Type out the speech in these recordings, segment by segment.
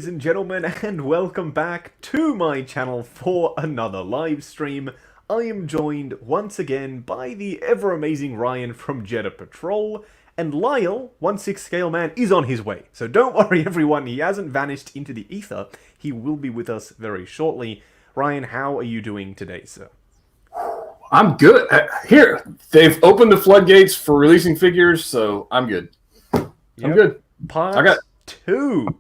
ladies and gentlemen, and welcome back to my channel for another live stream. I am joined once again by the ever-amazing Ryan from Jedha Patrol, and Lyle, 1/6 Scale Man, is on his way. So don't worry everyone, he hasn't vanished into the ether. He will be with us very shortly. Ryan, how are you doing today, sir? I'm good. Here, they've opened the floodgates for releasing figures, so I'm good. I'm good. Part 2.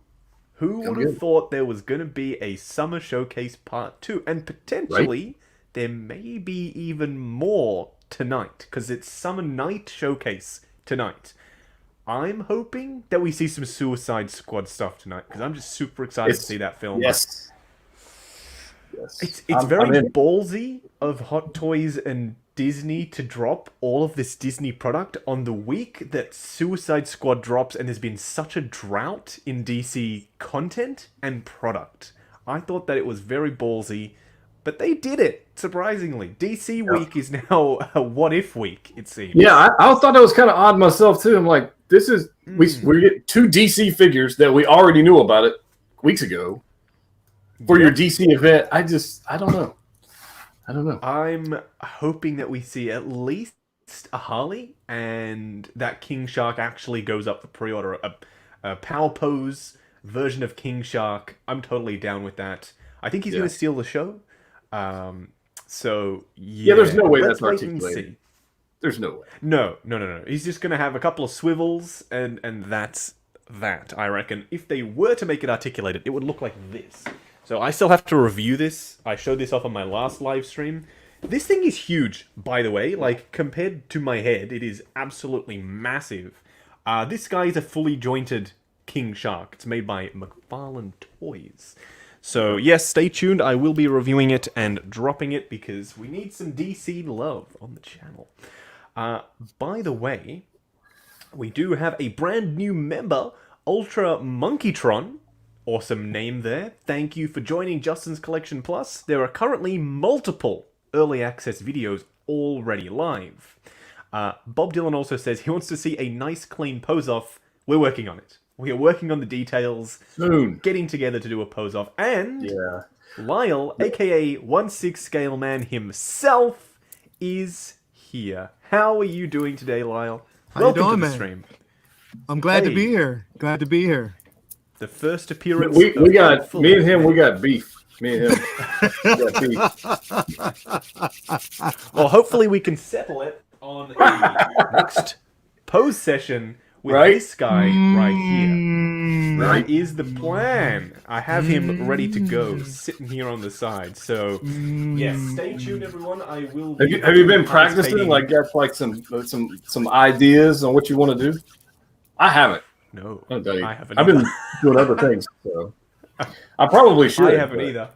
Who would have thought there was going to be a Summer Showcase Part 2? And potentially, there may be even more tonight, because it's Summer Night Showcase tonight. I'm hoping that we see some Suicide Squad stuff tonight, because I'm just super excited to see that film. Yes. It's very ballsy of Hot Toys and Disney to drop all of this Disney product on the week that Suicide Squad drops, and there's been such a drought in DC content and product. I thought that it was very ballsy, but they did it, surprisingly. DC week is now a what if week, it seems. Yeah, I thought that was kind of odd myself, too. I'm like, this is... We get 2 DC figures that we already knew about it weeks ago for your DC event. I don't know. I'm hoping that we see at least a Harley, and that King Shark actually goes up for pre-order. A Power Pose version of King Shark. I'm totally down with that. I think he's going to steal the show. So, yeah. There's no way that's articulated. There's no way. No. He's just going to have a couple of swivels, and that's that, I reckon. If they were to make it articulated, it would look like this. So I still have to review this. I showed this off on my last live stream. This thing is huge, by the way. Like, compared to my head, it is absolutely massive. This guy is a fully jointed King Shark. It's made by McFarlane Toys. So, yes, stay tuned. I will be reviewing it and dropping it because we need some DC love on the channel. By the way, we do have a brand new member, Ultra Monkeytron. Awesome name there. Thank you for joining Justin's Collection Plus. There are currently multiple early access videos already live. Bob Dylan also says he wants to see a nice clean pose-off. We're working on it. We are working on the details. Soon. Getting together to do a pose-off. And Lyle, aka 1/6 Scale Man himself, is here. How are you doing today, Lyle? Welcome to the stream. I'm glad to be here. Glad to be here. The first appearance. We got me and him. We got beef. Me and him. We got beef. Well, hopefully we can settle it on the next pose session with this guy right here. That is the plan. I have him ready to go, sitting here on the side. So, yes, stay tuned, everyone. I will. Have you been practicing? Like, got like some ideas on what you want to do? I haven't. No, I haven't. I've been doing other things, so I probably should. I haven't either.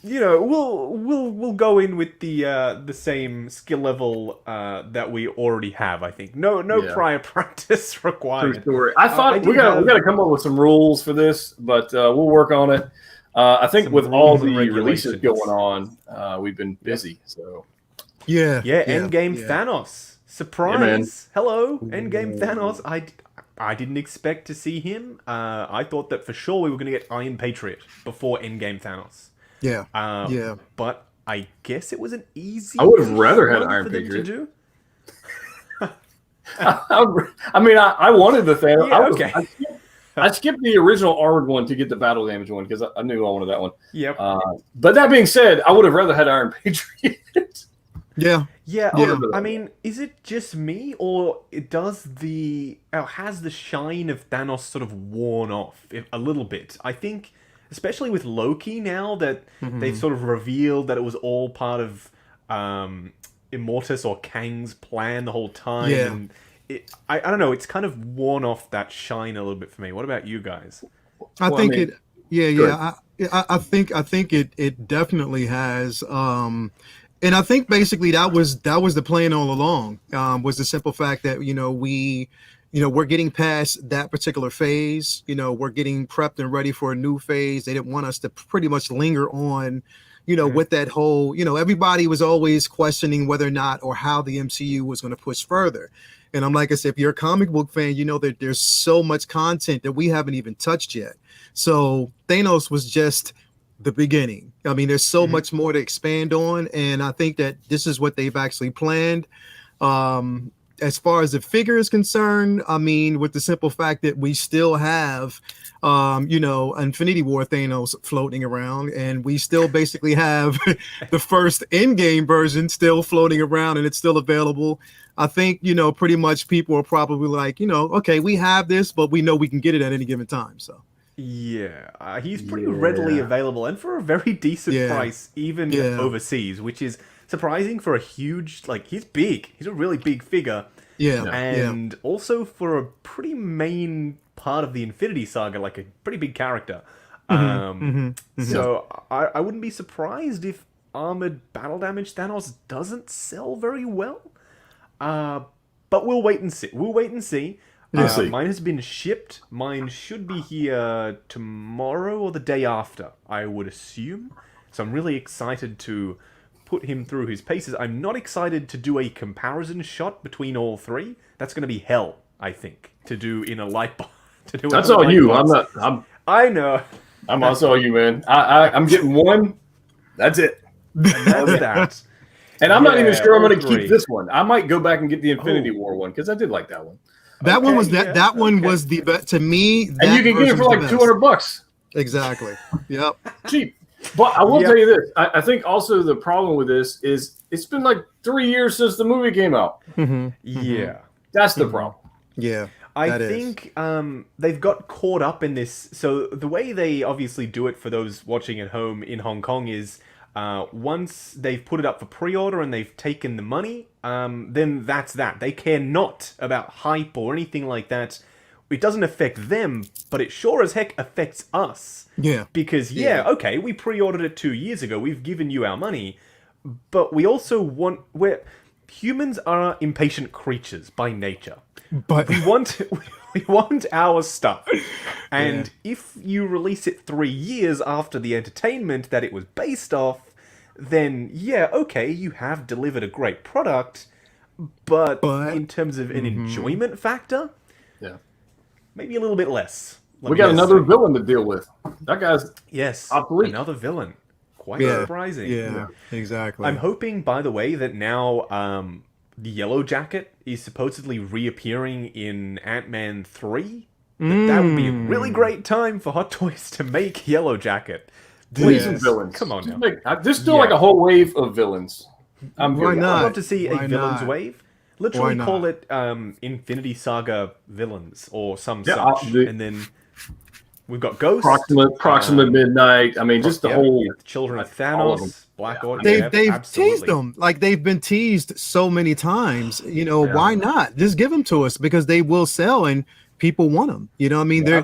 You know, we'll go in with the same skill level that we already have. I think no prior practice required. True story. I thought we got to come up with some rules for this, but we'll work on it. I think with all the releases going on, we've been busy. So Endgame Thanos surprise. Hello, Endgame Thanos. I didn't expect to see him. I thought that for sure we were going to get Iron Patriot before Endgame Thanos. But I guess it was an easy. I would have rather had Iron Patriot. To do. I mean, I wanted the Thanos. Yeah, I skipped the original armored one to get the battle damage one because I knew I wanted that one. Yep. But that being said, I would have rather had Iron Patriot. Yeah. I mean, is it just me, or has the shine of Thanos sort of worn off a little bit? I think, especially with Loki now that they've sort of revealed that it was all part of Immortus or Kang's plan the whole time. Yeah. And I don't know, it's kind of worn off that shine a little bit for me. What about you guys? I think it definitely has. And I think basically that was the plan all along. Was the simple fact that we're getting past that particular phase. We're getting prepped and ready for a new phase. They didn't want us to pretty much linger on with that whole, everybody was always questioning whether or not or how the MCU was going to push further. And I'm like I said, if you're a comic book fan, you know that there's so much content that we haven't even touched yet. So Thanos was just the beginning. I mean, there's so much more to expand on, and I think that this is what they've actually planned. As far as the figure is concerned, I mean, with the simple fact that we still have, Infinity War Thanos floating around, and we still basically have the first in-game version still floating around, and it's still available. I think, pretty much people are probably like, okay, we have this, but we know we can get it at any given time. So. Yeah, he's pretty readily available, and for a very decent price, even overseas, which is surprising for a huge, he's big. He's a really big figure. Yeah. And also for a pretty main part of the Infinity Saga, like a pretty big character. So I wouldn't be surprised if Armored Battle Damage Thanos doesn't sell very well. But we'll wait and see. Mine has been shipped. Mine should be here tomorrow or the day after, I would assume. So I'm really excited to put him through his paces. I'm not excited to do a comparison shot between all three. That's going to be hell, I think, to do in a light box. That's all you. Box. I know. I'm also you, man. I'm getting one. That's it. That's that. And I'm not even sure I'm going to keep this one. I might go back and get the Infinity War one because I did like that one. That one was that one was the best to me. And you can get it for like $200. Exactly. Yep. Cheap. But I will tell you this. I think also the problem with this is it's been like 3 years since the movie came out. Yeah. That's the problem. Yeah. I think they've got caught up in this. So the way they obviously do it for those watching at home in Hong Kong is once they've put it up for pre-order and they've taken the money, then that's that. They care not about hype or anything like that. It doesn't affect them, but it sure as heck affects us. Yeah. Because, okay, we pre-ordered it 2 years ago. We've given you our money. But we also humans are impatient creatures by nature. But we want our stuff. And if you release it 3 years after the entertainment that it was based off, then okay, you have delivered a great product, but in terms of an enjoyment factor, maybe a little bit less. We got another villain to deal with. That guy's obsolete. Another villain. Quite surprising. Yeah, exactly. I'm hoping, by the way, that now the Yellow Jacket is supposedly reappearing in Ant-Man 3. That would be a really great time for Hot Toys to make Yellow Jacket. Please, some villains. Come on now. There's still like a whole wave of villains. Why not? I'd love to see a villains wave. Literally call it Infinity Saga villains or some such. And then we've got Ghost. Proxima Midnight. I mean, just the whole... Children of Thanos, Black Order. They've teased them. Like, they've been teased so many times. Why not? Just give them to us because they will sell and people want them. You know what I mean? They're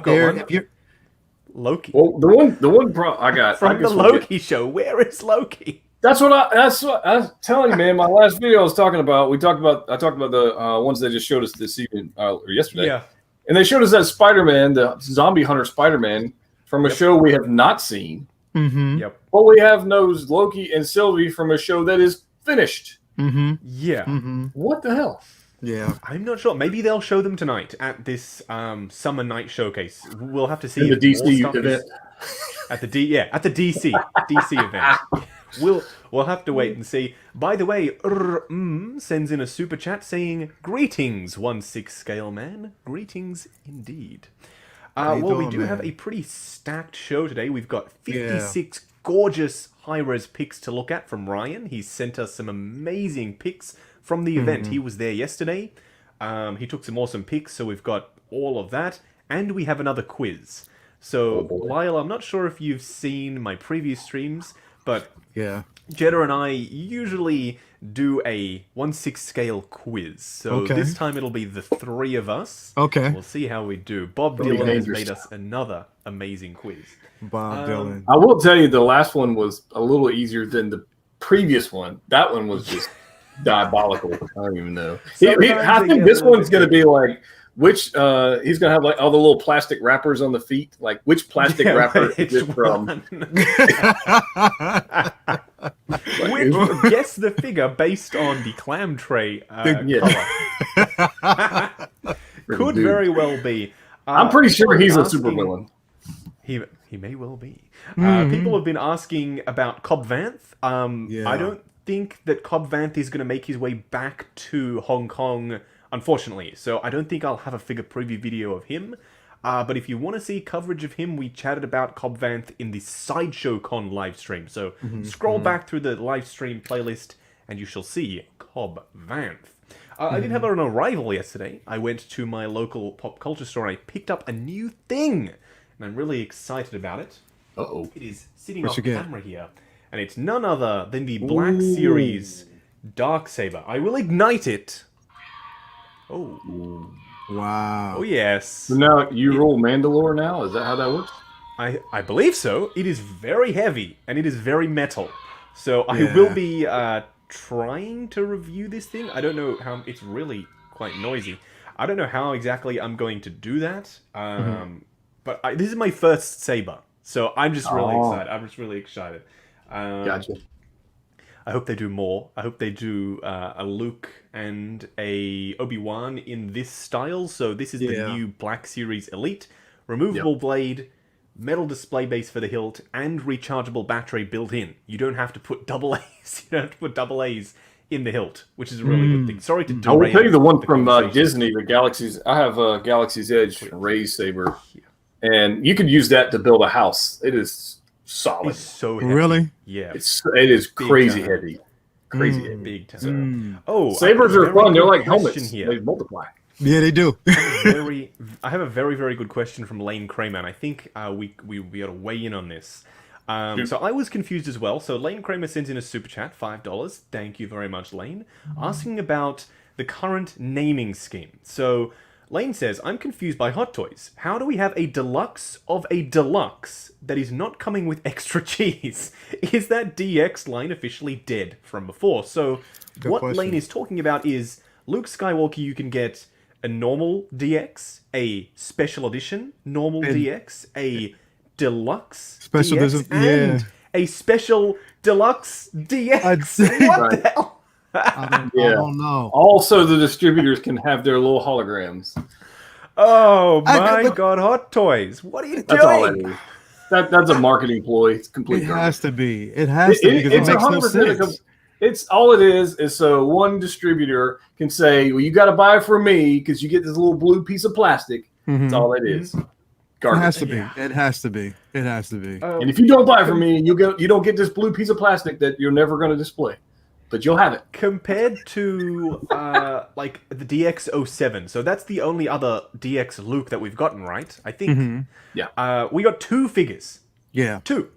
Loki. Well, the one I got... From the Loki show. Where is Loki? That's what I was telling you, man. My last video I was talking about. I talked about the ones they just showed us this evening or yesterday. Yeah. And they showed us that Spider-Man, the zombie hunter Spider-Man, from a show we have not seen. Yep. But we have knows Loki and Sylvie from a show that is finished. Yeah. What the hell? Yeah. I'm not sure. Maybe they'll show them tonight at this Summer Night Showcase. We'll have to see. In the DC event. At the DC event. We'll have to wait and see. By the way, sends in a super chat saying, "Greetings, 1/6 scale man. Greetings indeed." We do have a pretty stacked show today. We've got 56 gorgeous high-res pics to look at from Ryan. He's sent us some amazing pics from the event. He was there yesterday. He took some awesome pics, so we've got all of that. And we have another quiz. So, Lyle, I'm not sure if you've seen my previous streams, but Jedha and I usually do a 1/6 scale quiz. So this time it'll be the three of us. Okay. We'll see how we do. Bob Dylan has made us another amazing quiz. Bob Dylan. I will tell you the last one was a little easier than the previous one. That one was just diabolical. I don't even know. I think this one's going to be like, which he's gonna have like all the little plastic wrappers on the feet. Like which plastic wrapper is it from? guess the figure based on the clam tray color. Could very well be. I'm pretty sure he's a asking, supervillain. He may well be. People have been asking about Cobb Vanth. I don't think that Cobb Vanth is going to make his way back to Hong Kong, unfortunately. So I don't think I'll have a figure preview video of him. But if you want to see coverage of him, we chatted about Cobb Vanth in the Sideshow Con livestream. So scroll back through the livestream playlist and you shall see Cobb Vanth. I did have an arrival yesterday. I went to my local pop culture store and I picked up a new thing. And I'm really excited about it. Uh-oh. It is sitting off camera here. And it's none other than the Black Series Dark Saber. I will ignite it. Oh. Wow. Oh, yes. So now you roll Mandalore now? Is that how that works? I believe so. It is very heavy, and it is very metal. So I will be trying to review this thing. I don't know how... It's really quite noisy. I don't know how exactly I'm going to do that. But this is my first Saber. So I'm just really excited. I'm just really excited. Gotcha. I hope they do more. I hope they do a Luke and a Obi-Wan in this style. So this is the new Black Series Elite. Removable blade, metal display base for the hilt, and rechargeable battery built in. You don't have to put double A's. You don't have to put double A's in the hilt, which is a really good thing. Sorry to derail. I will tell you the one from Disney, the Galaxy's. I have a Galaxy's Edge Raise Saber, and you could use that to build a house. It is solid. It's so heavy. Really? Yeah. It is crazy heavy. Crazy heavy. Big time. Oh, sabers are fun. They're like helmets. Here. They multiply. Yeah, they do. I have a very, very good question from Lane Kramer, and I think we will be able to weigh in on this. So I was confused as well. So Lane Kramer sends in a super chat, $5. Thank you very much, Lane. Asking about the current naming scheme. So Lane says, I'm confused by Hot Toys. How do we have a deluxe of a deluxe that is not coming with extra cheese? Is that DX line officially dead from before? So what Lane is talking about is Luke Skywalker, you can get a normal DX, a special edition normal DX, a deluxe special DX, and a special deluxe DX. What the hell? I don't know. Also, the distributors can have their little holograms. Oh my God, Hot Toys! What are you doing? That's all that is. That's a marketing ploy. It's completely. It has to be. It has to be because it makes no sense. It's all it is so one distributor can say, "Well, you got to buy it from me because you get this little blue piece of plastic." That's all it is. Garbage. It has to be. It has to be. It has to be. And if you don't buy it from me, you don't get this blue piece of plastic that you're never going to display. But you'll have it. Compared to like the DX07, so that's the only other DX Luke that we've gotten, right? I think. Yeah. We got 2 figures. Yeah. 2.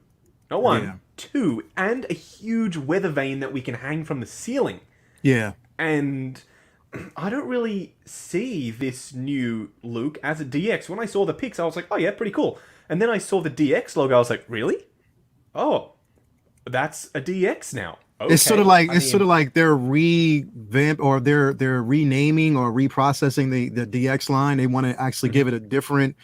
Not 1. 2. And a huge weather vane that we can hang from the ceiling. Yeah. And I don't really see this new Luke as a DX. When I saw the pics, I was like, oh yeah, pretty cool. And then I saw the DX logo, I was like, really? Oh, that's a DX now. Okay. It's sort of like they're revamp or they're renaming or reprocessing the DX line. They want to actually give it a different,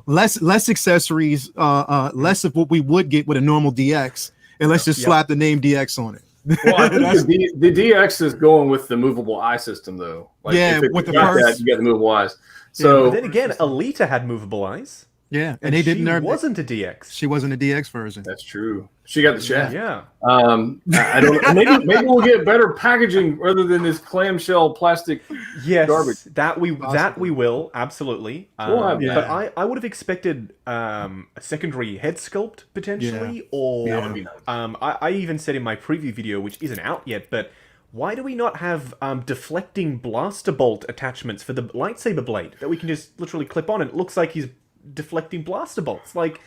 less accessories, less of what we would get with a normal DX, and let's just slap the name DX on it. Well, I think the DX is going with the movable eye system, though. Like, with the first, you get the movable eyes. So but then again, Alita had movable eyes. Yeah, and they didn't. She wasn't a DX. She wasn't a DX version. That's true. She got the shaft. Yeah. I don't. Maybe we'll get better packaging rather than this clamshell plastic. Yes, garbage. That we will absolutely. But I would have expected a secondary head sculpt potentially, or that would be nice. I even said in my preview video, which isn't out yet, but why do we not have deflecting blaster bolt attachments for the lightsaber blade that we can just literally clip on? And it looks like he's deflecting blaster bolts. Like,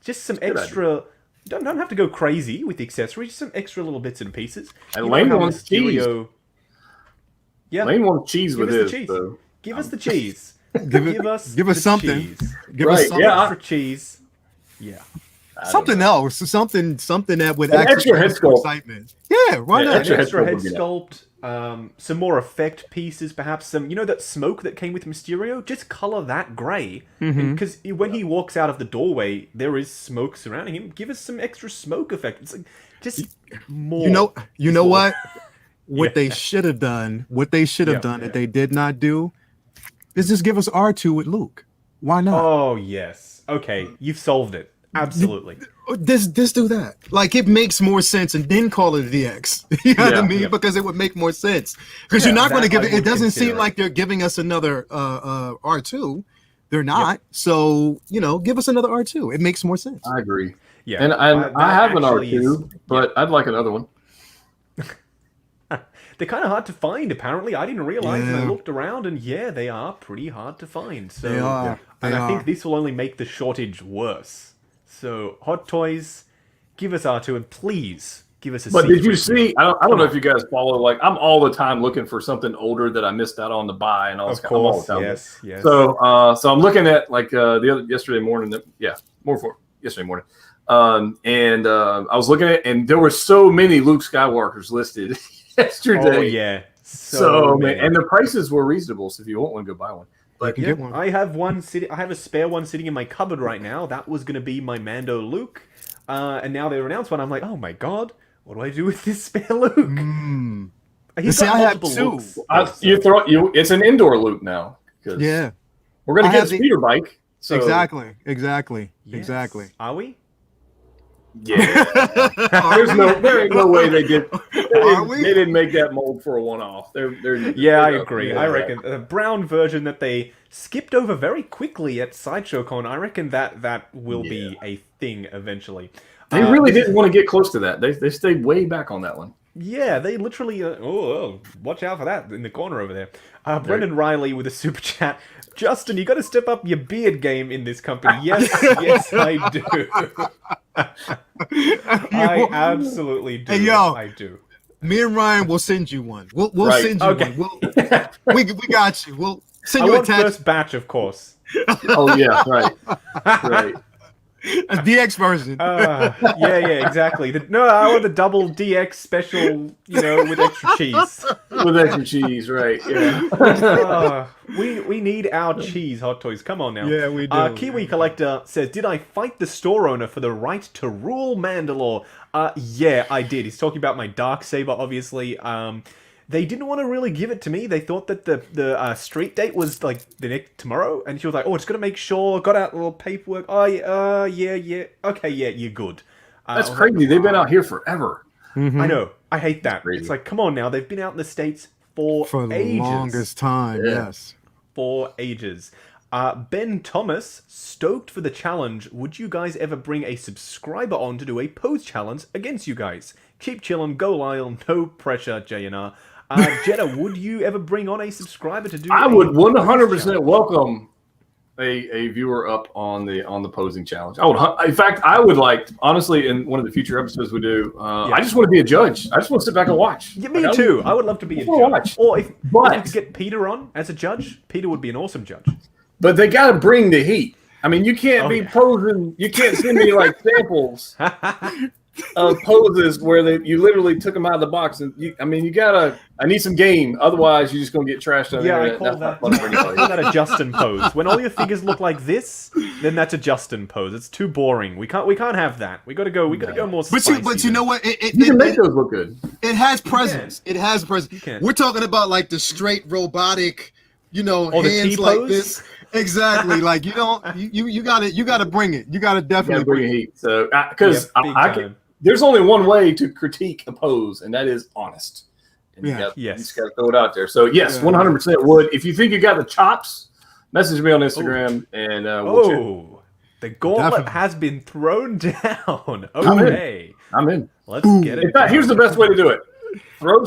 just some extra. Don't have to go crazy with the accessories. Just some extra little bits and pieces. And Lane wants cheese. Yeah, Lane wants cheese with his. Give us the cheese. Give us something. Cheese. Give us something extra cheese. Yeah. Something else. Something that would actually extra head sculpt. Excitement. Yeah, why not? Extra head sculpt. some more effect pieces, perhaps some, that smoke that came with Mysterio, just color that gray. Because when he walks out of the doorway, there is smoke surrounding him. Give us some extra smoke effect. It's like, just more. You know what? What they should have done, that they did not do, is just give us R2 with Luke. Why not? Oh, yes. Okay, you've solved it. Absolutely. Just do that. Like, it makes more sense, and then call it DX. You know what I mean? Because it would make more sense. Because you're not going to give it. It doesn't seem like they're giving us another R2. They're not. So give us another R2. It makes more sense. I agree. Yeah, and I have an R2, but I'd like another one. They're kind of hard to find, apparently. I didn't realize, and I looked around, and they are pretty hard to find. So, they are. I think this will only make the shortage worse. So, Hot Toys, give us R2, and please give us a. But did you see? I don't know if you guys follow. Like, I'm all the time looking for something older that I missed out on to buy, and all this. Of course, yes. So I'm looking at like yesterday morning. Yesterday morning. And I was looking at, and there were so many Luke Skywalkers listed yesterday. Oh yeah, so many. And the prices were reasonable. So if you want one, go buy one. But get one. I have one sitting. I have a spare one sitting in my cupboard right now. That was going to be my Mando Luke, and now they announced one. I'm like, oh my god, what do I do with this spare Luke? He's got I have multiple two. looks. It's an indoor Luke now. Yeah, we're gonna get a speeder bike. So. Exactly. Are we? Yeah. There ain't no way they did. They didn't make that mold for a one-off. I agree. I reckon the brown version that they skipped over very quickly at SideshowCon, I reckon that will be a thing eventually. They really didn't want to get close to that. They stayed way back on that one. Yeah, they literally. Watch out for that in the corner over there. Brendan Riley with a super chat. Justin, you got to step up your beard game in this company. Yes, I do. I absolutely do. Hey, yo, I do. Me and Ryan will send you one. We'll send you one. We got you. We'll send you a text. First batch, of course. Oh yeah, right. A DX version. Exactly. I want the double DX special, with extra cheese. With extra cheese, right? Yeah. We need our cheese, Hot Toys. Come on now. Yeah, we do. Kiwi Collector says, "Did I fight the store owner for the right to rule Mandalore?" Yeah, I did. He's talking about my dark saber, obviously. They didn't want to really give it to me. They thought that the street date was like the next tomorrow, and she was like, "Oh, just gotta make sure." Got out a little paperwork. Oh, yeah. Okay, yeah, you're good. That's crazy. Like, they've been out here forever. Mm-hmm. I know. I hate that. It's like, come on now. They've been out in the States for the ages. longest time. Yeah. Yes. For ages. Ben Thomas, stoked for the challenge. Would you guys ever bring a subscriber on to do a pose challenge against you guys? Keep chillin', go Lyle, no pressure, JNR. Jedha, would you ever bring on a subscriber to do? I would 100% welcome a viewer up on the posing challenge. I would. In fact, I would like, honestly, in one of the future episodes we do. I just want to be a judge. I just want to sit back and watch. Yeah, me too. I would love to be a judge. Or if you could get Peter on as a judge, Peter would be an awesome judge. But they got to bring the heat. I mean, you can't be posing. You can't send me like samples of poses where you literally took them out of the box. And you gotta. I need some game. Otherwise, you're just gonna get trashed on the internet. I call that a Justin pose. When all your figures look like this, then that's a Justin pose. It's too boring. We can't have that. We gotta go more spicy. But you know what? You can make those look good. It has presence. It has presence. We're talking about like the straight robotic, hands like this. Exactly. Like you gotta bring it. You gotta definitely bring heat. So because there's only one way to critique a pose, and that is honest. And you just gotta throw it out there. So yes, 100% would. If you think you got the chops, message me on Instagram and we'll the gauntlet has been thrown down. Okay. I'm in. Let's get it. In fact, here's the best way to do it. Throw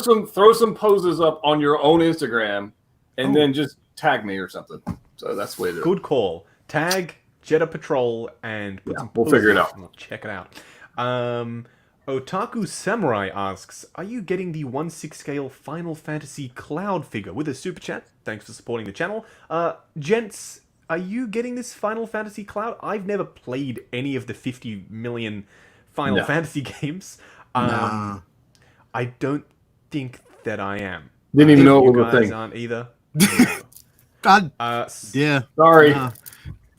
some poses up on your own Instagram and then just tag me or something. So that's the way to do it. Good call. Tag Jedha Patrol and we'll figure it out. We'll check it out. Otaku Samurai asks, are you getting the 1/6 scale Final Fantasy Cloud figure with a super chat? Thanks for supporting the channel. Gents, are you getting this Final Fantasy Cloud? I've never played any of the 50 million Final Fantasy games. I don't think that I am. Didn't even know it You was a guys thing. aren't either. God, Yeah. Sorry.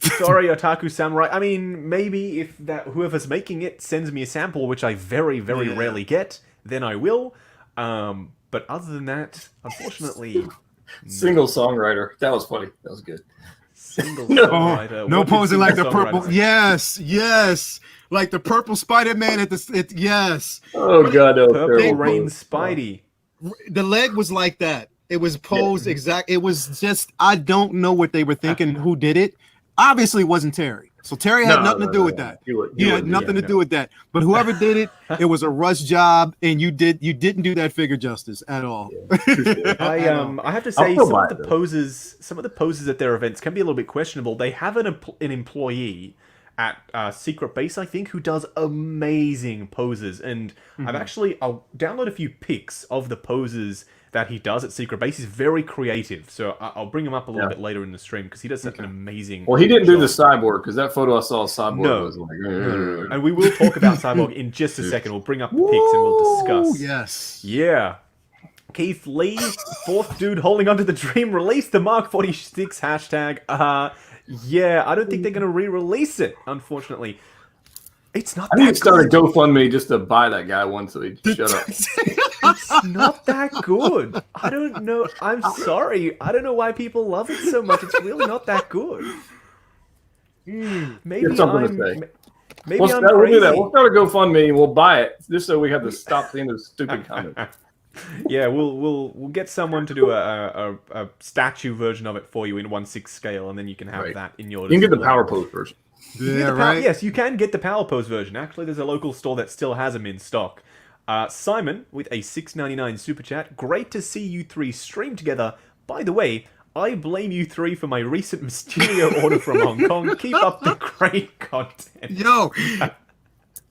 Sorry, Otaku Samurai. I mean, maybe if whoever's making it sends me a sample, which I very, very rarely get, then I will. But other than that, unfortunately, Single songwriter. That was funny. That was good. single songwriter. no What did posing like the single purple. songwriter say? Yes, like the purple Spider-Man at the. Yes, Oh god, that was Purple terrible. Rain Spidey. the leg was like that. It was posed exact. It was just. I don't know what they were thinking. Who did it? Obviously, it wasn't Terry. So Terry had nothing to do with that. He had nothing to do with that. But whoever did it, it was a rush job, and you didn't do that figure justice at all. I have to say some of the poses at their events can be a little bit questionable. They have an employee at Secret Base, I think, who does amazing poses, and I'll download a few pics of the poses that he does at Secret Base. He's very creative, so I'll bring him up a little bit later in the stream because he does such an amazing. Well, he didn't do the job. Cyborg because that photo I saw of Cyborg was like. No. And we will talk about Cyborg in just a second. We'll bring up the pics and we'll discuss. Yes. Yeah. Keith Lee, fourth dude holding onto the dream, released the Mark 46 hashtag. Yeah, I don't think they're going to re-release it, unfortunately. It's not I that need to start a good. GoFundMe just to buy that guy one so he shut up. It's not that good. I don't know. I'm sorry. I don't know why people love it so much. It's really not that good. Maybe Have something to say. Maybe We'll I'm do that. crazy. We'll start a GoFundMe and we'll buy it just so we have to stop seeing those stupid comments. Yeah, we'll get someone to do a statue version of it for you in 1/6 scale, and then you can have that in your. You can get the display. Power Pose version. Yeah, right. Yes, you can get the Power Pose version. Actually, there's a local store that still has them in stock. Simon with a $6.99 super chat. Great to see you three stream together. By the way, I blame you three for my recent Mysterio order from Hong Kong. Keep up the great content. Yo,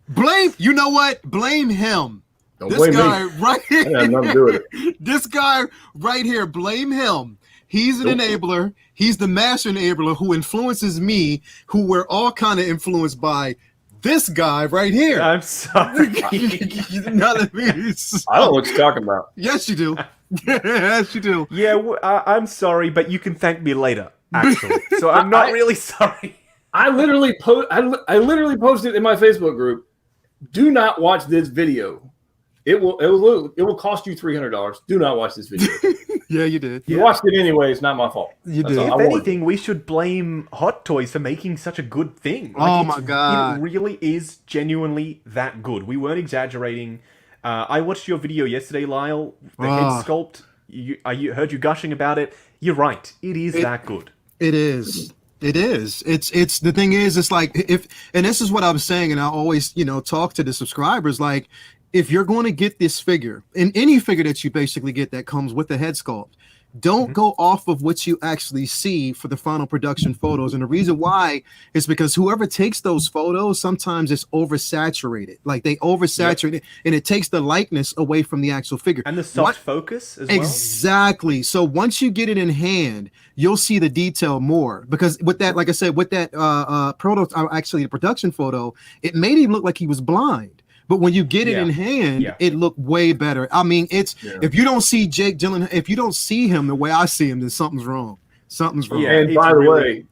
blame. You know what? Blame him. Don't This blame guy me. right I here. had nothing to do with it. This guy right here. Blame him. He's an enabler. He's the master enabler who influences me, who we're all kind of influenced by this guy right here. I'm sorry. None of these. I don't know what you're talking about. Yes, you do. Yes, you do. Yeah, I'm sorry, but you can thank me later, actually. So I'm not really sorry. I literally posted in my Facebook group. Do not watch this video. It will cost you $300. Do not watch this video. Yeah, you did. You watched it anyway. It's not my fault. You That's did. all. If I warned anything, we should blame Hot Toys for making such a good thing. Oh it's- my God. It really is genuinely that good. We weren't exaggerating. I watched your video yesterday, Lyle. The head sculpt. I heard you gushing about it. You're right. It is that good. It is. It is. It's the thing is, it's like and this is what I was saying, and I always, talk to the subscribers, like, if you're going to get this figure, and any figure that you basically get that comes with the head sculpt, don't go off of what you actually see for the final production photos. And the reason why is because whoever takes those photos, sometimes it's oversaturated. Like they oversaturate it, and it takes the likeness away from the actual figure. And the soft focus as well. Exactly. So once you get it in hand, you'll see the detail more. Because with that, like I said, with that actually the production photo, it made him look like he was blind. But when you get it in hand, it looked way better. I mean, if you don't see Jake Gyllenhaal, if you don't see him the way I see him, then something's wrong. Something's wrong. Yeah, and by the way,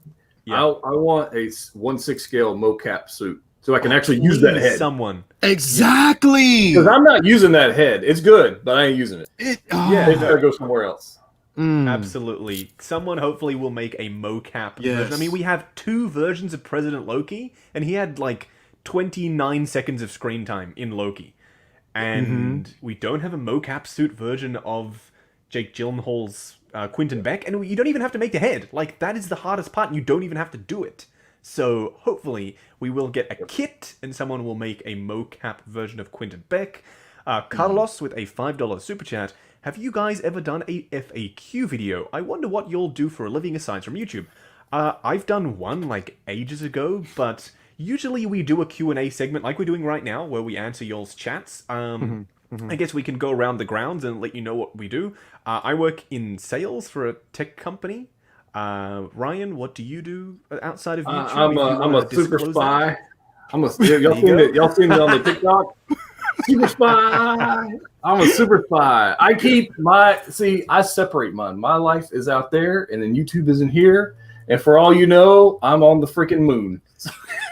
I want a 1/6 scale mocap suit so I can actually use that head. Someone. Exactly. Because I'm not using that head. It's good, but I ain't using it. They better go somewhere else. Absolutely. Someone hopefully will make a mocap version. I mean, we have 2 versions of President Loki, and he had like 29 seconds of screen time in Loki. And we don't have a mocap suit version of Jake Gyllenhaal's Quentin Beck, and you don't even have to make the head. Like, that is the hardest part, and you don't even have to do it. So, hopefully, we will get a kit, and someone will make a mocap version of Quentin Beck. Carlos with a $5 super chat. Have you guys ever done a FAQ video? I wonder what you'll do for a living aside from YouTube. I've done one, like, ages ago, but usually we do a Q&A segment like we're doing right now, where we answer y'all's chats. I guess we can go around the grounds and let you know what we do. I work in sales for a tech company. Ryan, what do you do outside of YouTube? I'm a super spy. Y'all seen it on the TikTok? Super spy. I'm a super spy. I separate mine. My life is out there, and then YouTube isn't here. And for all you know, I'm on the freaking moon.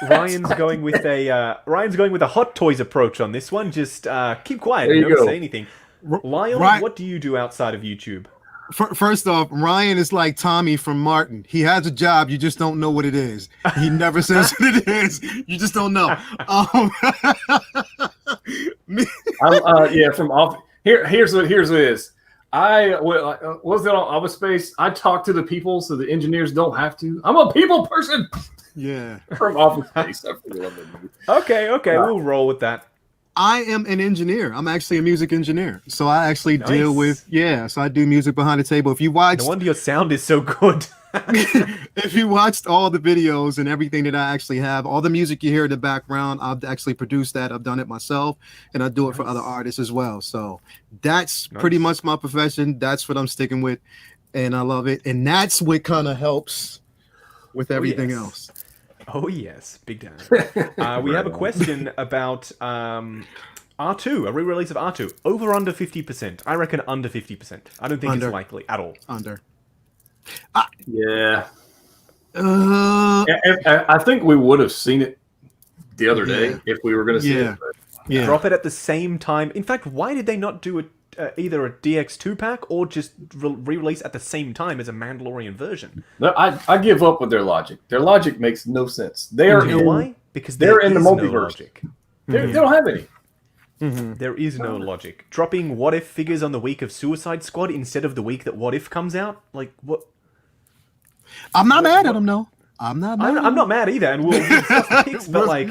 Ryan's going with a Hot Toys approach on this one. Just keep quiet and don't say anything. Lyle, what do you do outside of YouTube? First off, Ryan is like Tommy from Martin. He has a job, you just don't know what it is. He never says what it is. You just don't know. From off. Here's what it is. I was it on Office Space. I talk to the people so the engineers don't have to. I'm a people person. Yeah. From Office Space. I really love that movie. Okay, we'll roll with that. I am an engineer. I'm actually a music engineer. So I actually deal with, so I do music behind the table. If you watch... No wonder your sound is so good. If you watched all the videos and everything that I actually have, all the music you hear in the background, I've actually produced that. I've done it myself, and I do it for other artists as well. So that's pretty much my profession. That's what I'm sticking with, and I love it. And that's what kind of helps with everything else. Oh, yes. Big time. We have a question about R2, a re-release of R2. Over under 50%. I reckon under 50%. I don't think it's likely at all. Under. Yeah. I think we would have seen it the other day if we were going to see it. Yeah. Drop it at the same time. In fact, why did they not do it? Either a DX2 pack or just re-release at the same time as a Mandalorian version. No, I give up with their logic. Their logic makes no sense. They are why? Because they're in the multiverse. No logic. They don't have any. There is no logic. Dropping What If figures on the week of Suicide Squad instead of the week that What If comes out, like what? I'm not mad at them, though. I'm not mad either, and we'll discuss the picks, but like,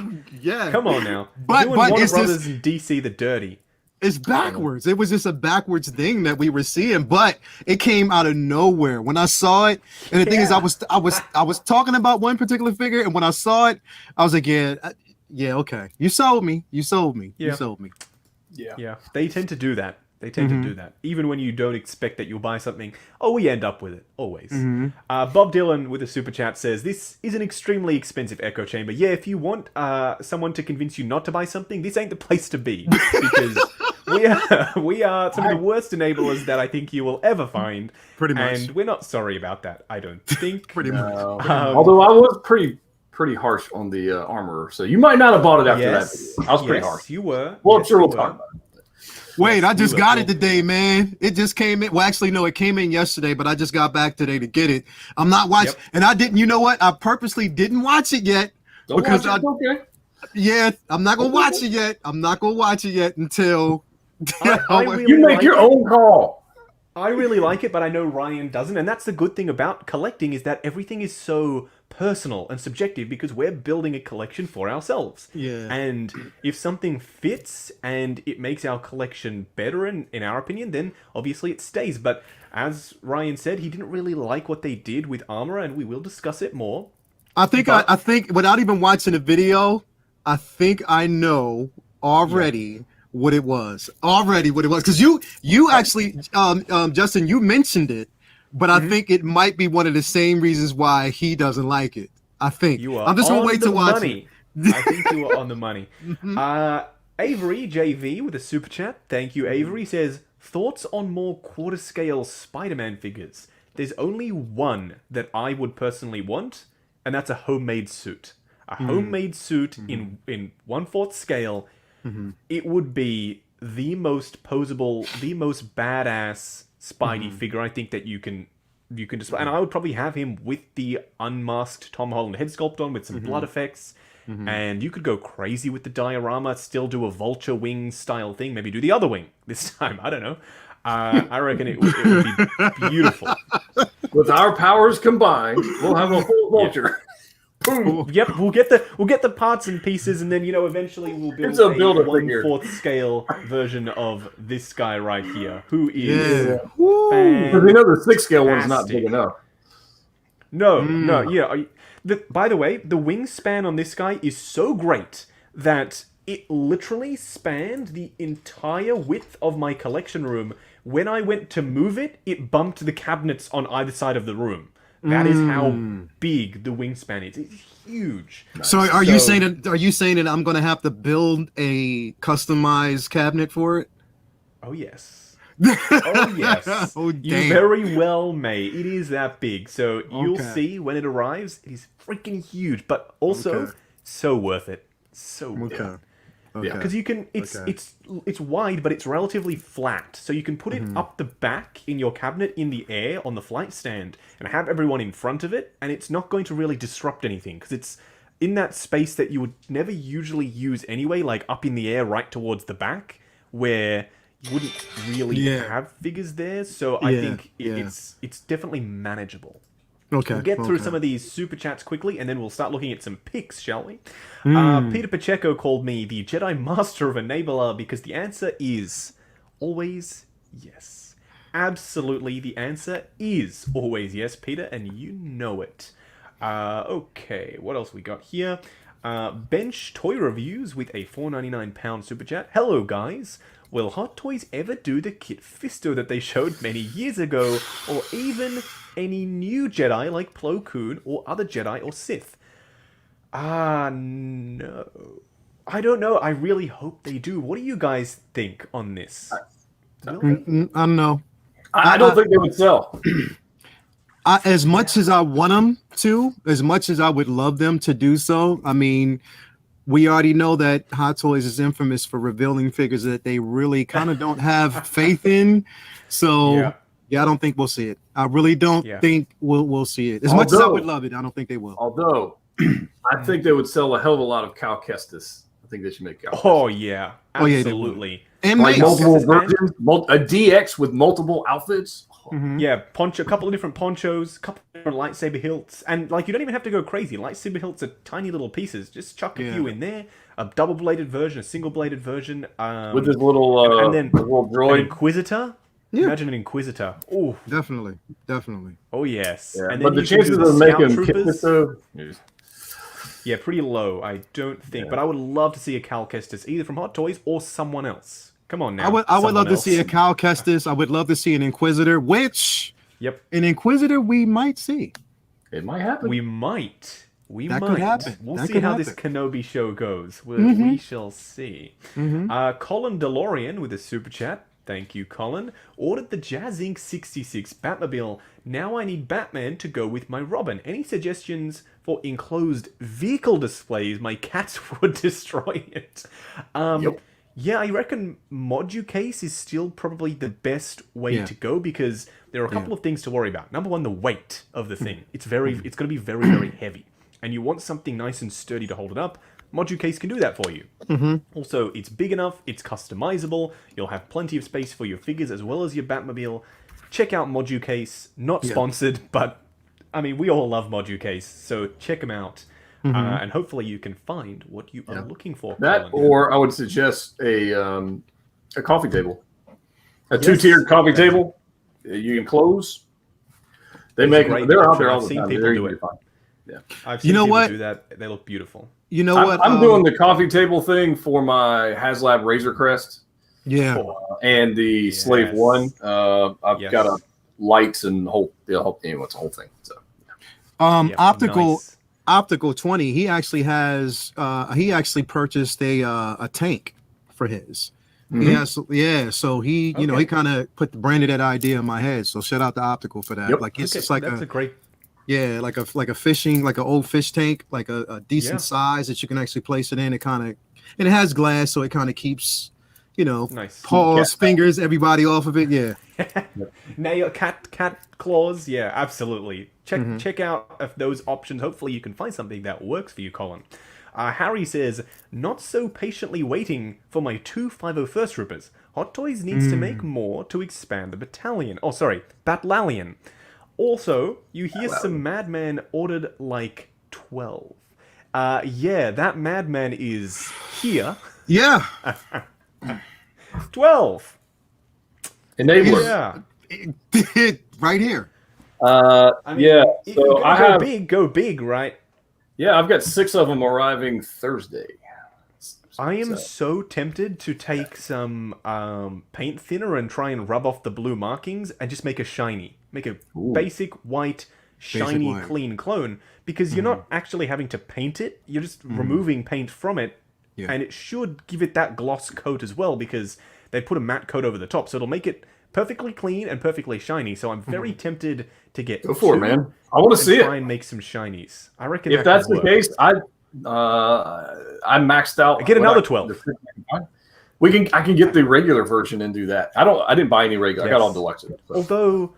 come on now. But Warner Brothers and DC the dirty. It's backwards. It was just a backwards thing that we were seeing, but it came out of nowhere when I saw it. And the thing is, I was talking about one particular figure, and when I saw it, I was like, okay. You sold me. You sold me. Yeah. They tend to do that. To do that. Even when you don't expect that you'll buy something, we end up with it. Always. Bob Dylan with a super chat says, this is an extremely expensive echo chamber. Yeah, if you want someone to convince you not to buy something, this ain't the place to be. Because we are some of the worst enablers that I think you will ever find. Pretty much. And we're not sorry about that, I don't think. Pretty much. Although I was pretty harsh on the armorer, so you might not have bought it after that video. I was pretty harsh. You were. Well, I'm sure we'll talk about it. Wait, I just got it today, man. It just came in. Well, actually, no, it came in yesterday, but I just got back today to get it. I'm not watching, and I didn't. You know what? I purposely didn't watch it yet because okay. Yeah, I'm not gonna watch it yet. I'm not gonna watch it yet until you make your own call. I really like it, but I know Ryan doesn't, and that's the good thing about collecting is that everything is so personal and subjective because we're building a collection for ourselves. Yeah. And if something fits and it makes our collection better, in our opinion, then obviously it stays. But as Ryan said, he didn't really like what they did with Armor, and we will discuss it more. I think without even watching the video, I think I know already what it was. Because you actually, Justin, you mentioned it. But I think it might be one of the same reasons why he doesn't like it. I think. I'm just gonna wait to watch it. I think you are on the money. Avery JV with a super chat. Thank you, Avery. Says thoughts on more quarter scale Spider-Man figures. There's only one that I would personally want, and that's a homemade suit. A homemade suit in 1/4 scale. It would be the most posable, the most badass Spidey figure I think that you can display, and I would probably have him with the unmasked Tom Holland head sculpt on with some blood effects, and you could go crazy with the diorama, still do a vulture wing style thing, maybe do the other wing this time. I don't know. I reckon it would be beautiful. With our powers combined, we'll have a whole vulture. Boom. Yep, we'll get the parts and pieces, and then eventually we'll build a 1/4 scale version of this guy right here, who is because we know the 6 scale one's not big enough. No. By the way, the wingspan on this guy is so great that it literally spanned the entire width of my collection room. When I went to move it, it bumped the cabinets on either side of the room. That is how big the wingspan is. It's huge. So are you saying that I'm going to have to build a customized cabinet for it? Oh yes. Oh yes. Oh, you damn. very well may. It is that big. So you'll see when it arrives. It is freaking huge, but also so worth it. So worth it. Okay. Because you can, it's wide, but it's relatively flat. So you can put it up the back in your cabinet in the air on the flight stand and have everyone in front of it, and it's not going to really disrupt anything because it's in that space that you would never usually use anyway, like up in the air right towards the back, where you wouldn't really have figures there. So I think it's definitely manageable. Okay. We'll get through some of these super chats quickly, and then we'll start looking at some pics, shall we? Pt.2 called me the Jedi Master of Enabler because the answer is always yes. Absolutely, the answer is always yes, Peter, and you know it. Okay, what else we got here? Bench Toy Reviews with a £4.99 super chat. Hello, guys. Will Hot Toys ever do the Kit Fisto that they showed many years ago, or even any new Jedi like Plo Koon or other Jedi or Sith? No. I don't know. I really hope they do. What do you guys think on this? I don't know. I don't think they would sell. As much as I want them to, as much as I would love them to do so, I mean, we already know that Hot Toys is infamous for revealing figures that they really kind of don't have faith in. So, I don't think we'll see it. I really don't think we'll see it. As much as I would love it, I don't think they will. Although, I think they would sell a hell of a lot of Cal Kestis. I think they should make Cal Kestis. Oh, yeah. Absolutely. And like multiple versions, a DX with multiple outfits. Yeah, a couple of different ponchos, a couple of different lightsaber hilts, and like you don't even have to go crazy. Lightsaber hilts are tiny little pieces. Just chuck a few in there. A double-bladed version, a single-bladed version, with this little and then little droid. An Inquisitor. Yeah. Imagine an Inquisitor. Oh, definitely. Oh yes. Yeah, and then but the chances of making Kit yeah, pretty low. I don't think, but I would love to see a Cal Kestis either from Hot Toys or someone else. Come on now. I would love to see a Cal Kestis. I would love to see an Inquisitor, which an Inquisitor we might see. It might happen. We might. Could happen. We'll see how this Kenobi show goes. We shall see. Colin DeLorean with a super chat. Thank you, Colin. Ordered the Jazz Inc. 66 Batmobile. Now I need Batman to go with my Robin. Any suggestions for enclosed vehicle displays? My cats would destroy it. Yeah, I reckon Moducase is still probably the best way to go because there are a couple of things to worry about. Number one, the weight of the thing. It's going to be very, very heavy. And you want something nice and sturdy to hold it up. Moducase can do that for you. Also, it's big enough, it's customizable, you'll have plenty of space for your figures as well as your Batmobile. Check out Moducase, not sponsored, but I mean, we all love Moducase, so check them out. And hopefully you can find what you are looking for. That, or I would suggest a coffee table. A two-tiered coffee table you can close. They're out there all the time. People do it. Yeah. I've seen people do that. They look beautiful. You know what? I'm doing the coffee table thing for my HasLab Razor Crest. Yeah. And the Slave 1. I've got a lights and it's a whole thing. So Optical 20, he actually has he actually purchased a tank for his. He has so he he kind of branded that idea in my head. So shout out to Optical for that. Like it's like that's a great like a fishing, like an old fish tank, like a decent size that you can actually place it in. And it has glass, so it kind of keeps nice. Paws, fingers, everybody off of it. Yeah. Nail, cat claws. Yeah, absolutely. Check out those options. Hopefully you can find something that works for you, Colin. Harry says, not so patiently waiting for my 2 501st Troopers. Hot Toys needs to make more to expand the battalion. Oh, sorry, Battalion. Also, you hear some Madman ordered like 12. That Madman is here. Yeah. 12. Enabler. Yeah. Right here. I mean, so I have go big, right? Yeah, I've got 6 of them arriving Thursday. I am so tempted to take some paint thinner and try and rub off the blue markings and just make a shiny. Make a basic white shiny, white. clean clone, because you're not actually having to paint it. You're just removing paint from it, and it should give it that gloss coat as well, because they put a matte coat over the top, so it'll make it perfectly clean and perfectly shiny. So I'm very tempted to get Go for it, man. I want to see try it. and make some shinies. I reckon If that's the case, I maxed out. Get another 12. I can get the regular version and do that. I didn't buy any regular. Yes. I got all deluxe. So. Although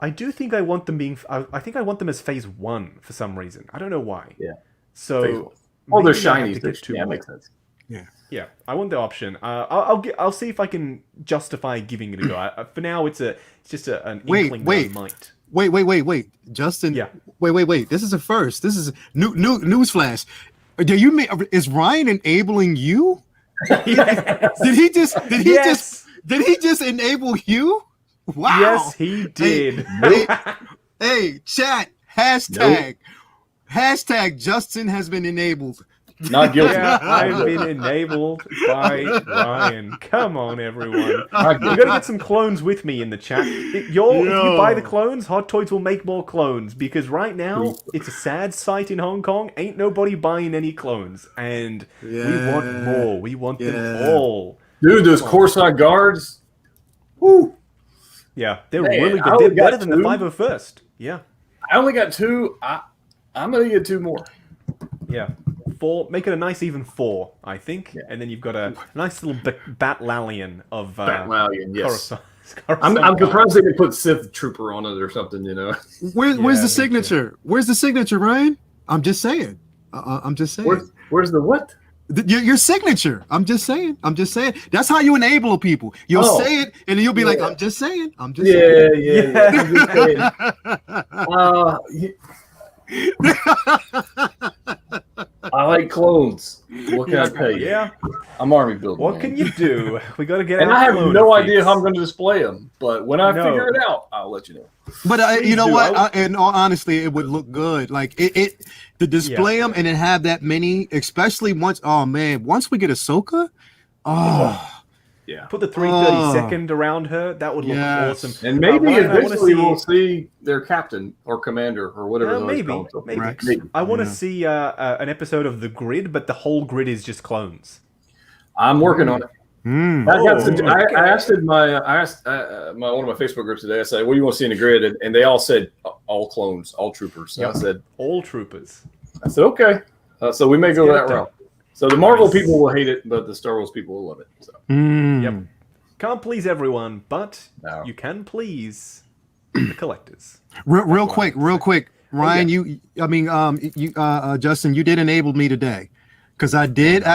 I do think I want them being. I think I want them as phase 1 for some reason. I don't know why. Yeah. So. Oh, they're maybe I have shiny. to get two Yeah, more. makes sense. Yeah. Yeah, I want the option. I'll see if I can justify giving it a go. For now, it's just an inkling that I might. Wait, Justin. Yeah. Wait. This is a first. This is news flash. Do you mean is Ryan enabling you? Yes. Did he just enable you? Wow. Yes, he did. Hey, chat. Hashtag Justin has been enabled. Not guilty. Yeah, I've been enabled by Ryan. Come on, everyone. You gotta get some clones with me in the chat. If you buy the clones, Hot Toys will make more clones, because right now it's a sad sight in Hong Kong. Ain't nobody buying any clones, and we want more. We want them all. Dude, those Corsair Guards. Woo. Yeah, they're Man, really I good. only They're better got than the two. 501st. Yeah. I only got 2. I'm gonna get 2 more. Yeah. 4. Make it a nice even 4, I think. Yeah. And then you've got a nice little Batlalion of Batlalion, yes. Coruscant. I'm surprised they didn't put Sith Trooper on it or something, you know. Where's the signature? Where's the signature, Ryan? I'm just saying. I'm just saying. Where's the what? Your signature. I'm just saying. That's how you enable people. You'll say it, and then you'll be like, "I'm just saying. I'm just saying." Yeah. I'm just saying. I like clones. What can I tell you? Yeah. I'm army building. What can you do? We got to get and out. I have no idea how I'm going to display them, but when I figure it out, I'll let you know. But you know what? In all honesty, it would look good. Like it to display them and then have that many, especially once. Oh man, once we get Ahsoka, yeah. Put the 332nd around her. That would look awesome. And maybe eventually we'll see their captain or commander or whatever. Maybe. I want to see an episode of the Grid, but the whole grid is just clones. I'm working on it. I asked one of my Facebook groups today. I said, "What do you want to see in the grid?" And they all said, "All clones, all troopers." So I said, "All troopers." I said, "Okay." So we may go that route. So the Marvel people will hate it, but the Star Wars people will love it. So. Yep. Can't please everyone, but you can please the collectors. Real quick, Ryan. Justin, you did enable me today, because I did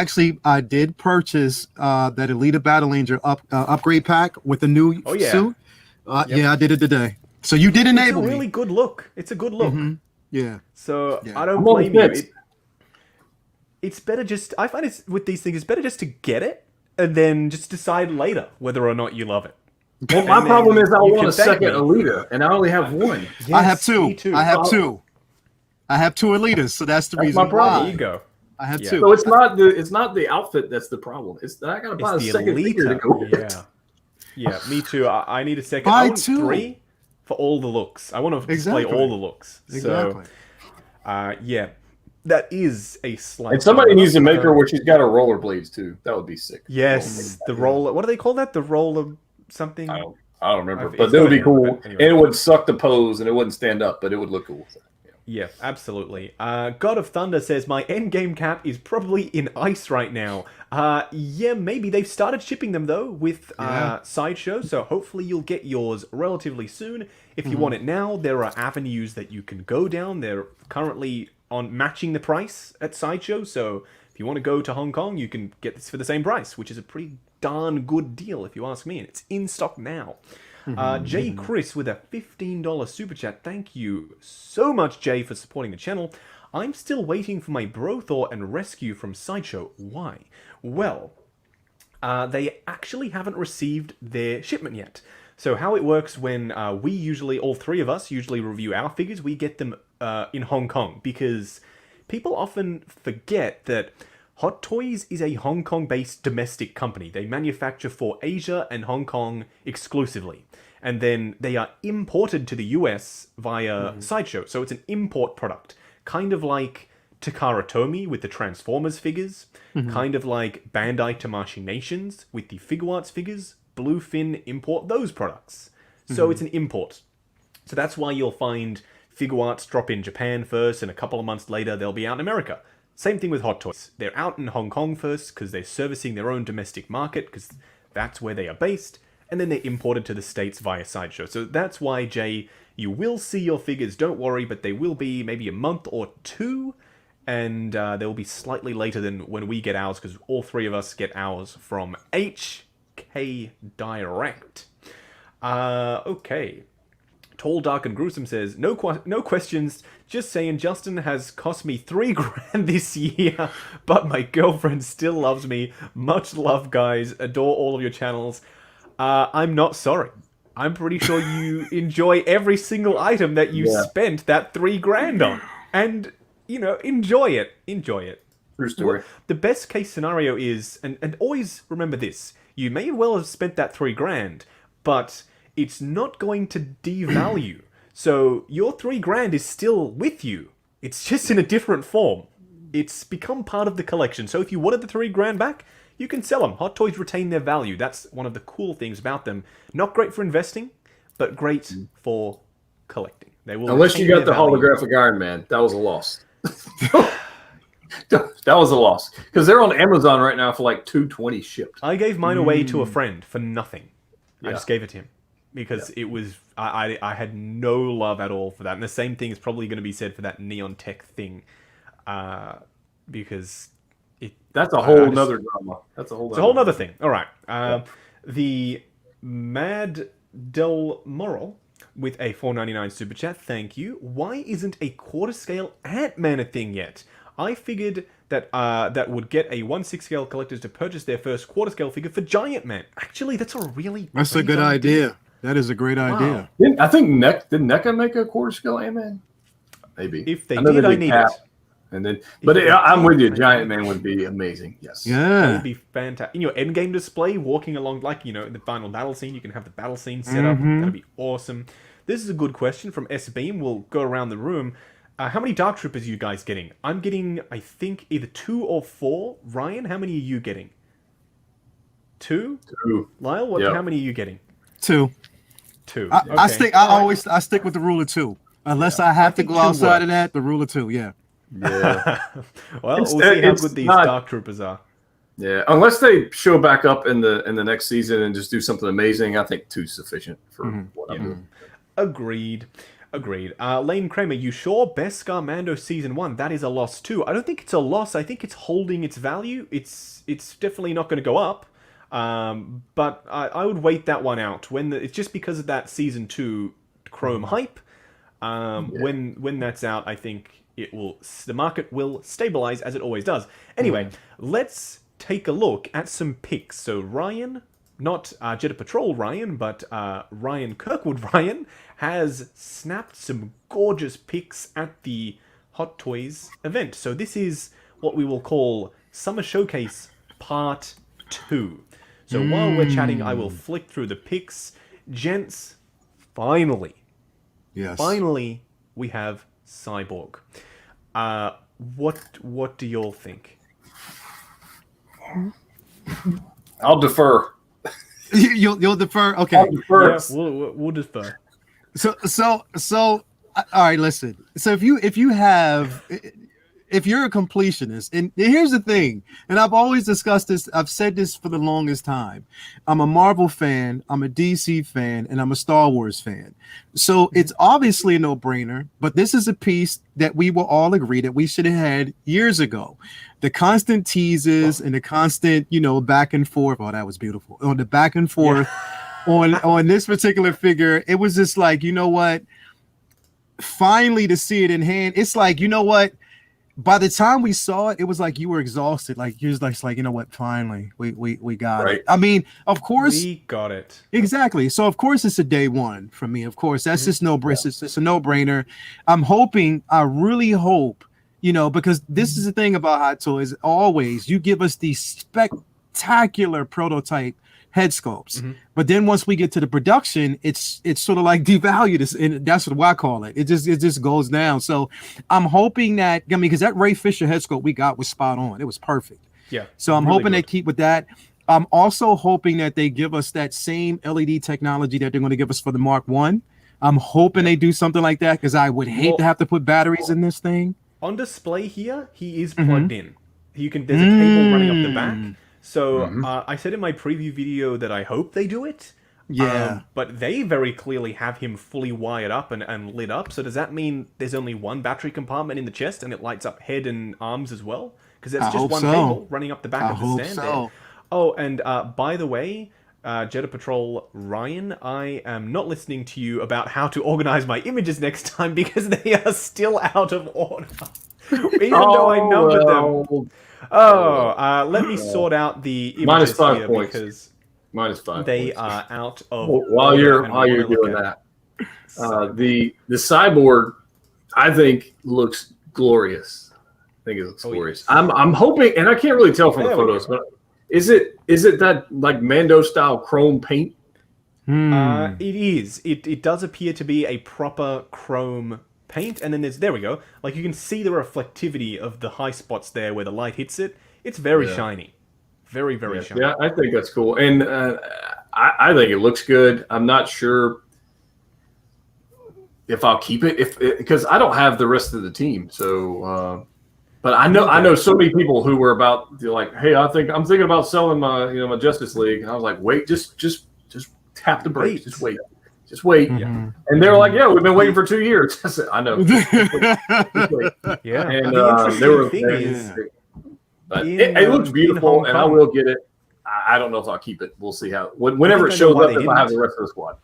purchase that Elite Battle Angel upgrade pack with the new suit. Yeah, I did it today. So you did enable me. It's a really good look. It's a good look. Mm-hmm. Yeah. So I don't blame you. It's better just. I find with these things, it's better just to get it and then just decide later whether or not you love it. Well, my problem is I want a second Alita, and I only have one. Yes, I have two. Me too. I have two. I have 2 Elitas, so that's the reason why. There you go. I have 2. So it's not the outfit that's the problem. It's that I gotta buy a second figure to go with it. Yeah, me too. I need a second. Buy I want 2. 3 for all the looks. I want to display all the looks. Exactly. So, that is a slight. And somebody needs to make her where she's got her rollerblades too. That would be sick. Yes, the roller. What do they call that? The roller something. I don't remember, but that would be cool. Anyway. And it would suck the pose, and it wouldn't stand up, but it would look cool. So, yeah, absolutely. God of Thunder says my endgame cap is probably in ice right now. Maybe they've started shipping them though with Sideshow, so hopefully you'll get yours relatively soon. If you want it now, there are avenues that you can go down. They're currently on matching the price at Sideshow, so if you want to go to Hong Kong, you can get this for the same price, which is a pretty darn good deal if you ask me, and it's in stock now. Jay Chris with a $15 super chat. Thank you so much, Jay, for supporting the channel. I'm still waiting for my Brothor and Rescue from Sideshow. Why? Well, they actually haven't received their shipment yet. So how it works when all 3 of us usually review our figures, we get them in Hong Kong, because people often forget that Hot Toys is a Hong Kong-based domestic company. They manufacture for Asia and Hong Kong exclusively. and then they are imported to the US via Sideshow. So it's an import product, kind of like Takara Tomy with the Transformers figures, kind of like Bandai Tamashii Nations with the Figuarts figures. Bluefin import those products. So it's an import. So that's why you'll find Figuarts drop in Japan first, and a couple of months later they'll be out in America. Same thing with Hot Toys. They're out in Hong Kong first because they're servicing their own domestic market, because that's where they are based, and then they're imported to the States via Sideshow. So that's why, Jay, you will see your figures, don't worry, but they will be maybe a month or two, and they will be slightly later than when we get ours, because all three of us get ours from HK Direct. Okay. Tall, Dark, and Gruesome says, no questions, just saying Justin has cost me $3,000 this year, but my girlfriend still loves me. Much love, guys. Adore all of your channels. I'm not sorry. I'm pretty sure you enjoy every single item that you spent that $3,000 on. And, you know, enjoy it. Enjoy it. True story. The best case scenario is, and always remember this, you may well have spent that $3,000, but it's not going to devalue. So your $3,000 is still with you. It's just in a different form. It's become part of the collection. So if you wanted the $3,000 back, you can sell them. Hot Toys retain their value. That's one of the cool things about them. Not great for investing, but great for collecting. They will. Unless you got the holographic Iron Man, that was a loss. That was a loss, because they're on Amazon right now for like $220 shipped. I gave mine away to a friend for nothing. I just gave it to him because it was I had no love at all for that. And the same thing is probably going to be said for that Neon Tech thing, because that's a whole nother drama. That's a whole nother thing. All right. The Mad Del Moral with a $4.99 super chat. Thank you. Why isn't a quarter scale Ant-Man a thing yet? I figured that that would get a 1/6 scale collectors to purchase their first quarter scale figure for Giant Man. Actually, that's a good idea. That is a great idea. I think did NECA make a quarter scale Ant-Man? Maybe. If they did, I need it. And then, but I'm with you. Giant Man would be amazing. Yes. Yeah. That would be fantastic. In your endgame display, walking along, like, you know, in the final battle scene, you can have the battle scene set up. That'd be awesome. This is a good question from S-Beam. We'll go around the room. How many Dark Troopers are you guys getting? I'm getting, I think, either 2 or 4. Ryan, how many are you getting? 2? 2. Lyle, how many are you getting? 2. 2. I stick with the rule of 2. Unless I have to go outside of that, the rule of 2, yeah. Well, we'll see how good these Dark Troopers are. Yeah, unless they show back up in the next season and just do something amazing, I think 2 is sufficient for what I'm doing. Agreed. Lane Kramer, you sure Beskar Mando Season 1? That is a loss too. I don't think it's a loss. I think it's holding its value. It's definitely not going to go up. But I would wait that one out. It's just because of that Season 2 Chrome hype. When that's out, I think the market will stabilize as it always does. Anyway, let's take a look at some picks. So Ryan, not Jedha Patrol Ryan, but Ryan Kirkwood Ryan, has snapped some gorgeous pics at the Hot Toys event. So this is what we will call Summer Showcase Part 2. So while we're chatting, I will flick through the pics. Gents, finally, we have Cyborg. What do y'all think? I'll defer. You'll defer. Okay. I'll defer. Yeah, we'll defer. So all right, listen. So if you're a completionist, and here's the thing, and I've always discussed this, I've said this for the longest time. I'm a Marvel fan, I'm a DC fan, and I'm a Star Wars fan. So it's obviously a no-brainer, but this is a piece that we will all agree that we should have had years ago. The constant teases and the constant, back and forth. Oh, that was beautiful. On the back and forth. On this particular figure, it was just like, you know what? Finally, to see it in hand, it's like, you know what? By the time we saw it, it was like you were exhausted. Like you was like, you know what? Finally, we got it. I mean, of course, we got it. Exactly. So of course, it's a day one for me. Of course, that's just it's a no-brainer. I really hope, because this is the thing about Hot Toys. Always, you give us these spectacular prototype head sculpts. But then once we get to the production, it's sort of like devalued, and that's what I call it. It just goes down. So I'm hoping that, I mean, because that Ray Fisher head sculpt we got was spot on. It was perfect. Yeah. So I'm hoping they keep with that. I'm also hoping that they give us that same LED technology that they're going to give us for the Mark I. I'm hoping they do something like that, because I would hate to have to put batteries in this thing. On display here, he is plugged in. There's a cable running up the back. So I said in my preview video that I hope they do it. Yeah. But they very clearly have him fully wired up and lit up. So does that mean there's only one battery compartment in the chest and it lights up head and arms as well? Because there's just one cable running up the back of the stand there. Oh, and by the way, Jedha Patrol Ryan, I am not listening to you about how to organize my images next time because they are still out of order. Even though I numbered them. Let me sort out the images here because they are out of order. While you're doing that, the Cyborg, I think, looks glorious. I think it looks glorious. Yeah. I'm hoping, and I can't really tell from the photos, but is it that like Mando style chrome paint? It is. It does appear to be a proper chrome paint, and then there we go. Like you can see the reflectivity of the high spots there where the light hits it. It's very shiny, very shiny. Yeah, I think that's cool, and I think it looks good. I'm not sure if I'll keep it because I don't have the rest of the team, so. But I know so many people who were like, hey, I'm thinking about selling my Justice League, and I was like, wait, just tap the brakes, just wait. Yeah. And they were like, yeah, we've been waiting for 2 years. I said, I know. Yeah. And it looks beautiful, and I will get it. I don't know if I'll keep it. We'll see how whenever it shows up, if I have the rest of the squad.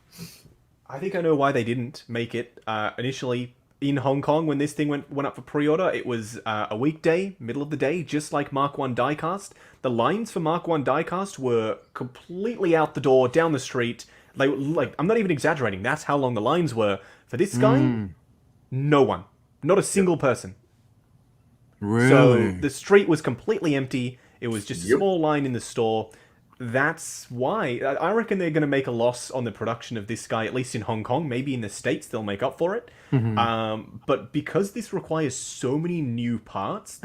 I think I know why they didn't make it initially. In Hong Kong, when this thing went up for pre-order, it was a weekday, middle of the day, just like Mark I diecast. The lines for Mark I diecast were completely out the door, down the street. Like I'm not even exaggerating. That's how long the lines were. For this guy, no one. Not a single person. Really? So the street was completely empty. It was just a small line in the store. That's why. I reckon they're going to make a loss on the production of this guy, at least in Hong Kong. Maybe in the States they'll make up for it. But because this requires so many new parts,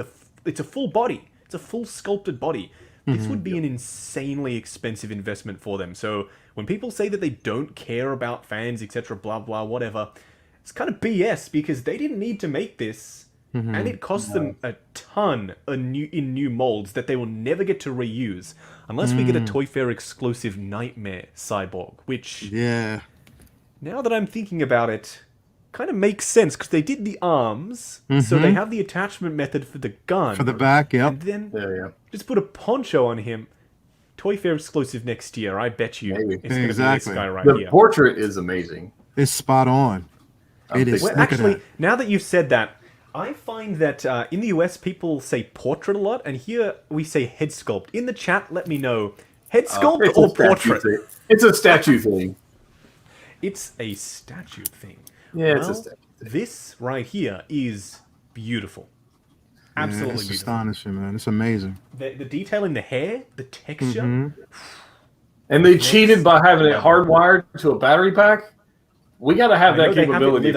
it's a full body. It's a full sculpted body. This would be an insanely expensive investment for them. So when people say that they don't care about fans, etc., blah, blah, whatever, it's kind of BS because they didn't need to make this. And it cost them a ton in new molds that they will never get to reuse unless we get a Toy Fair exclusive Nightmare Cyborg, which, now that I'm thinking about it, kind of makes sense because they did the arms, so they have the attachment method for the gun. For the back, and then just put a poncho on him. Toy Fair exclusive next year, I bet you. It's going to be this guy right here. The portrait is amazing. It's spot on. It is. Well, actually, now that you've said that, I find that in the US, people say portrait a lot, and here we say head sculpt. In the chat, let me know, head sculpt or portrait? It's a statue thing. It's a statue thing. Yeah, it's a statue thing. This right here is beautiful. Absolutely it's beautiful. Astonishing, man. It's amazing. The detail in the hair, the texture. And they cheated by having it hardwired to a battery pack. We got to have that capability.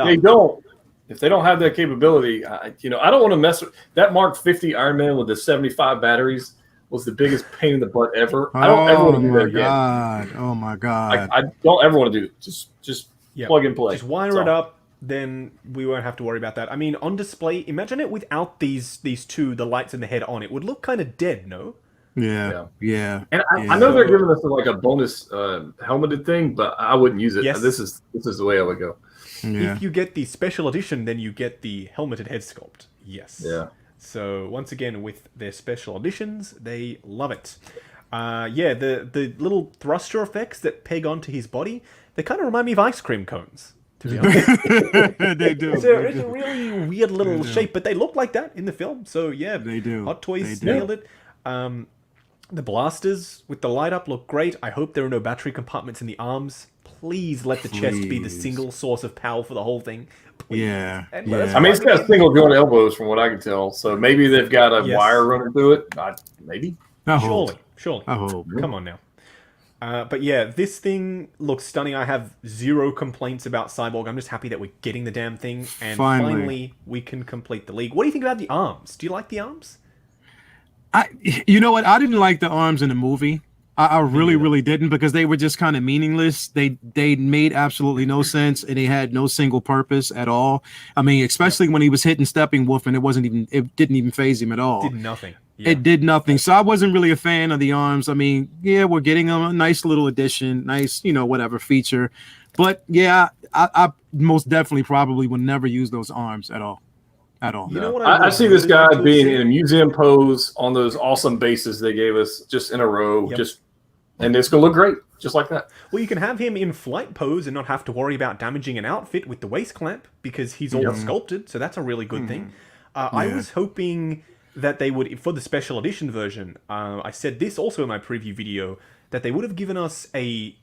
If they don't have that capability, I don't want to mess with that. Mark 50 Iron Man with the 75 batteries was the biggest pain in the butt ever. I don't ever want to do that again. Oh my god! I don't ever want to do it. Just plug and play. Just wire it up, then we won't have to worry about that. I mean, on display, imagine it without these two, the lights and the head on. It would look kind of dead, no? Yeah. And I know they're giving us like a bonus helmeted thing, but I wouldn't use it. Yes. This is the way I would go. Yeah. If you get the special edition, then you get the helmeted head sculpt. Yes. Yeah. So once again, with their special editions, they love it. The little thruster effects that peg onto his body, they kind of remind me of ice cream cones, to be honest. They do. It's a really weird little shape, but they look like that in the film. So yeah, they do. Hot Toys nailed it. The blasters with the light up look great. I hope there are no battery compartments in the arms. Please let the chest be the single source of power for the whole thing. Please. Yeah. I mean, it's got single joint elbows from what I can tell. So maybe they've got a wire running through it. Maybe. Surely. I hope. Come on now. But yeah, this thing looks stunning. I have zero complaints about Cyborg. I'm just happy that we're getting the damn thing, and finally we can complete the League. What do you think about the arms? Do you like the arms? You know what? I didn't like the arms in the movie. I really didn't, because they were just kind of meaningless. They made absolutely no sense, and they had no single purpose at all. I mean, especially when he was hitting Steppenwolf, and it didn't even phase him at all. Did nothing. Yeah. It did nothing. So I wasn't really a fan of the arms. I mean, yeah, we're getting a nice little addition, nice, whatever feature. But yeah, I most definitely probably would never use those arms at all. You know what I see this guy being in a museum pose on those awesome bases they gave us, just in a row, and it's gonna look great, just like that. Well, you can have him in flight pose and not have to worry about damaging an outfit with the waist clamp, because he's all sculpted, so that's a really good thing. I was hoping that they would, for the special edition version, I said this also in my preview video, that they would have given us a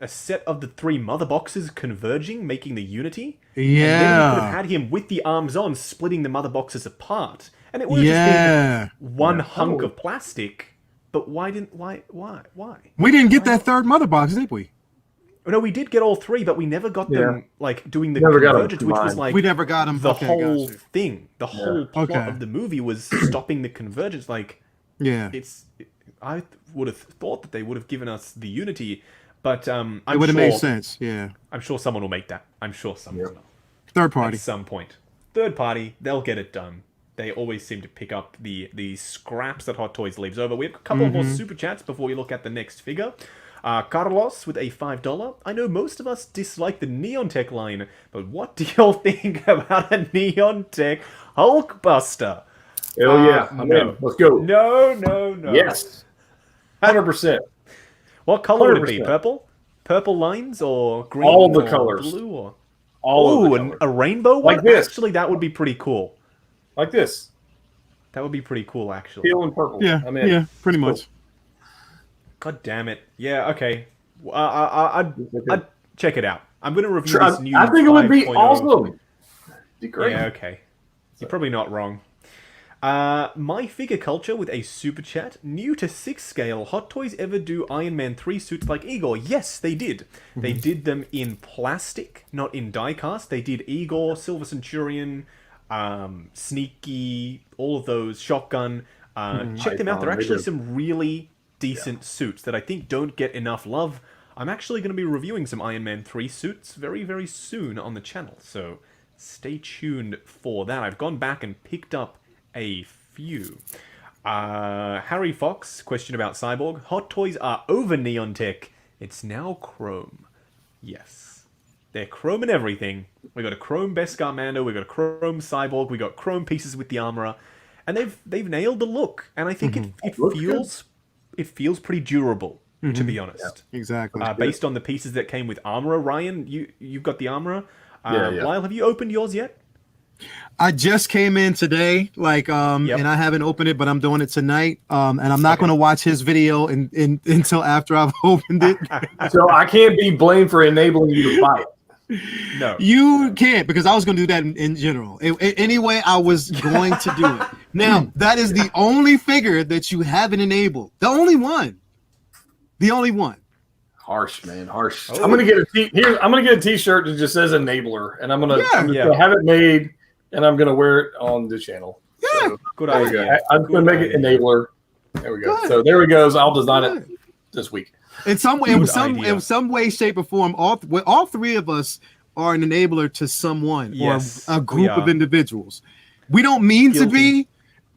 set of the 3 mother boxes converging, making the unity. Yeah. And then we could have had him with the arms on, splitting the mother boxes apart. And it would have just been one hunk of plastic. But why? We didn't get that third mother box, did we? No, we did get all 3, but we never got them, like, doing the convergence, which was like... We never got them. The whole thing. The whole plot of the movie was stopping the convergence. Like, I would have thought that they would have given us the unity, but it would have made sense, I'm sure someone will make that. I'm sure someone will. Third party. At some point. Third party, they'll get it done. They always seem to pick up the scraps that Hot Toys leaves over. We have a couple more super chats before we look at the next figure. Carlos with a $5. I know most of us dislike the Neon Tech line, but what do y'all think about a Neon Tech Hulkbuster? Hell yeah. I'm in. Let's go. No. Yes. 100%. What color would it be? Purple? Purple lines or green? All the colors. Blue or... All of the colors. A rainbow one? Like this. Actually, that would be pretty cool. Like this. That would be pretty cool, actually. Teal and purple. Yeah, I'm in. yeah, pretty much. God damn it. Yeah, okay. I'd check it out. I'm going to review this new I think it would be 5.0. awesome. Be great. Yeah, okay. You're probably not wrong. My Figure Culture with a super chat. New to 6 scale, Hot Toys ever do Iron Man 3 suits like Igor? Yes, they did. They did them in plastic, not in die-cast. They did Igor, Silver Centurion, Sneaky, all of those, Shotgun. Check them out. They're actually some really decent suits that I think don't get enough love. I'm actually going to be reviewing some Iron Man 3 suits very, very soon on the channel, so stay tuned for that. I've gone back and picked up a few. Harry Fox, question about Cyborg. Hot Toys are over Neon Tech. It's now Chrome. Yes. They're Chrome and everything. We got a Chrome Beskar Mando, we got a Chrome Cyborg, we got Chrome pieces with the armorer, and they've nailed the look. And I think it feels pretty durable, to be honest. Yeah, exactly. Based on the pieces that came with armorer. Ryan, you've got the armorer. Lyle, have you opened yours yet? I just came in today, and I haven't opened it, but I'm doing it tonight. And I'm not going to watch his video until after I've opened it. So I can't be blamed for enabling you to buy it. No, you can't, because I was going to do that in general. Anyway, I was going to do it. Now, that is the only figure that you haven't enabled. The only one. Harsh, man, harsh. Oh. I'm gonna get a T-shirt that just says enabler, and I'm gonna have it made, and I'm gonna wear it on the channel. Yeah, so, good idea. I'm gonna make it enabler. There we go. Good. So there we goes. I'll design it this week. In some way, shape, or form, all 3 of us are an enabler to someone or a group of individuals. We don't mean to be,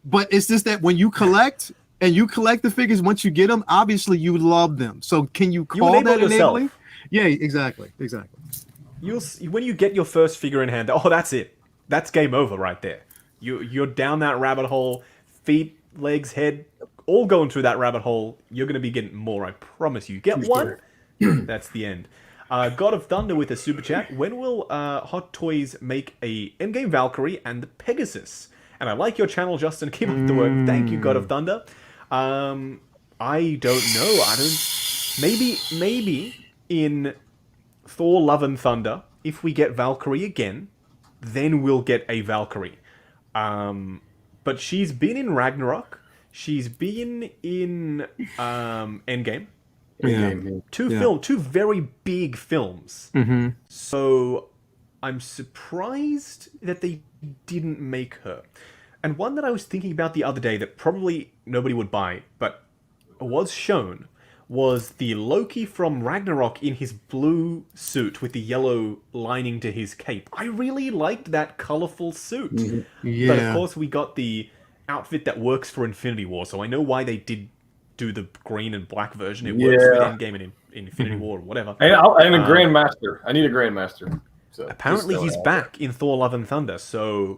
but it's just that when you collect. And you collect the figures, once you get them, obviously you love them. So can you call that enabling? Yeah, exactly. When you get your first figure in hand, that's it. That's game over right there. You're down that rabbit hole, feet, legs, head, all going through that rabbit hole. You're going to be getting more, I promise you. Get one, that's the end. God of Thunder with a super chat. When will Hot Toys make a Endgame Valkyrie and the Pegasus? And I like your channel, Justin. Keep up the work. Thank you, God of Thunder. I don't know. Maybe in Thor Love and Thunder, if we get Valkyrie again, then we'll get a Valkyrie. But she's been in Ragnarok. She's been in Endgame. Yeah. Two very big films. Mm-hmm. So I'm surprised that they didn't make her. And one that I was thinking about the other day that probably nobody would buy, but was shown, was the Loki from Ragnarok in his blue suit with the yellow lining to his cape. I really liked that colorful suit. Mm-hmm. Yeah. But of course we got the outfit that works for Infinity War, so I know why they did do the green and black version. It works with Endgame and Infinity War or whatever. And a Grandmaster. I need a Grandmaster. So apparently he's back in Thor Love and Thunder, so...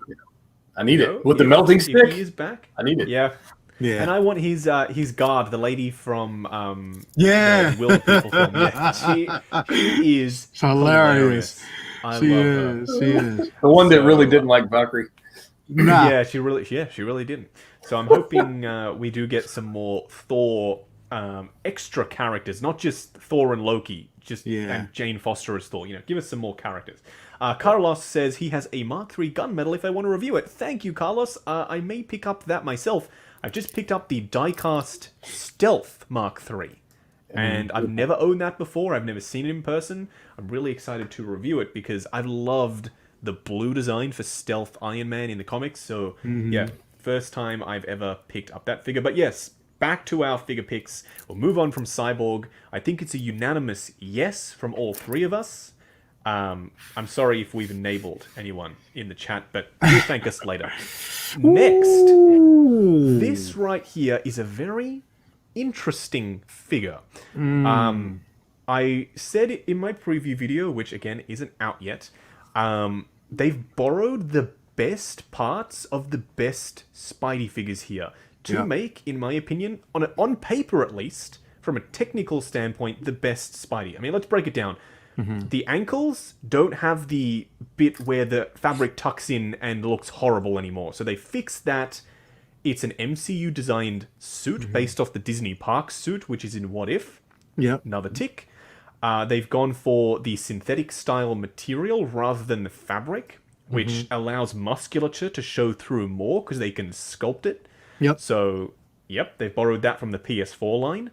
I need it. With the melting stick? If he is back? I need it. Yeah. Yeah. And I want his guard, the lady from Yeah. the Will of People film. Yeah. She is hilarious. I She love her. is. The one that really didn't like Valkyrie. Nah. Yeah, she really didn't. So I'm hoping we do get some more Thor extra characters, not just Thor and Loki, and Jane Foster as Thor. Give us some more characters. Carlos says he has a Mark III gunmetal if I want to review it. Thank you, Carlos. I may pick up that myself. I've just picked up the diecast Stealth Mark III. And I've never owned that before. I've never seen it in person. I'm really excited to review it because I've loved the blue design for Stealth Iron Man in the comics. So, yeah, first time I've ever picked up that figure. But yes, back to our figure picks. We'll move on from Cyborg. I think it's a unanimous yes from all three of us. I'm sorry if we've enabled anyone in the chat, but you'll thank us later. Next, this right here is a very interesting figure. I said it in my preview video, which again isn't out yet, they've borrowed the best parts of the best Spidey figures here to make, in my opinion, on paper at least, from a technical standpoint, the best Spidey. I mean, let's break it down. The ankles don't have the bit where the fabric tucks in and looks horrible anymore. So they fixed that. It's an MCU designed suit based off the Disney Parks suit, which is in What If. Yep. Another tick. They've gone for the synthetic style material rather than the fabric, which allows musculature to show through more because they can sculpt it. Yep. So, yep, they've borrowed that from the PS4 line.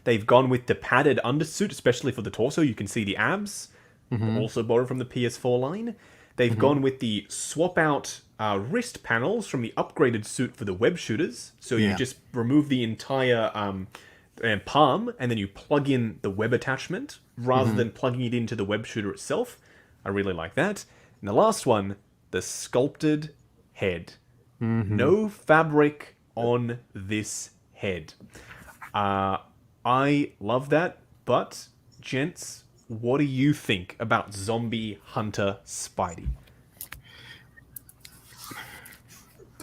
They've gone with the padded undersuit, especially for the torso. You can see the abs. Also borrowed from the PS4 line. They've gone with the swap out wrist panels from the upgraded suit for the web shooters. So you just remove the entire palm and then you plug in the web attachment rather than plugging it into the web shooter itself. I really like that. And the last one, the sculpted head. No fabric on this head. I love that, but gents, what do you think about Zombie Hunter Spidey?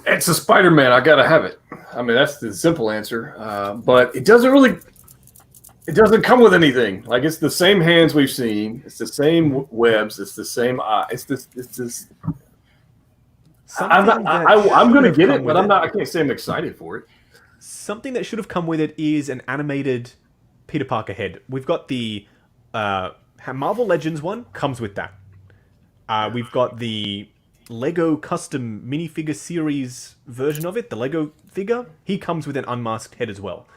It's a Spider-Man. I gotta have it. I mean, that's the simple answer. But it doesn't come with anything. Like, it's the same hands we've seen. It's the same webs. It's the same eye. It's this. I'm gonna get it, but I can't say I'm excited for it. Something that should have come with it is an animated Peter Parker head. We've got the Marvel Legends one, comes with that. We've got the Lego custom minifigure series version of it, the Lego figure. He comes with an unmasked head as well.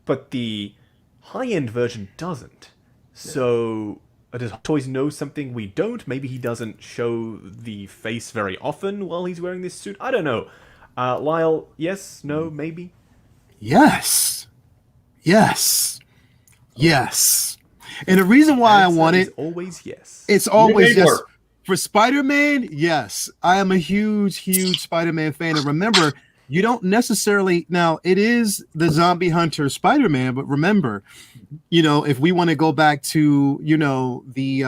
But the high-end version doesn't. So, does Hot Toys know something we don't? Maybe he doesn't show the face very often while he's wearing this suit? I don't know. Lyle, yes? No? Maybe? Yes. And the reason why I want it, always yes. It's always yes. For Spider-Man, yes. I am a huge Spider-Man fan. And remember, you don't necessarily, now it is the Zombie Hunter Spider-Man, but remember, if we want to go back to, the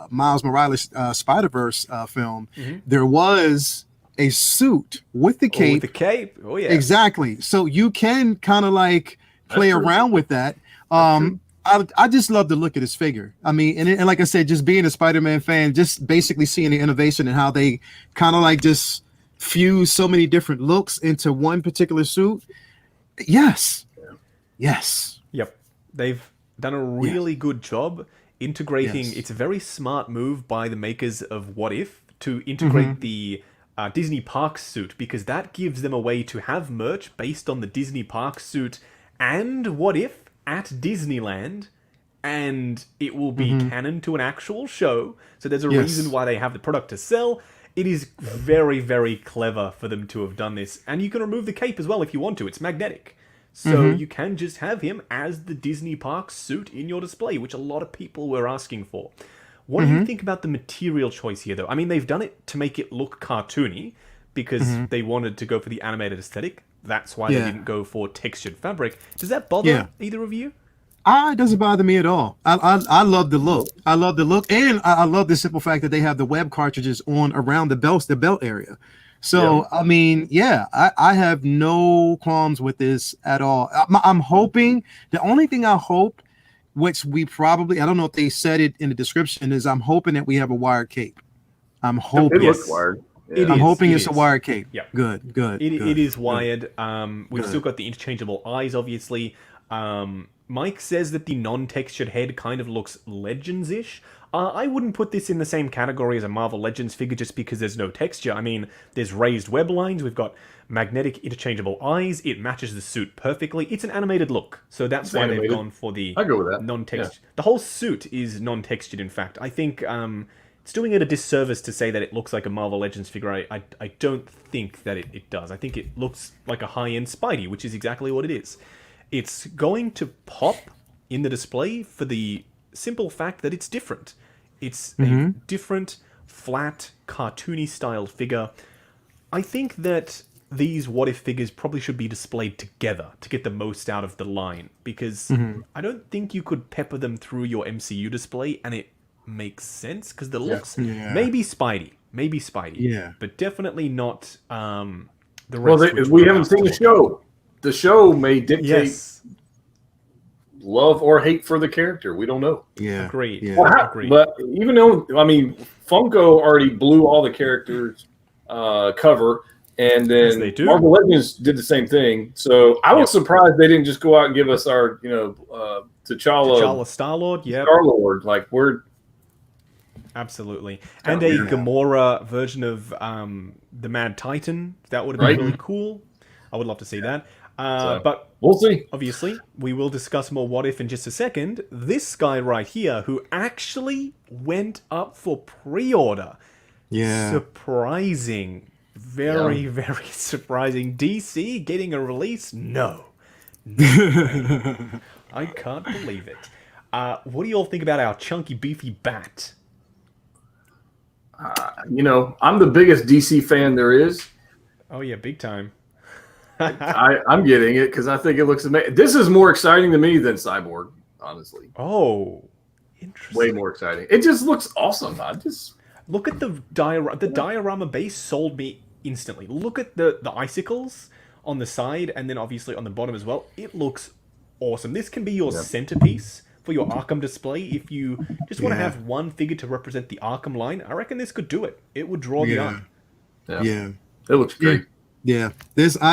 Miles Morales Spider-Verse film, there was a suit with the cape. With the cape. Oh, yeah. Exactly. So you can kind of like play around with that. I just love the look of this figure. I mean, and like I said, just being a Spider-Man fan, just basically seeing the innovation and how they kind of like just fuse so many different looks into one particular suit. Yes. Yep. They've done a really good job integrating. Yes. It's a very smart move by the makers of What If to integrate the Disney Parks suit, because that gives them a way to have merch based on the Disney Parks suit and What If at Disneyland, and it will be canon to an actual show. So there's a reason why they have the product to sell. It is very, very clever for them to have done this. And you can remove the cape as well if you want to. It's magnetic. So you can just have him as the Disney Park suit in your display, which a lot of people were asking for. What do you think about the material choice here, though? I mean, they've done it to make it look cartoony because they wanted to go for the animated aesthetic. That's why they didn't go for textured fabric. Does that bother either of you? It doesn't bother me at all. I love the look. I love the look, and I love the simple fact that they have the web cartridges on around the belt area. So I mean, I have no qualms with this at all. I'm hoping, the only thing I hope, which we probably, I don't know if they said it in the description, is I'm hoping that we have a wired cape. I'm hoping. It looks wired. Yeah. I'm hoping it's a wired cape. Yeah. Good. It is wired. We've still got the interchangeable eyes, obviously. Mike says that the non-textured head kind of looks Legends-ish. I wouldn't put this in the same category as a Marvel Legends figure just because there's no texture. I mean, there's raised web lines, we've got magnetic interchangeable eyes, it matches the suit perfectly. It's an animated look, so that's why they've gone for the non-textured. Yeah. The whole suit is non-textured, in fact. I think it's doing it a disservice to say that it looks like a Marvel Legends figure. I don't think that it does. I think it looks like a high-end Spidey, which is exactly what it is. It's going to pop in the display for the simple fact that it's different. It's a different, flat, cartoony-styled figure. I think that these what-if figures probably should be displayed together to get the most out of the line, because I don't think you could pepper them through your MCU display and it makes sense, because the looks... Maybe Spidey, but definitely not the rest. Well, we haven't seen the show. The show may dictate love or hate for the character. We don't know. Yeah, agreed. Yeah. Agreed. But even though, I mean, Funko already blew all the characters cover, and then Marvel Legends did the same thing. So I was surprised they didn't just go out and give us our, T'Challa Star-Lord, Star-Lord, like we're absolutely, and a Gamora version of the Mad Titan. That would have been really cool. I would love to see that. But we'll see. Obviously, we will discuss more what if in just a second. This guy right here, who actually went up for pre-order. Yeah. Surprising. Very, very surprising. DC getting a release? No. I can't believe it. What do you all think about our chunky, beefy bat? I'm the biggest DC fan there is. Oh, yeah, big time. I'm getting it because I think it looks amazing. This is more exciting to me than Cyborg, honestly. Oh, interesting. Way more exciting. It just looks awesome. I just look at the diorama. The diorama base sold me instantly. Look at the icicles on the side and then obviously on the bottom as well. It looks awesome. This can be your centerpiece for your Arkham display. If you just want to have one figure to represent the Arkham line, I reckon this could do it. It would draw the eye. Yeah. It looks great. Yeah,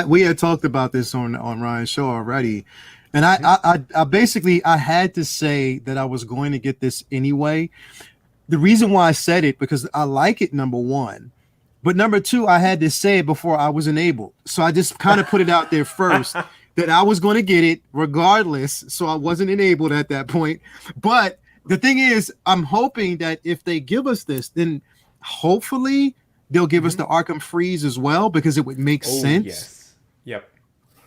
we had talked about this on Ryan's show already, and I basically had to say that I was going to get this anyway. The reason why I said it because I like it, number one, but number two, I had to say it before I was enabled, so I just kind of put it out there first that I was going to get it regardless, so I wasn't enabled at that point. But the thing is, I'm hoping that if they give us this, then hopefully they'll give us the Arkham Freeze as well, because it would make sense. Yes. Yep.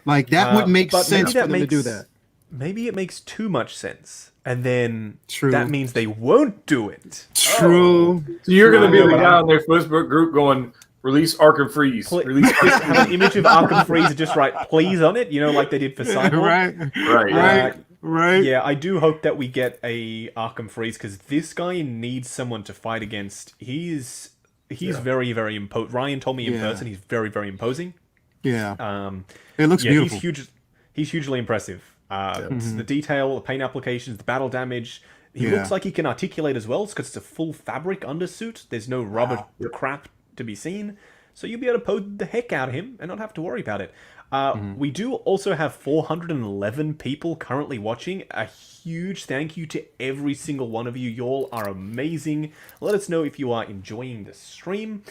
Like that would make sense for them to do that. Maybe it makes too much sense, and then that means they won't do it. True. So you're going to be the guy on their Facebook group going, "Release Arkham Freeze." Release have an image of Arkham Freeze and just write "please" on it. Like they did for Cyborg. Right. Yeah, I do hope that we get a Arkham Freeze because this guy needs someone to fight against. He's very, very imposing. Ryan told me in person he's very, very imposing. Yeah. It looks beautiful. He's hugely impressive. The detail, the paint applications, the battle damage. He looks like he can articulate as well because it's a full fabric undersuit. There's no rubber crap to be seen. So you'll be able to pose the heck out of him and not have to worry about it. We do also have 411 people currently watching. A huge thank you to every single one of you. Y'all are amazing. Let us know if you are enjoying the stream.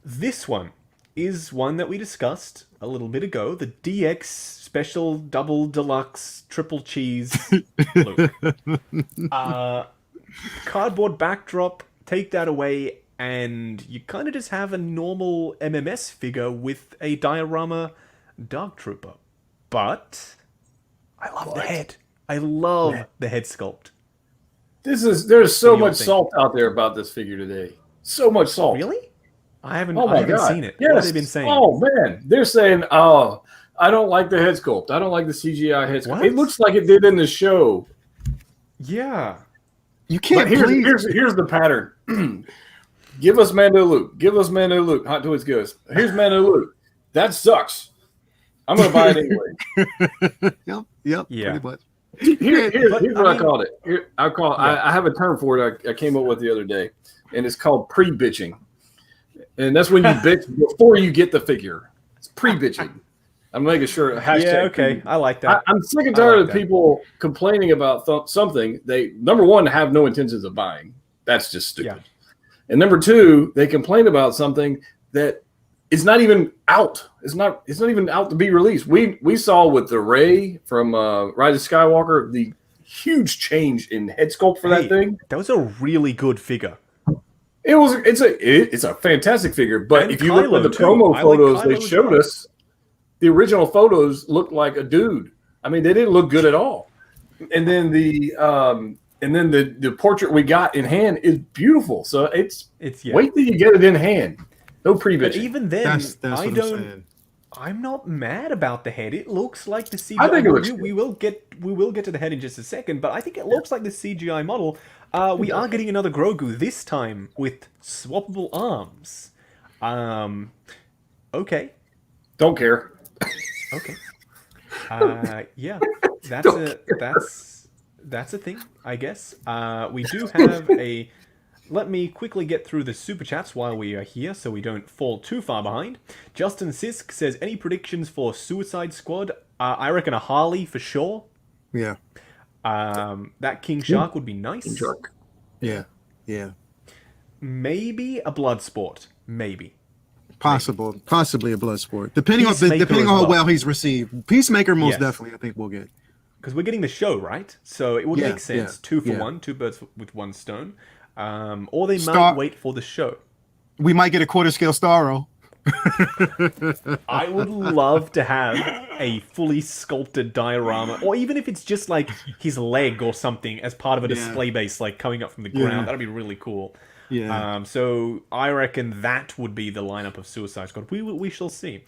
This one is one that we discussed a little bit ago. The DX Special Double Deluxe Triple Cheese Luke. Cardboard backdrop, take that away, and you kind of just have a normal MMS figure with a diorama Dark Trooper. But I love the head. I love the head sculpt. There's so much salt out there about this figure today. So much salt. Really? I haven't seen it. Yes. What have they been saying? Oh man, they're saying, "Oh, I don't like the head sculpt. I don't like the CGI head sculpt. What? It looks like it did in the show." Yeah. You can't. Here's the pattern. Give us Mando Luke. Give us Mando Luke. Hot Toys goes. Here's Mando Luke. That sucks. I'm gonna buy it anyway. Yep. Yeah. Pretty much. Here's what I called it. I have a term for it. I came up with the other day, and it's called pre-bitching. And that's when you bitch before you get the figure. It's pre-bitching. I'm making sure. Hashtag Yeah, okay. I like that. I'm sick and tired of people complaining about something they, number one, have no intentions of buying. That's just stupid. Yeah. And number two, they complain about something that is not even out. It's not even out to be released. We saw with the Rey from Rise of Skywalker the huge change in head sculpt for that thing. That was a really good figure. It's a fantastic figure, but and if you Kylo look at the promo photos they showed us, the original photos looked like a dude. I mean, they didn't look good at all. And then the portrait we got in hand is beautiful. So it's wait till you get it in hand. No pre-bitching. Even then, that's I'm not mad about the head. It looks like the CGI. I think it looks good. We will get to the head in just a second, but I think it looks like the CGI model. We are getting another Grogu, this time with swappable arms. Okay. Don't care. Okay. Yeah. That's a thing, I guess. We do have a... Let me quickly get through the super chats while we are here so we don't fall too far behind. Justin Sisk says, any predictions for Suicide Squad? I reckon a Harley for sure. Yeah. That King Shark would be nice. King Shark. Yeah. Maybe a Bloodsport. Maybe. Possibly a Bloodsport. Depending on how well he's received. Peacemaker most definitely I think we'll get. Because we're getting the show, right? So it would make sense. 2 for 1, 2 birds with 1 stone. Or they might wait for the show. We might get a quarter scale Starro. I would love to have a fully sculpted diorama, or even if it's just like his leg or something as part of a display base, like coming up from the ground. That'd be really cool. Yeah. So I reckon that would be the lineup of Suicide Squad. We shall see.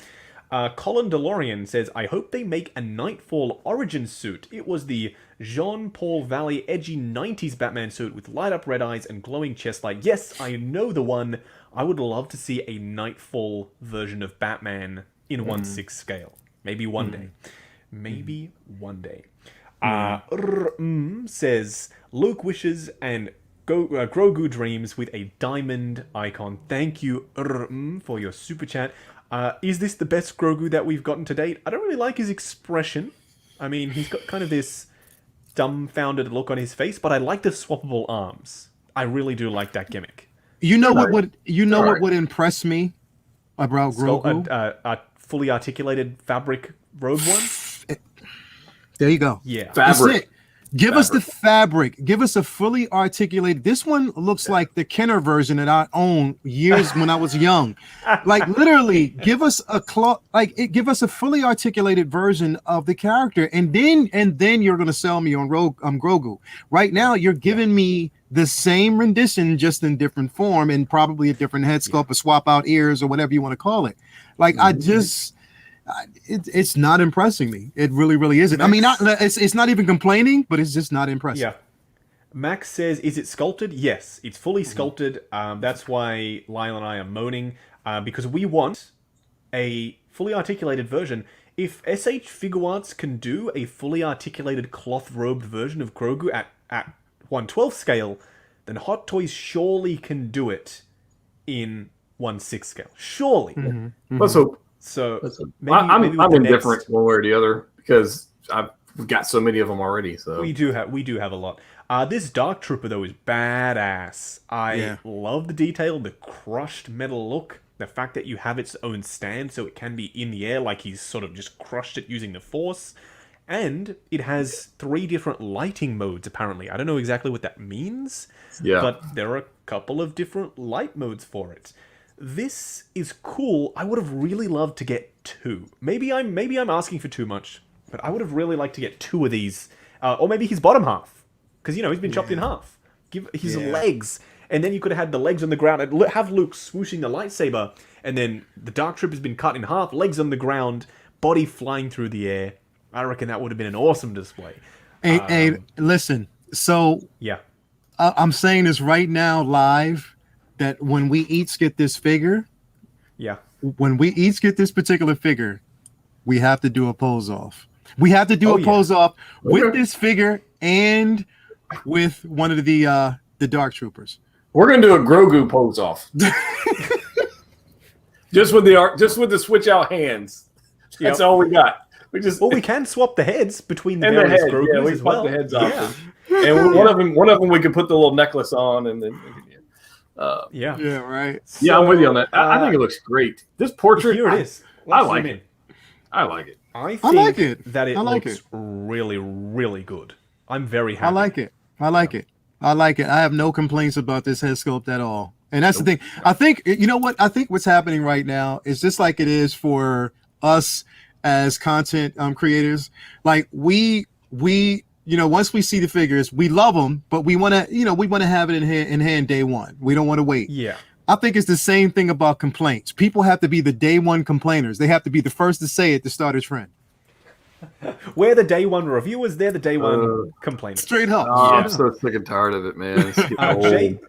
Colin DeLorean says, I hope they make a Nightfall origin suit. It was the Jean-Paul Valley edgy 90s Batman suit with light-up red eyes and glowing chest light. Yes, I know the one. I would love to see a Nightfall version of Batman in 1/6 scale. Maybe one day. Maybe one day. Says, Luke wishes and Grogu dreams with a diamond icon. Thank you for your super chat. Is this the best Grogu that we've gotten to date? I don't really like his expression. I mean, he's got kind of this dumbfounded look on his face, but I like the swappable arms. I really do like that gimmick. You know what would impress me about Grogu? A fully articulated fabric robe one? There you go. Yeah. That's it. Give us the fabric. Give us a fully articulated. This one looks like the Kenner version that I owned years when I was young. Like literally, give us a cloth. Give us a fully articulated version of the character, and then you're gonna sell me on Grogu. Right now, you're giving me the same rendition, just in different form, and probably a different head sculpt, or swap out ears, or whatever you want to call it. Like it's not impressing me. It really isn't. Max, I mean, it's not even complaining, but it's just not impressive. Yeah. Max says, is it sculpted? Yes, it's fully sculpted. That's why Lyle and I are moaning, because we want a fully articulated version. If SH Figuarts can do a fully articulated cloth-robed version of Grogu at 1/12 scale, then Hot Toys surely can do it in 1/6 scale. Surely. Let's hope. So I'm indifferent one way or the other because I've got so many of them already. So we do have a lot. This Dark Trooper though is badass. I love the detail, the crushed metal look. The fact that you have its own stand so it can be in the air like he's sort of just crushed it using the Force. And it has 3 different lighting modes, apparently. I don't know exactly what that means, but there are a couple of different light modes for it. This is cool. I would have really loved to get 2. Maybe I'm asking for too much, but I would have really liked to get 2 of these. Or maybe his bottom half, because, he's been chopped in half. Give his legs. And then you could have had the legs on the ground and have Luke swooshing the lightsaber, and then the Dark Trooper's been cut in half, legs on the ground, body flying through the air. I reckon that would have been an awesome display. Hey, listen. So yeah, I'm saying this right now live, that when we each get this figure, when we each get this particular figure, we have to do a pose off. We have to do a pose off with this figure and with one of the Dark Troopers. We're gonna do a Grogu pose off. just with the switch out hands. That's all we got. We can swap the heads between the various Grogus as well. The heads off. And one of them we can put the little necklace on, and then right. So, I'm with you on that. I think it looks great. This portrait, here it is. I like it. I like it. I think that it looks really, really good. I'm very happy. I like it. I have no complaints about this head sculpt at all. And that's the thing. I think, you know what? I think what's happening right now is just like it is for us as content creators. Like we once we see the figures, we love them, but we want to have it in hand day one. We don't want to wait. Yeah. I think it's the same thing about complaints. People have to be the day one complainers. They have to be the first to say it to start a trend. We're the day one reviewers. They're the day one complainers. Straight up. I'm so sick and tired of it, man.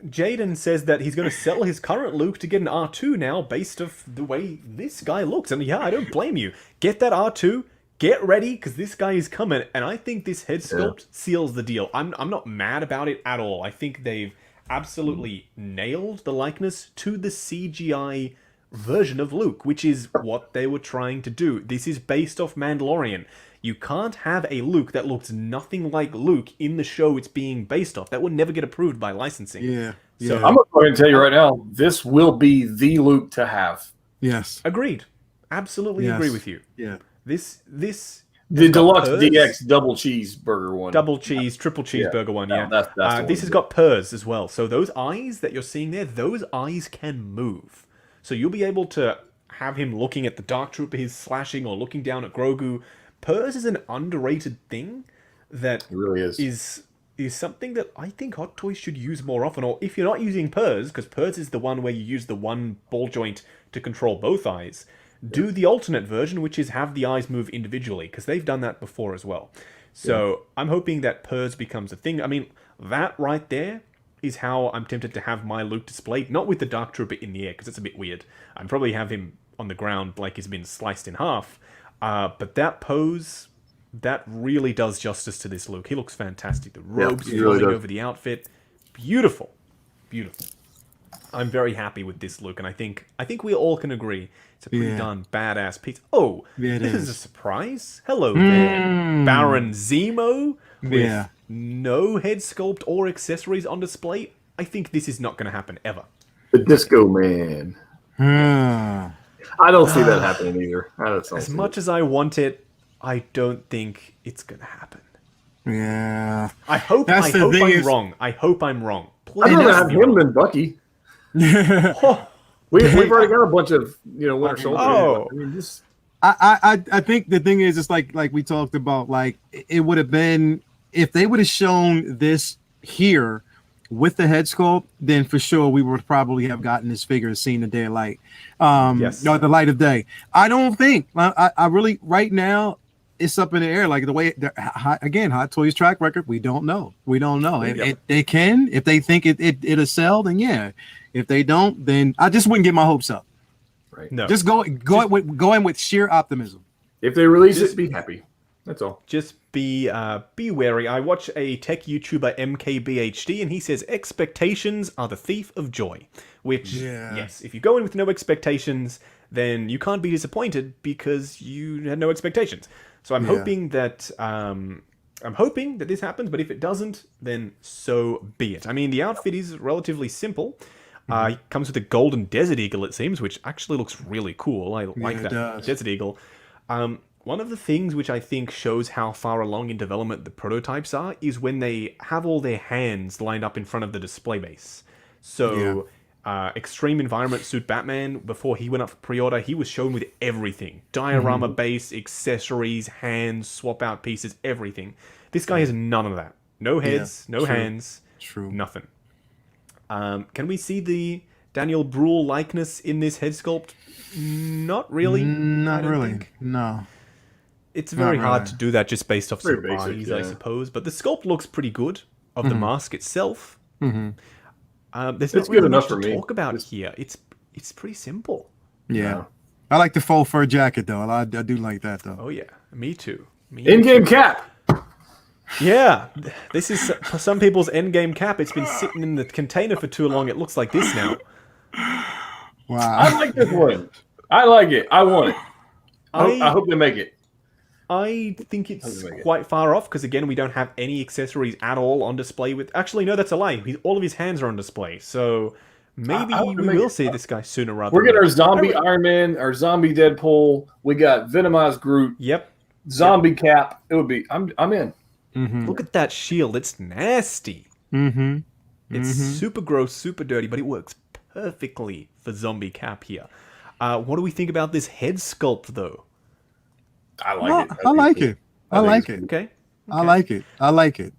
Jaden says that he's going to sell his current Luke to get an R2 now based off the way this guy looks. And I don't blame you. Get that R2. Get ready, because this guy is coming. And I think this head sculpt seals the deal. I'm not mad about it at all. I think they've absolutely nailed the likeness to the CGI version of Luke, which is what they were trying to do. This is based off Mandalorian. You can't have a Luke that looks nothing like Luke in the show it's being based off. That would never get approved by licensing. So I'm going to go ahead and tell you right now, this will be the Luke to have. Yes. Agreed. Absolutely agree with you. Yeah. This the deluxe DX double cheeseburger one. Double cheese, triple cheeseburger one, That's this has got purrs as well. So those eyes that you're seeing there, those eyes can move. So you'll be able to have him looking at the Dark Trooper he's slashing or looking down at Grogu. Purrs is an underrated thing that it really is something that I think Hot Toys should use more often. Or if you're not using Purrs, because Purrs is the one where you use the one ball joint to control both eyes, do the alternate version, which is have the eyes move individually, because they've done that before as well. So I'm hoping that Purrs becomes a thing. I mean, that right there is how I'm tempted to have my Luke displayed, not with the Dark Trooper in the air, because it's a bit weird. I'd probably have him on the ground like he's been sliced in half. But that pose, that really does justice to this Luke. He looks fantastic. The robes falling over the outfit. Beautiful. Beautiful. I'm very happy with this look, and I think we all can agree it's a pretty darn badass piece. Oh, this is a surprise. Hello there, Baron Zemo with no head sculpt or accessories on display. I think this is not going to happen ever. The Disco Man. I don't see that happening either. As much as I want it, I don't think it's going to happen. Yeah. I hope I'm wrong. I hope I'm wrong. Please. I'd rather have him than Bucky. We've already got a bunch of Winter Soldier. Oh, I mean, I think the thing is, it's like we talked about. Like it would have been if they would have shown this here with the head sculpt, then for sure we would probably have gotten this figure and seen the daylight, the light of day. I don't think I really right now. It's up in the air, like the way Hot Toys track record. We don't know. They can, if they think it'll sell, then yeah. If they don't, then I just wouldn't get my hopes up. Right. No. Just go in with sheer optimism. If they release it, be happy. That's all. Just be wary. I watch a tech YouTuber MKBHD, and he says expectations are the thief of joy. Which yes, if you go in with no expectations, then you can't be disappointed because you had no expectations. So I'm hoping that this happens, but if it doesn't, then so be it. I mean, the outfit is relatively simple. He comes with a golden Desert Eagle, it seems, which actually looks really cool. I like that Desert Eagle. One of the things which I think shows how far along in development the prototypes are is when they have all their hands lined up in front of the display base. So, Extreme Environment Suit Batman, before he went up for pre-order, he was shown with everything. Diorama base, accessories, hands, swap out pieces, everything. This guy has none of that. No heads, no hands, nothing. Can we see the Daniel Bruhl likeness in this head sculpt? Not really. Not really. No. It's very hard to do that just based off some eyes, I suppose. But the sculpt looks pretty good of the mask itself. There's not really much to talk about here. It's pretty simple. Yeah. I like the faux fur jacket, though. I do like that, though. Oh, yeah. Me too. In-game cap. Yeah. This is for some people's endgame cap. It's been sitting in the container for too long. It looks like this now. Wow. I like this one. I like it. I want it. I hope they make it. I think it's quite far off because, again, we don't have any accessories at all on display. Actually, no, that's a lie. All of his hands are on display. So maybe we will see this guy sooner rather than later. We're getting our zombie Iron Man, our zombie Deadpool. We got Venomized Groot. Yep. Zombie Cap. It would be. I'm in. Look at that shield. It's nasty. It's super gross, super dirty, but it works perfectly for Zombie Cap here. What do we think about this head sculpt, though? I like it. I like it. I like it. Okay. I like it. I like it.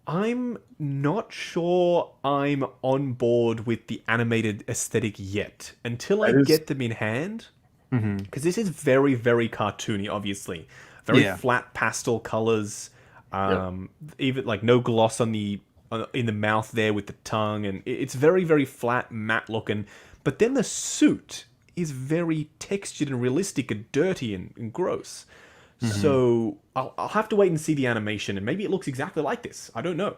I'm not sure I'm on board with the animated aesthetic yet until I get them in hand. Because this is very, very cartoony, obviously. Very flat pastel colors. Even like no gloss on the in the mouth there with the tongue, and it's very, very flat, matte looking. But then the suit is very textured and realistic and dirty and gross. So I'll have to wait and see the animation, and maybe it looks exactly like this. I don't know.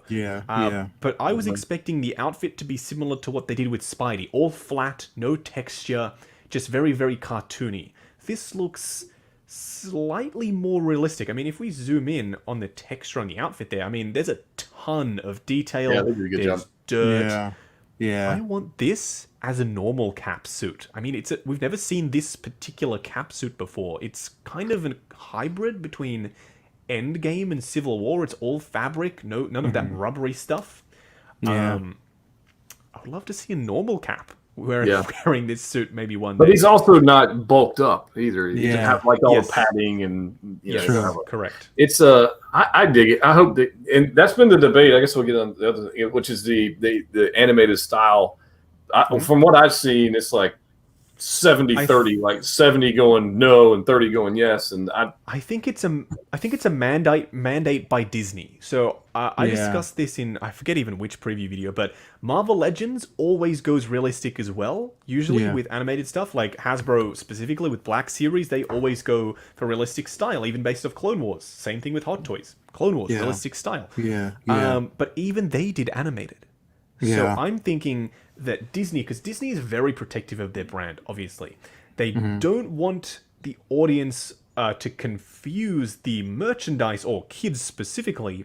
But I was expecting the outfit to be similar to what they did with Spidey. All flat, no texture, just very, very cartoony. This looks slightly more realistic. I mean, if we zoom in on the texture on the outfit there, I mean, there's a ton of detail. Yeah, they did a good job. Dirt. Yeah. I want this as a normal cap suit. I mean, we've never seen this particular cap suit before. It's kind of a hybrid between Endgame and Civil War. It's all fabric, none of that rubbery stuff. I would love to see a normal cap wearing this suit maybe one day. But he's also not bulked up either. He can have like all the padding and correct. It's I dig it. I hope that, and that's been the debate. I guess we'll get on the other, which is the animated style. From what I've seen, it's like 70-30, like 70 going no and 30 going yes. And I think it's a mandate by Disney. So I discussed this in, I forget even which preview video, but Marvel Legends always goes realistic as well. Usually with animated stuff, like Hasbro specifically with Black Series, they always go for realistic style, even based off Clone Wars. Same thing with Hot Toys. Clone Wars, realistic style. But even they did animated. So I'm thinking that Disney, because Disney is very protective of their brand, obviously. They don't want the audience to confuse the merchandise, or kids specifically,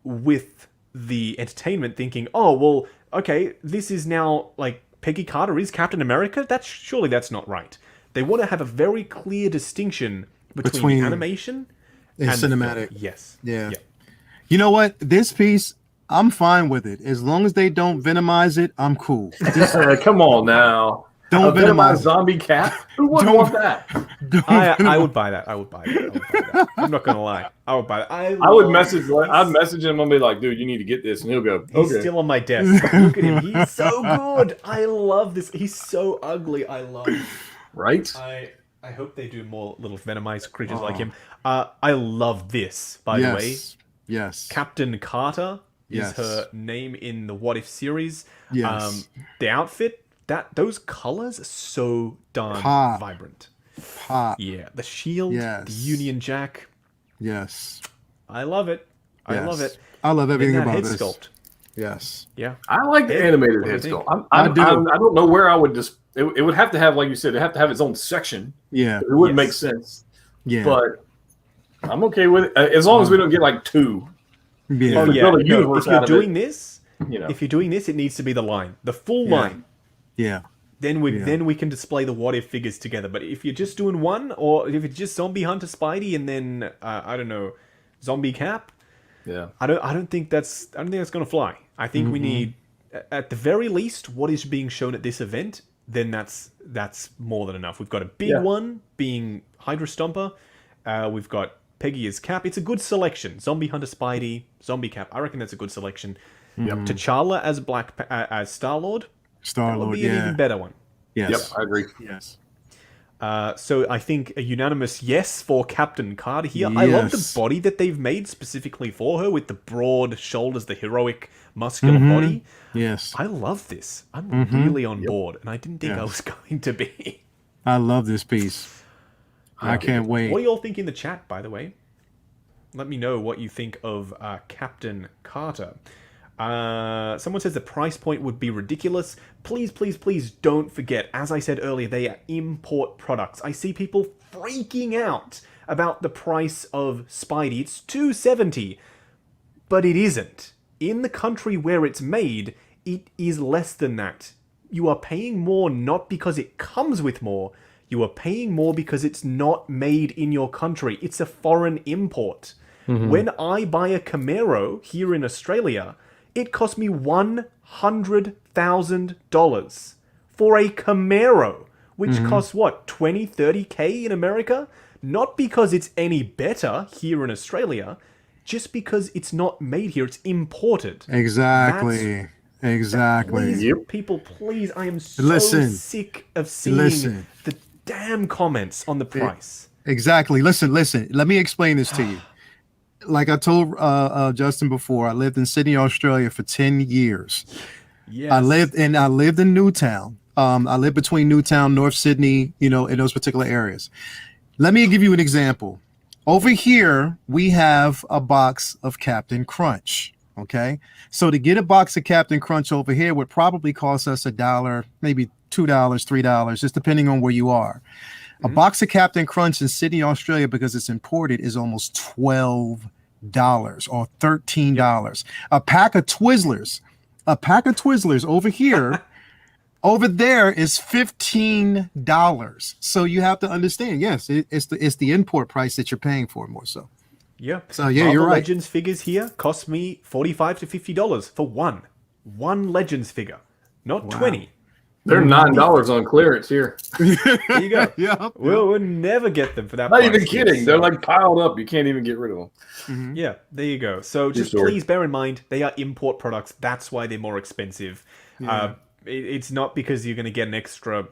with the entertainment, thinking, oh, well, okay, this is now, like, Peggy Carter is Captain America? Surely that's not right. They want to have a very clear distinction between animation and cinematic. Yes. Yeah. You know what? This piece, I'm fine with it. As long as they don't venomize it, I'm cool. Come on now. Don't venomize Zombie Cap? Who wouldn't want that? I would buy that. I'm not going to lie. I would buy that. I'd message him and be like, dude, you need to get this. And he'll go, okay. He's still on my desk. Look at him. He's so good. I love this. He's so ugly. I love him. Right? I hope they do more little venomized creatures like him. I love this, by the way. Yes. Captain Carter is her name in the What If series. Yes. The outfit, those colors are so darn vibrant. Yeah, the shield, the Union Jack. Yes. I love it. I love it. I love everything about head this. Sculpt. Yes. Yeah. I like the animated head sculpt. I don't know where I would just. It would have to have, like you said, it have to have its own section. Yeah. It wouldn't make sense. Yeah. But I'm okay with it as long as we don't get like two. Yeah. If you're doing this, it needs to be the line, the full line. Yeah. Then we can display the what if figures together. But if you're just doing one, or if it's just Zombie Hunter Spidey and then I don't know, Zombie Cap, I don't think that's gonna fly. I think we need, at the very least, what is being shown at this event. Then that's more than enough. We've got a big one being Hydra Stomper. We've got Peggy as Cap. It's a good selection. Zombie Hunter Spidey, Zombie Cap. I reckon that's a good selection. T'Challa as Star-Lord. That would be an even better one. Yes. Yep, I agree. Yes. So I think a unanimous yes for Captain Carter here. Yes. I love the body that they've made specifically for her with the broad shoulders, the heroic muscular body. Yes. I love this. I'm really on board, and I didn't think I was going to be. I love this piece. I can't wait. What do you all think in the chat, by the way? Let me know what you think of Captain Carter. Someone says the price point would be ridiculous. Please, please, please don't forget, as I said earlier, they are import products. I see people freaking out about the price of Spidey. It's $270, but it isn't. In the country where it's made, it is less than that. You are paying more not because it comes with more. You are paying more because it's not made in your country. It's a foreign import. When I buy a Camaro here in Australia, it cost me $100,000 for a Camaro, which costs what, 20, 30K in America? Not because it's any better here in Australia, just because it's not made here, it's imported. Exactly. Please, people, please, I am so sick of seeing the damn comments on the price. Exactly. Listen, let me explain this to you. Like I told Justin before, I lived in Sydney, Australia for 10 years. Yes. I lived in Newtown. I lived between Newtown, North Sydney, in those particular areas. Let me give you an example. Over here, we have a box of Captain Crunch. Okay. So to get a box of Captain Crunch over here would probably cost us $1, maybe $2, $3, just depending on where you are. A box of Captain Crunch in Sydney, Australia, because it's imported, is almost $12 or $13. A pack of Twizzlers over here, over there is $15. So you have to understand, yes, it's the import price that you're paying for more so. Yeah. So yeah, you're right. Legends figures here cost me $45 to $50 for one Legends figure, not 20. They're $9 on clearance here. There you go. Yeah. We'll never get them for that Not price. even kidding. They're like piled up. You can't even get rid of them. Yeah, there you go. So just please bear in mind, they are import products. That's why they're more expensive. Yeah. It's not because you're going to get an extra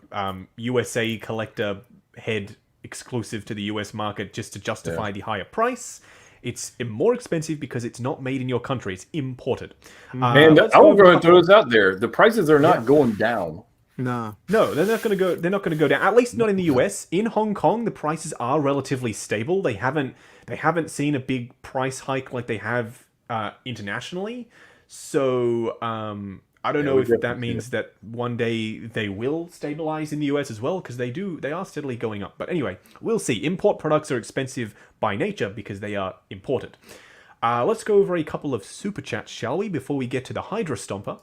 USA collector head exclusive to the US market just to justify the higher price. It's more expensive because it's not made in your country. It's imported. And I will go and throw this out there. The prices are not going down. No, they're not going to go. They're not going to go down. At least not in the US. In Hong Kong, the prices are relatively stable. They haven't seen a big price hike like they have internationally. So I don't know if that means that one day they will stabilize in the US as well, because they are steadily going up. But anyway, we'll see. Import products are expensive by nature because they are imported. Let's go over a couple of super chats, shall we, before we get to the Hydra Stomper.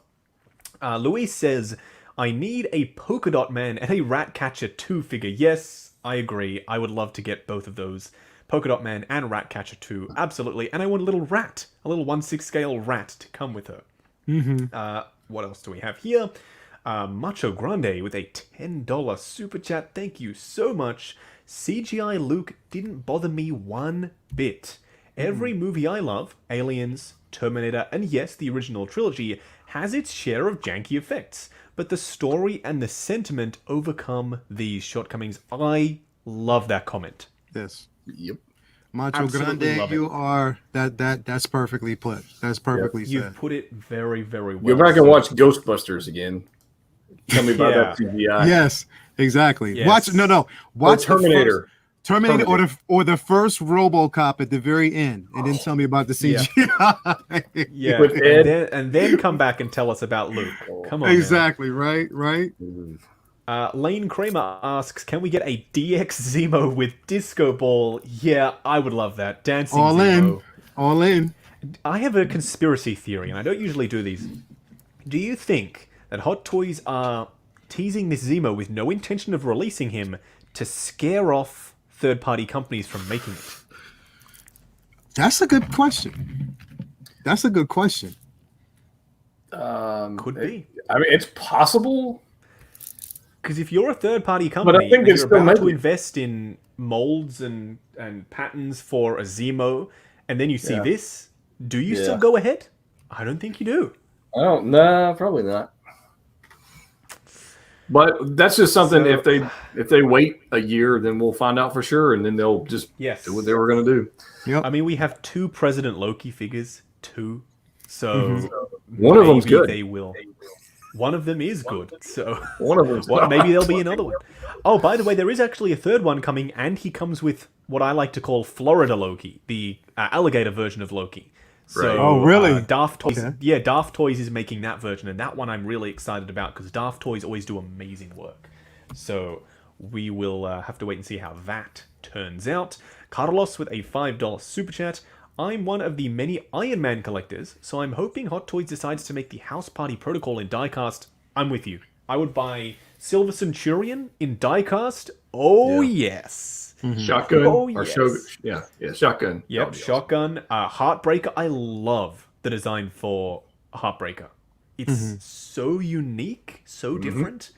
Luis says, I need a Polka Dot Man and a Ratcatcher 2 figure. Yes, I agree. I would love to get both of those. Polka Dot Man and Ratcatcher 2, absolutely. And I want a little rat, a little 1/6 scale rat to come with her. What else do we have here? Macho Grande with a $10 super chat. Thank you so much. CGI Luke didn't bother me one bit. Every movie I love, Aliens, Terminator, and yes, the original trilogy, has its share of janky effects. But the story and the sentiment overcome these shortcomings. I love that comment. Yes. Yep. Macho Grande, you are that's perfectly put. That's perfectly said. You've put it very, very well. Go back and watch Ghostbusters again. Tell me about that CGI. Yes, exactly. Yes. Watch or Terminator. Terminator or the first RoboCop at the very end, and then tell me about the CGI. Yeah, and then come back and tell us about Luke. Come on. Exactly. Now. Right. Lane Kramer asks, "Can we get a DX Zemo with Disco Ball?" Yeah, I would love that. Dancing Zemo. All in. I have a conspiracy theory, and I don't usually do these. Do you think that Hot Toys are teasing this Zemo with no intention of releasing him to scare off third-party companies from making it? That's a good question. That's a good question. Could be. I mean, it's possible. Because if you're a third-party company I think and it's you're still about to maybe. invest in molds and patterns for a Zemo, and then you see this, do you still go ahead? I don't think you do. I don't. Nah, probably not. But that's just something. So- if they wait a year, then we'll find out for sure, and then they'll just do what they were going to do. Yep. I mean, we have 2 President Loki figures, 2. So One of them's maybe good. They will. One of them is good. So One of them's well, maybe there'll be another one. Oh, by the way, there is actually a third one coming, and he comes with what I like to call Florida Loki, the alligator version of Loki. So, Right. Oh, really? Daft Toys, Okay. yeah, Daft Toys is making that version, and that one I'm really excited about because Daft Toys always do amazing work. So we will have to wait and see how that turns out. Carlos with a $5 super chat. I'm one of the many Iron Man collectors, so I'm hoping Hot Toys decides to make the House Party Protocol in diecast. I'm with you. I would buy Silver Centurion in diecast. Oh, yes. Shotgun Oh, or yes. Shogun. Yeah, shotgun. Yep, That would be Shotgun. Heartbreaker. I love the design for Heartbreaker. It's so unique, so different.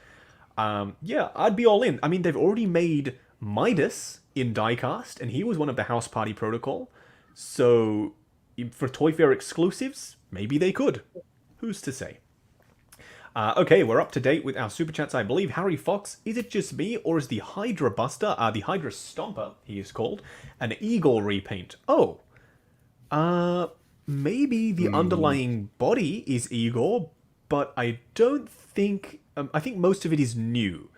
Yeah, I'd be all in. I mean, they've already made Midas in diecast, and he was one of the House Party Protocol. So, for Toy Fair exclusives, maybe they could. Who's to say? Okay, we're up to date with our super chats, I believe. Harry Fox, is it just me, or is the Hydra Buster, the Hydra Stomper, he is called, an Eagle repaint? Oh, maybe the underlying body is Igor, but I don't think... I think most of it is new.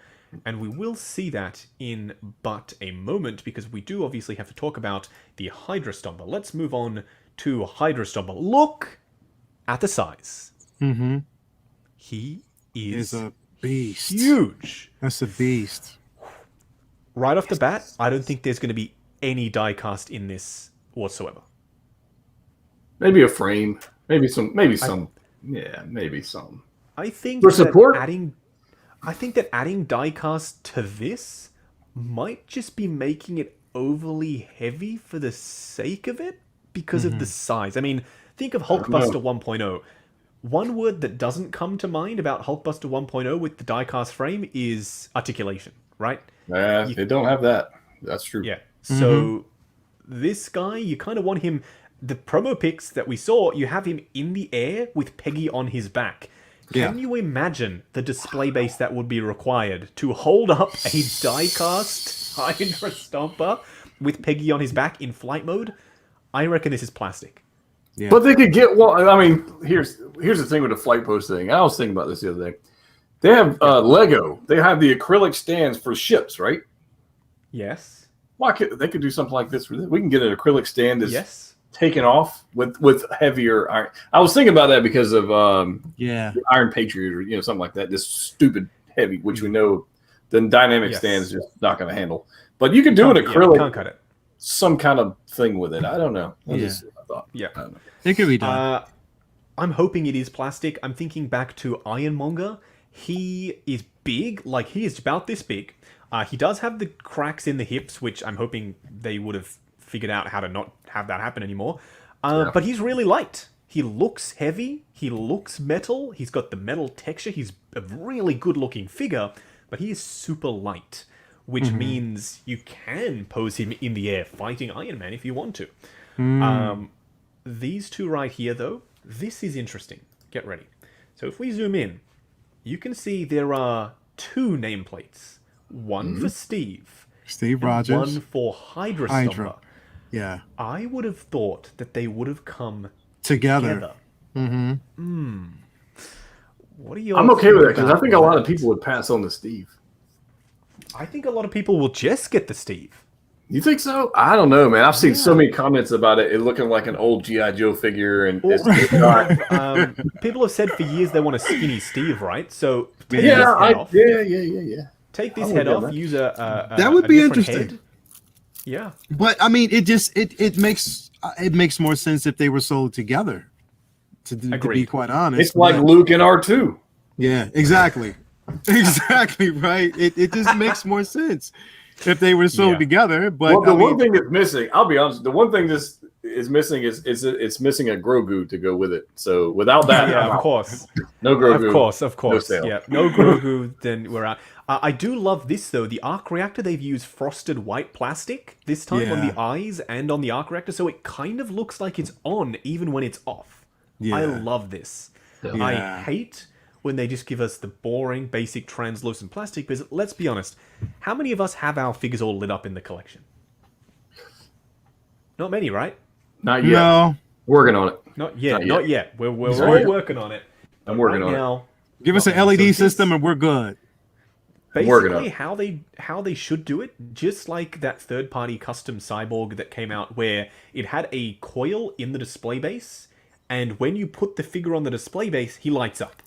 And we will see that in but a moment, because we do obviously have to talk about the Hydra Stomper. Let's move on to Hydra Stomper. Look at the size. Mm-hmm. He is a beast. huge. That's a beast. Right off the bat, I don't think there's going to be any diecast in this whatsoever. Maybe a frame. Maybe some. Maybe some. Maybe some. I think For support? I think that adding diecast to this might just be making it overly heavy for the sake of it because of the size. I mean, think of Hulkbuster 1.0. One word that doesn't come to mind about Hulkbuster 1.0 with the diecast frame is articulation, right? They don't have that. That's true. Yeah. So this guy, you kind of want him... The promo pics that we saw, you have him in the air with Peggy on his back. Can you imagine the display base that would be required to hold up a diecast Hydra Stomper with Peggy on his back in flight mode? I reckon this is plastic. Yeah. But they could get one. I mean, here's the thing with the flight post thing. I was thinking about this the other day. They have Lego. They have the acrylic stands for ships, right? Yes. Why they could do something like this? We can get an acrylic stand that's Yes. taken off with heavier iron. I was thinking about that because of Yeah. Iron Patriot or something like that. This stupid heavy, which we know the dynamic stand is just not going to handle. But you could do an acrylic, can't cut it. some kind of thing with it. I don't know. I thought. Yeah. I don't know. It could be done. I'm hoping it is plastic. I'm thinking back to Ironmonger. He is big, like he is about this big. He does have the cracks in the hips, which I'm hoping they would have figured out how to not have that happen anymore. But he's really light. He looks heavy. He looks metal. He's got the metal texture. He's a really good-looking figure, but he is super light, which means you can pose him in the air fighting Iron Man if you want to. These two right here, though, this is interesting. Get ready. So if we zoom in, you can see there are 2 nameplates. One for Steve. Steve and Rogers. one for Hydra Stomper. Yeah. I would have thought that they would have come Together. What are your... I'm okay with that because I think a lot of people would pass on to Steve. I think a lot of people will just get the Steve. You think so? I don't know, man. I've seen so many comments about it looking like an old G.I. Joe figure, and it's not. People have said for years they want a skinny Steve, right? So take Yeah, this head off. yeah. Take this I would head do off. that. Use a That would a be different interesting. head. Yeah. But I mean, it makes more sense if they were sold together. To be Agreed. quite honest, It's like but- Luke and R2. yeah, exactly. Exactly, right. It just makes more sense if they were sold together. But well, the one thing that's missing, I'll be honest, the one thing this is missing is it's missing a Grogu to go with it. So without that, of course, no Grogu, of course, no yeah, no Grogu. Then we're out. I do love this though. The arc reactor, they've used frosted white plastic this time on the eyes and on the arc reactor, so it kind of looks like it's on even when it's off. Yeah. I love this. Yeah. I hate when they just give us the boring, basic, translucent plastic, because let's be honest, how many of us have our figures all lit up in the collection? Not many, right? Not yet. No. Working on it. Not yet. We're all working on it. I'm working on it. Give us an LED system and we're good. Basically, how they should do it, just like that third-party custom Cyborg that came out, where it had a coil in the display base, and when you put the figure on the display base, he lights up.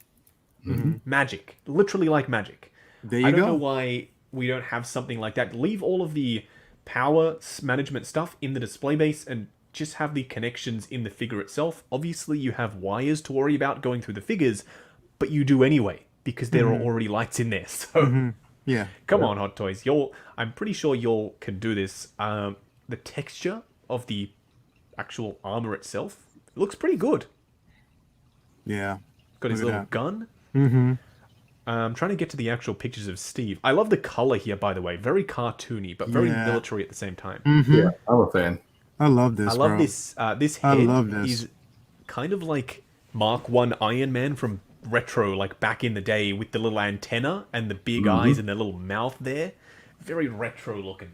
Mm-hmm. Magic. Literally like magic. There you go. I don't know why we don't have something like that. Leave all of the power management stuff in the display base and just have the connections in the figure itself. Obviously, you have wires to worry about going through the figures, but you do anyway, because there are already lights in there. So, yeah. Come on, Hot Toys. I'm pretty sure y'all can do this. The texture of the actual armor itself looks pretty good. Yeah. Got his little gun. Mm-hmm. I'm trying to get to the actual pictures of Steve. I love the color here, by the way. Very cartoony, but very military at the same time. Mm-hmm. Yeah, I'm a fan. I love this. I love this. This head is kind of like Mark 1 Iron Man from retro, like back in the day, with the little antenna and the big eyes and the little mouth there. Very retro looking.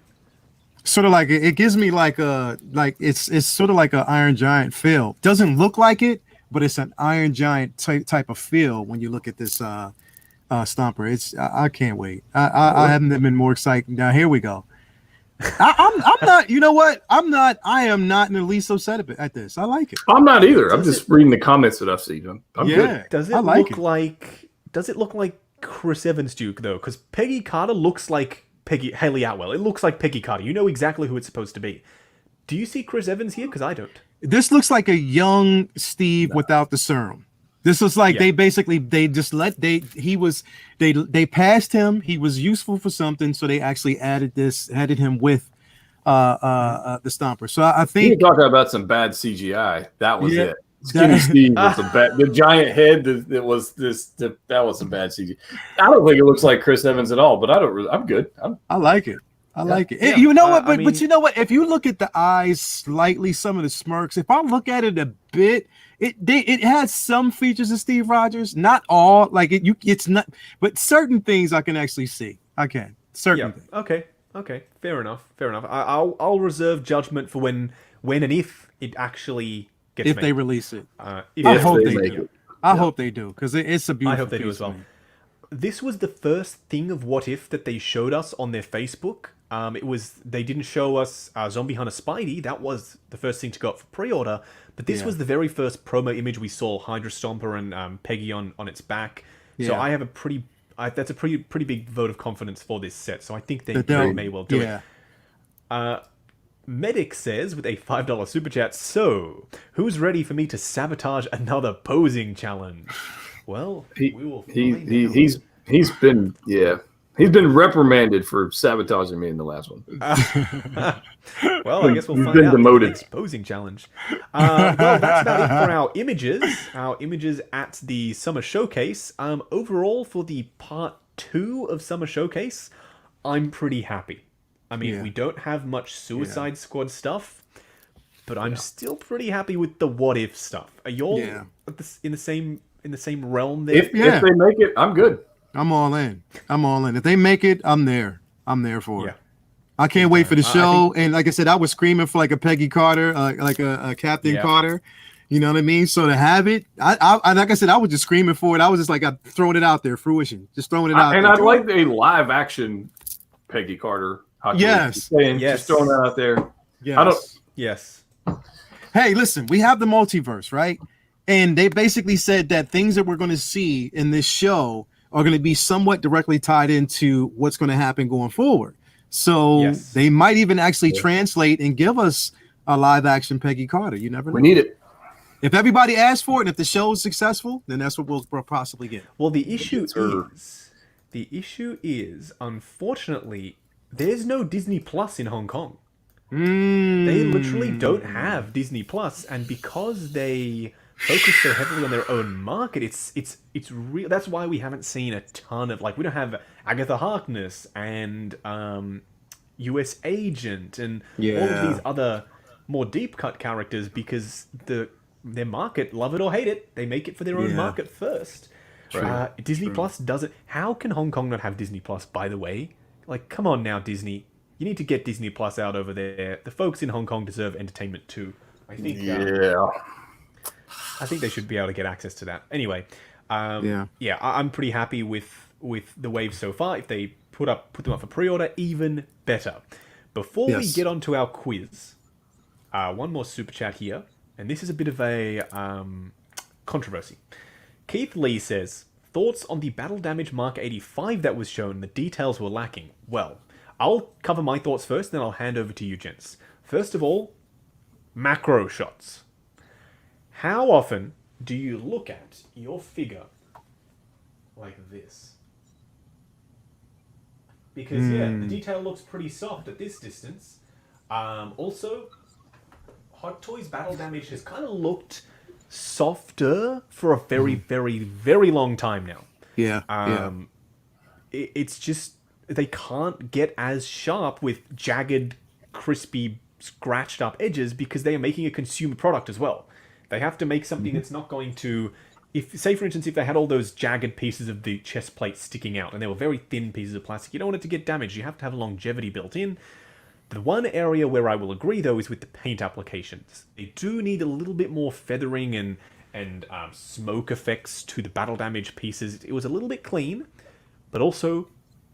Sort of like it gives me like it's sort of like an Iron Giant feel. Doesn't look like it, but it's an Iron Giant type of feel when you look at this Stomper. I can't wait. I haven't been more excited. Now here we go. I'm not. You know what? I am not in the least upset at this. I like it. I'm not either. I'm just reading the comments that I've seen. I'm good. Does it look like Chris Evans' Duke though? Because Peggy Carter looks like Haley Atwell. It looks like Peggy Carter. You know exactly who it's supposed to be. Do you see Chris Evans here? Because I don't. This looks like a young Steve without the serum. This was like they passed him. He was useful for something, so they actually added him with the Stomper. So I think you're talking about some bad CGI. That was it. Skinny Steve was the giant head that was that was some bad CGI. I don't think it looks like Chris Evans at all, but I'm good. I like it. I like it. Yeah. You know what? But you know what? If you look at the eyes slightly, some of the smirks, if I look at it a bit, it has some features of Steve Rogers, not all. Like it's not, but certain things I can actually see. I can certain things. Okay. Fair enough. I'll reserve judgment for when and if it actually gets if made. They release it. I hope they do. I hope they do, because it's a beautiful. I hope they do as well. This was the first thing of What If that they showed us on their Facebook. They didn't show us Zombie Hunter Spidey. That was the first thing to go up for pre-order. But this was the very first promo image we saw Hydra Stomper and Peggy on its back. Yeah. So I have that's a pretty big vote of confidence for this set. So I think they may well do it. Medic says with a $5 super chat, so who's ready for me to sabotage another posing challenge? Well, we will find out. He's been reprimanded for sabotaging me in the last one. Well, I guess we'll find out in the next posing challenge. Well, that's about it for our images. Our images at the Summer Showcase. Overall, for the Part 2 of Summer Showcase, I'm pretty happy. I mean, we don't have much Suicide Squad stuff, but I'm still pretty happy with the What If stuff. Are y'all in the same realm there? If they make it, I'm good. I'm all in. If they make it, I'm there. I'm there for it. I can't wait for the show. And like I said, I was screaming for like a Peggy Carter, like a Captain Carter. You know what I mean? So to have it, I like I said, I was just screaming for it. I was just like, I'm throwing it out there, fruition, just throwing it out. And I'd like a live action Peggy Carter. Yes. Just throwing that out there. Yes. Hey, listen, we have the multiverse, right? And they basically said that things that we're going to see in this show are going to be somewhat directly tied into what's going to happen going forward. So they might even actually translate and give us a live action Peggy Carter. You never know. We need it. If everybody asks for it, and if the show is successful, then that's what we'll possibly get. Well, the issue is The issue is, unfortunately, there's no Disney Plus in Hong Kong. They literally don't have Disney Plus, and because they focus so heavily on their own market, it's real. That's why we haven't seen a ton of, like, we don't have Agatha Harkness and US Agent and all of these other more deep cut characters, because their market, love it or hate it, they make it for their own market first. Disney Plus doesn't. How can Hong Kong not have Disney Plus, by the way? Like, come on now, Disney. You need to get Disney Plus out over there. The folks in Hong Kong deserve entertainment too. I think. I think they should be able to get access to that. Anyway, I'm pretty happy with the wave so far. If they put them up for pre-order, even better. Before we get on to our quiz, one more super chat here, and this is a bit of a controversy. Keith Lee says, thoughts on the battle damage Mark 85 that was shown? The details were lacking. Well, I'll cover my thoughts first, then I'll hand over to you, gents. First of all, macro shots. How often do you look at your figure like this? Because, the detail looks pretty soft at this distance. Also, Hot Toys battle damage has kind of looked softer for a very, very, very long time now. It's just, they can't get as sharp with jagged, crispy, scratched up edges because they are making a consumer product as well. They have to make something that's not going to, say for instance, if they had all those jagged pieces of the chest plate sticking out and they were very thin pieces of plastic, you don't want it to get damaged. You have to have longevity built in. The one area where I will agree, though, is with the paint applications. They do need a little bit more feathering and smoke effects to the battle damage pieces. It was a little bit clean, but also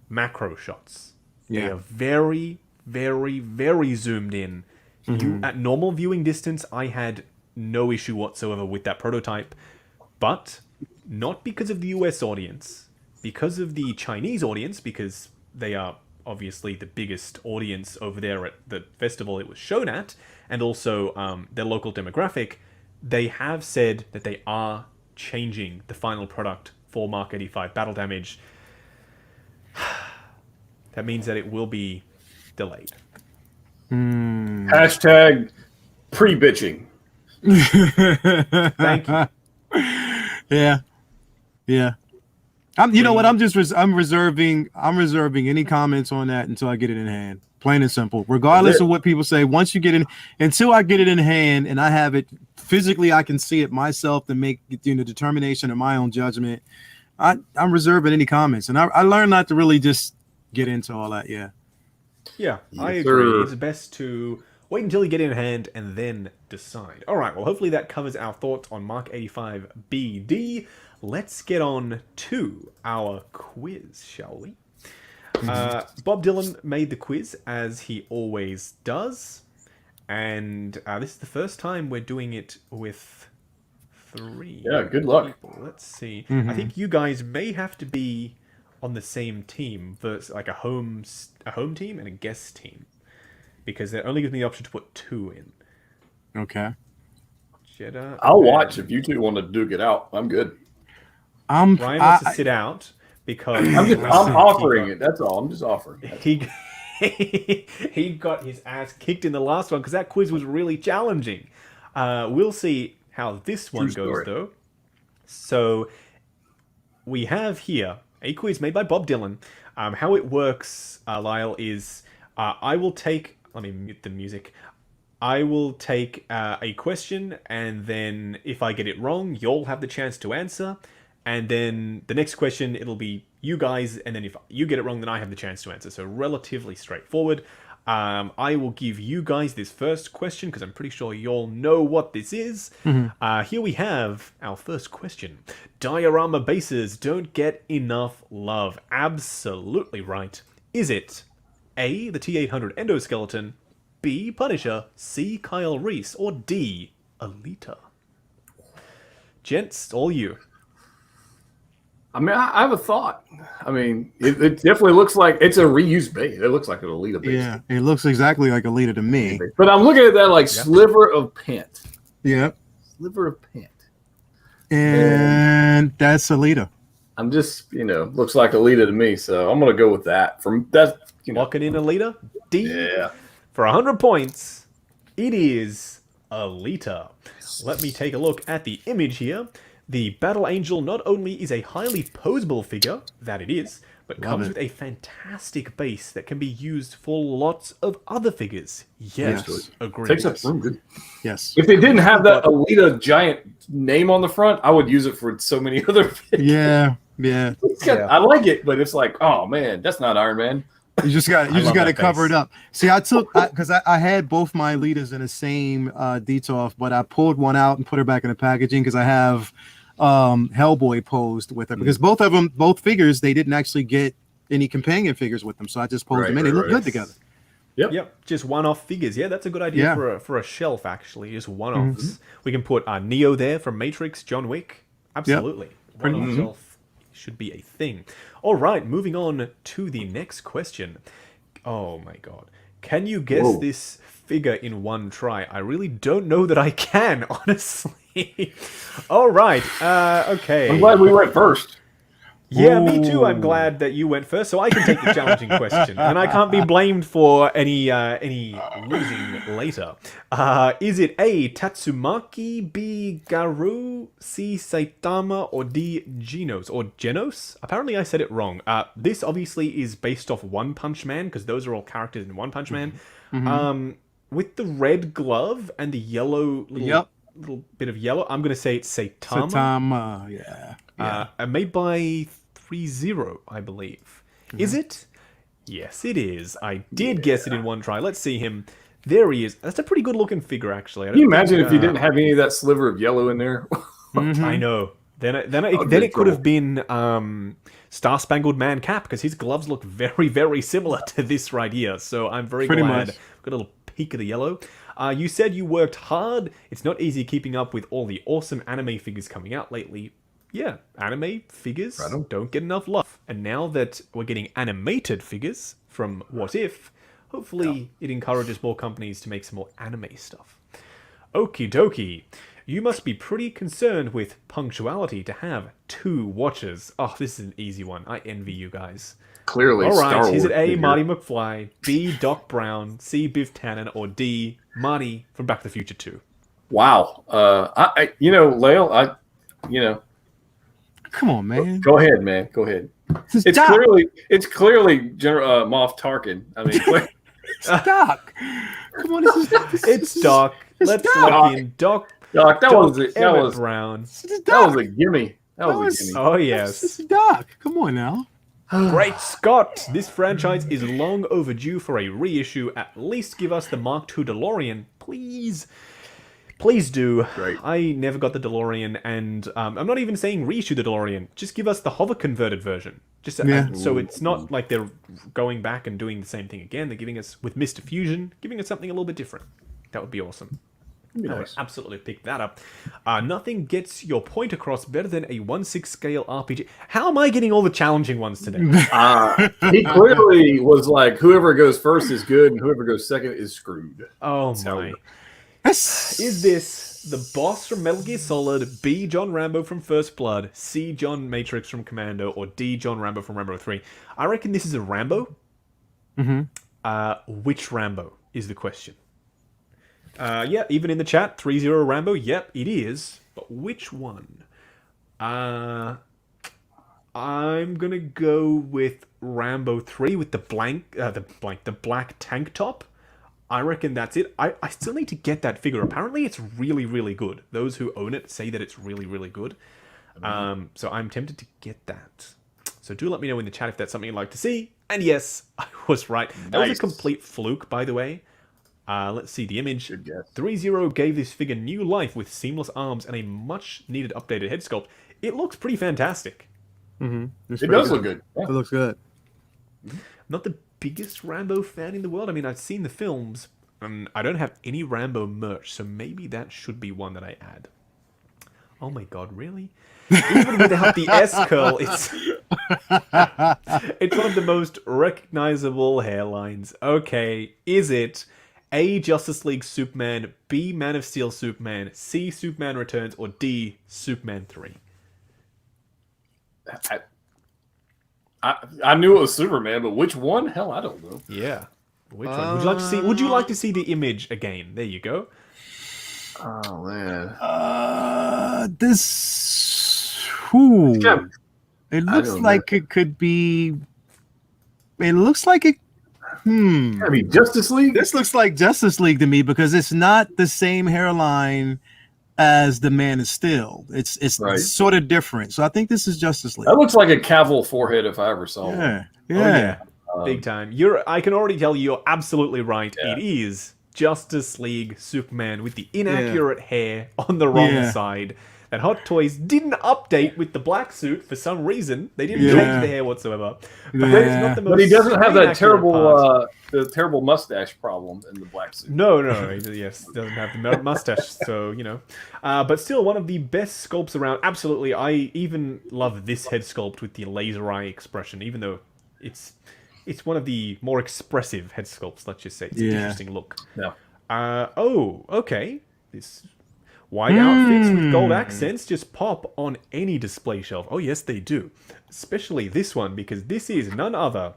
macro shots. They are very, very, very zoomed in. At normal viewing distance, I had no issue whatsoever with that prototype, but not because of the US audience, because of the Chinese audience, because they are obviously the biggest audience over there at the festival it was shown at, and also their local demographic. They have said that they are changing the final product for Mark 85 battle damage. That means that it will be delayed. Hashtag pre-bitching. Thank you. Yeah. You know what? I'm reserving any comments on that until I get it in hand. Plain and simple. Regardless of what people say, once you get in, until I get it in hand and I have it physically, I can see it myself to make determination of my own judgment. I'm reserving any comments, and I learned not to really just get into all that. Yeah, I agree. It's best to wait until you get in hand and then decide. All right, well, hopefully that covers our thoughts on Mark 85 BD. Let's get on to our quiz, shall we? Bob Dylan made the quiz, as he always does. And this is the first time we're doing it with 3. Yeah, good luck. People. Let's see. I think you guys may have to be on the same team, versus like a home team and a guest team, because it only gives me the option to put 2 in. Okay. Jedha. I'll watch if you two want to duke it out. I'm good. Ryan wants to sit out because I'm offering it. That's all. I'm just offering. He got his ass kicked in the last one because that quiz was really challenging. We'll see how this one goes, though. So we have here a quiz made by Bob Dylan. How it works, Lyle, is I will take... Let me mute the music. I will take a question, and then if I get it wrong, you'll have the chance to answer. And then the next question, it'll be you guys, and then if you get it wrong, then I have the chance to answer. So relatively straightforward. I will give you guys this first question, because I'm pretty sure you all know what this is. Here we have our first question. Diorama bases don't get enough love. Absolutely right. Is it A, the T-800 endoskeleton, B, Punisher, C, Kyle Reese, or D, Alita? Gents, all you. I mean, I have a thought. I mean, it definitely looks like it's a reused base. It looks like an Alita base. Yeah, it looks exactly like Alita to me. But I'm looking at that like sliver of paint. Yeah. Sliver of paint. And that's Alita. I'm just, looks like Alita to me, so I'm gonna go with that. From that, Locking in Alita. D. Yeah. For 100 points, it is Alita. Let me take a look at the image here. The Battle Angel not only is a highly posable figure, that it is, but comes with a fantastic base that can be used for lots of other figures. Yes, agreed. Takes up room. Good. Yes. If they didn't have that Alita giant name on the front, I would use it for so many other figures. Yeah. I like it, but it's like, oh man, that's not Iron Man. You just got to cover it up. See, because I had both my Alitas in the same DTOF, but I pulled one out and put her back in the packaging because I have Hellboy posed with her, because both figures, they didn't actually get any companion figures with them, so I just posed them in. They look good together. Yep, just one-off figures. Yeah, that's a good idea for a shelf, actually. Just one-offs. We can put Neo there from Matrix, John Wick. Absolutely. One-off shelf should be a thing. All right, moving on to the next question. Oh my god. Can you guess this figure in one try? I really don't know that I can, honestly. All right, okay. I'm glad we went first. Yeah, me too. I'm glad that you went first, so I can take the challenging question, and I can't be blamed for any losing later. Is it A, Tatsumaki, B, Garu, C, Saitama, or D, Genos? Apparently I said it wrong. This obviously is based off One Punch Man, because those are all characters in One Punch Man. With the red glove and the yellow little bit of yellow, I'm going to say it's Saitama. Saitama, yeah. Made by 3-0, I believe. Is it? Yes, it is. I did guess it in one try. Let's see him. There he is. That's a pretty good looking figure, actually. Can you imagine if you didn't have any of that sliver of yellow in there? I know. Then it could have been Star Spangled Man Cap, because his gloves look very, very similar to this right here. So I'm very glad. Got a little peek of the yellow. You said you worked hard. It's not easy keeping up with all the awesome anime figures coming out lately. Yeah, anime figures don't get enough love. And now that we're getting animated figures from What If, hopefully it encourages more companies to make some more anime stuff. Okie dokie. You must be pretty concerned with punctuality to have 2 watches. Oh, this is an easy one. I envy you guys. Clearly, all right. Star Is it A, figure. Marty McFly, B, Doc Brown, C, Biff Tannen, or D, Marty from Back to the Future 2? Wow. Lael, Come on, man. Go ahead, man. Go ahead. It's clearly Moff Tarkin. I mean, it's Doc. Come on, it's Doc. Let's lock in Doc. Doc, that was Brown. That was a gimme. That was a gimme. Oh yes, this is Doc. Come on now. Great Scott! This franchise is long overdue for a reissue. At least give us the Mark II DeLorean, please. Please do. Great. I never got the DeLorean, and I'm not even saying reissue the DeLorean. Just give us the hover converted version. Just so it's not like they're going back and doing the same thing again. They're giving us, with Mr. Fusion, giving us something a little bit different. That would be awesome. Nice. I would absolutely pick that up. Nothing gets your point across better than a 1/6 scale RPG. How am I getting all the challenging ones today? He clearly was like, whoever goes first is good, and whoever goes second is screwed. Oh my. Is this the boss from Metal Gear Solid, B, John Rambo from First Blood, C, John Matrix from Commando, or D, John Rambo from Rambo 3? I reckon this is a Rambo. Which Rambo is the question? Yeah, even in the chat, 3-0 Rambo. Yep, it is. But which one? I'm gonna go with Rambo 3 with the black tank top. I reckon that's it. I still need to get that figure. Apparently, it's really, really good. Those who own it say that it's really, really good. So I'm tempted to get that. So do let me know in the chat if that's something you'd like to see. And yes, I was right. That was a complete fluke, by the way. Let's see the image. 3-0 gave this figure new life with seamless arms and a much-needed updated head sculpt. It looks pretty fantastic. It does look good. It looks good. Not the biggest Rambo fan in the world. I mean, I've seen the films, and I don't have any Rambo merch, so maybe that should be one that I add. Oh my god, really? Even without the S-curl, it's one of the most recognizable hairlines. Okay, is it A, Justice League Superman, B, Man of Steel Superman, C, Superman Returns, or D, Superman 3? I knew it was Superman, but which one? Hell, I don't know. Yeah. Which one? Would you like to see? Would you like to see the image again? There you go. Oh man. This. Whew. It looks like it could be. It looks like it. I mean, Justice League. This looks like Justice League to me because it's not the same hairline as the Man of Steel. It's Right. sort of different. So I think this is Justice League. That looks like a Cavill forehead if I ever saw one. Yeah. Oh, yeah. Big time. I can already tell you're absolutely right. Yeah. It is Justice League Superman with the inaccurate hair on the wrong side. And Hot Toys didn't update with the black suit for some reason. They didn't change the hair whatsoever. But that is not the most. But he doesn't have that inaccurate terrible mustache problem in the black suit. No, he doesn't have the mustache, so, but still one of the best sculpts around. Absolutely, I even love this head sculpt with the laser eye expression, even though it's one of the more expressive head sculpts, let's just say. It's an interesting look. No. Okay. This white outfits with gold accents just pop on any display shelf. Oh, yes, they do. Especially this one, because this is none other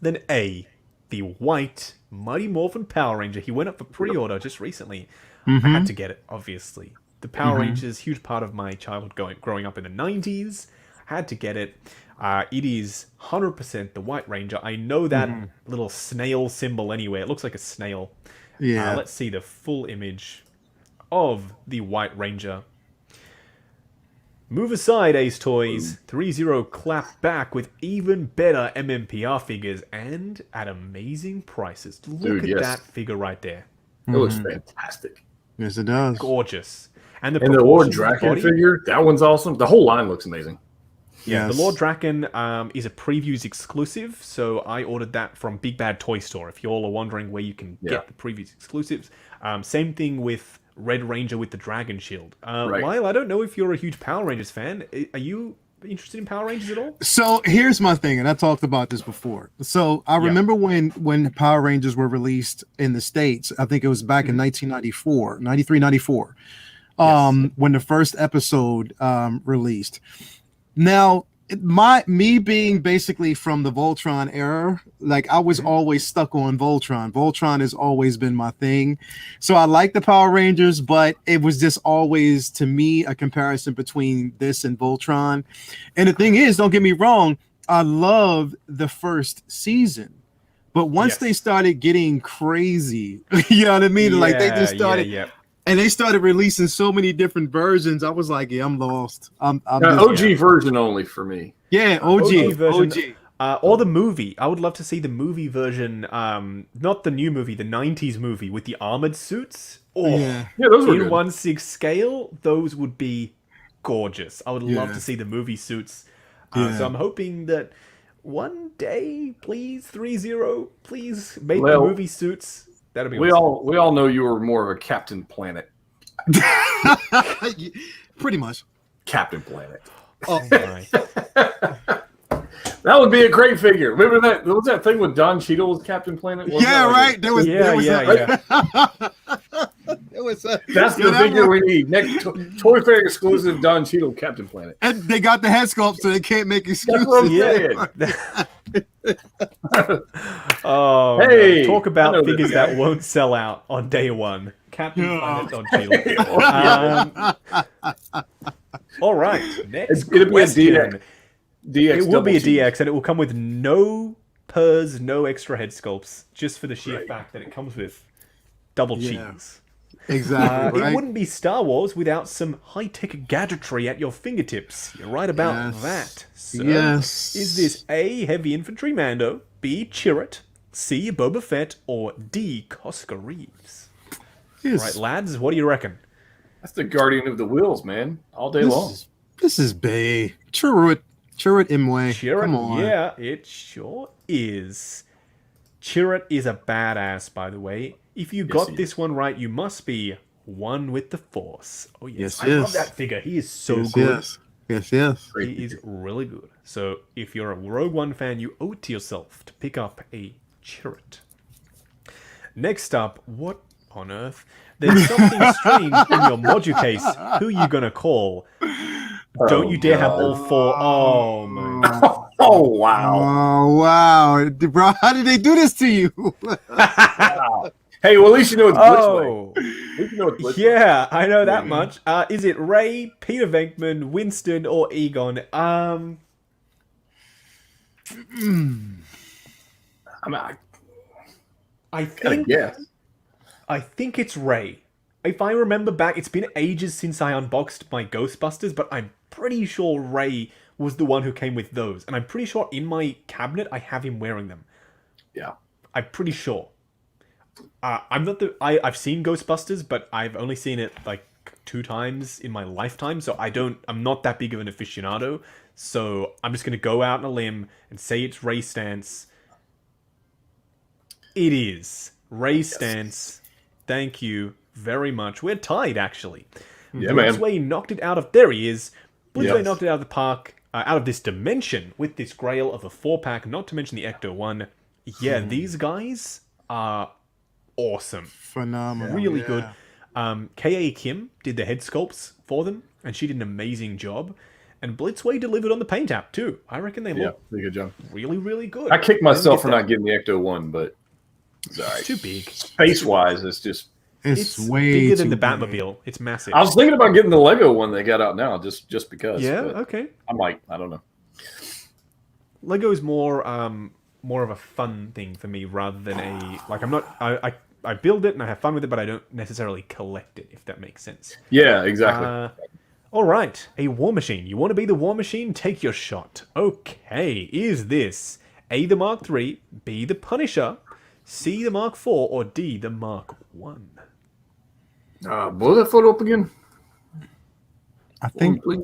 than the white Mighty Morphin Power Ranger. He went up for pre-order just recently. I had to get it, obviously. The Power Rangers, huge part of my childhood growing up in the 90s. Had to get it. It is 100% the White Ranger. I know that little snail symbol anyway. It looks like a snail. Yeah. Let's see the full image of the White Ranger. Move aside, Ace Toys. 3-0 clap back with even better MMPR figures and at amazing prices. Look at that figure right there. It looks fantastic. Yes, it does. Gorgeous. And the Lord proportions of the Draken body- figure, that one's awesome. The whole line looks amazing. Yeah, Yes. the Lord Draken is a previews exclusive, so I ordered that from Big Bad Toy Store. If you all are wondering where you can get the previews exclusives, same thing with Red Ranger with the Dragon Shield. Lyle, I don't know if you're a huge Power Rangers fan. Are you interested in Power Rangers at all? So here's my thing, and I talked about this before. So I remember when Power Rangers were released in the States, I think it was back in 1994, 93, 94, when the first episode released. Now, me being basically from the Voltron era, like I was always stuck on Voltron. Voltron has always been my thing. So I like the Power Rangers, but it was just always, to me, a comparison between this and Voltron. And the thing is, don't get me wrong, I love the first season. But once they started getting crazy, you know what I mean? Like they just started... And they started releasing so many different versions. I was like, I'm lost. I'm OG version only for me. Yeah, OG version. Or the movie. I would love to see the movie version. Not the new movie, the 90s movie with the armored suits. Yeah, those were in good. 1/6 scale, those would be gorgeous. I would love to see the movie suits. So I'm hoping that one day, please, 3-0, please make the movie suits. That'd be awesome. We all know you were more of a Captain Planet. Pretty much. Captain Planet. Oh my. That would be a great figure. Remember that? What was that thing with Don Cheadle was Captain Planet? Right. There was That's the figure we need. Next Toy Fair exclusive Don Cheadle Captain Planet. And they got the head sculpt, so they can't make excuses. Oh, hey, talk about figures that won't sell out on day one. Captain Planet Don Cheadle. All right, next question. It will be a DX, and it will come with no purrs, no extra head sculpts, just for the sheer fact that it comes with double cheese. Exactly. It wouldn't be Star Wars without some high-tech gadgetry at your fingertips. You're right about that. So, is this A, Heavy Infantry Mando, B, Chirrut, C, Boba Fett, or D, Cosca Reeves? Right, lads, what do you reckon? That's the Guardian of the Wheels, man. All day long. This is Bay. Chirrut Imwe. Chirrut, come on. Yeah, it sure is. Chirrut is a badass, by the way. If you got this one right, you must be one with the Force. Oh, yes. I love that figure. He is so good. Yes. He is really good. So, if you're a Rogue One fan, you owe it to yourself to pick up a Chirrut. Next up, what on earth? There's something strange in your module case. Who are you going to call? Don't you dare have all 4. Oh my. Oh wow! Oh wow, bro! How did they do this to you? Wow. Hey, well at least you know it's Blitzway. Oh. At least you know it's Blitzway. Yeah, I know that much. Is it Ray, Peter Venkman, Winston, or Egon? I mean, I think it's Ray. If I remember back, it's been ages since I unboxed my Ghostbusters, but I'm pretty sure Ray was the one who came with those, and I'm pretty sure in my cabinet I have him wearing them. Yeah, I'm pretty sure. I've seen Ghostbusters, but I've only seen it like 2 times in my lifetime, so I'm not that big of an aficionado. So I'm just gonna go out on a limb and say it's Ray Stantz. It is Ray Stantz. Thank you very much. We're tied, actually. Yeah, man. Blitzway knocked it out of... There he is. Blitzway knocked it out of the park, out of this dimension, with this Grail of a 4-pack, not to mention the Ecto-1. Yeah, these guys are awesome. Phenomenal. Really good. K.A. Kim did the head sculpts for them, and she did an amazing job. And Blitzway delivered on the paint app, too. I reckon they look pretty good job. really, really good. I kicked myself for not getting the Ecto-1, but it's all right. It's too big. Space-wise, it's just... It's way bigger than too the big. Batmobile. It's massive. I was thinking about getting the Lego one they got out now, just because. Yeah, but okay. I'm like, I don't know. Lego is more of a fun thing for me rather than I build it and I have fun with it, but I don't necessarily collect it, if that makes sense. Yeah, exactly. All right, a War Machine. You want to be the War Machine? Take your shot. Okay, is this A, the Mark III, B, the Punisher, C, the Mark IV, or D, the Mark I? Blow that photo up again. I think. Please.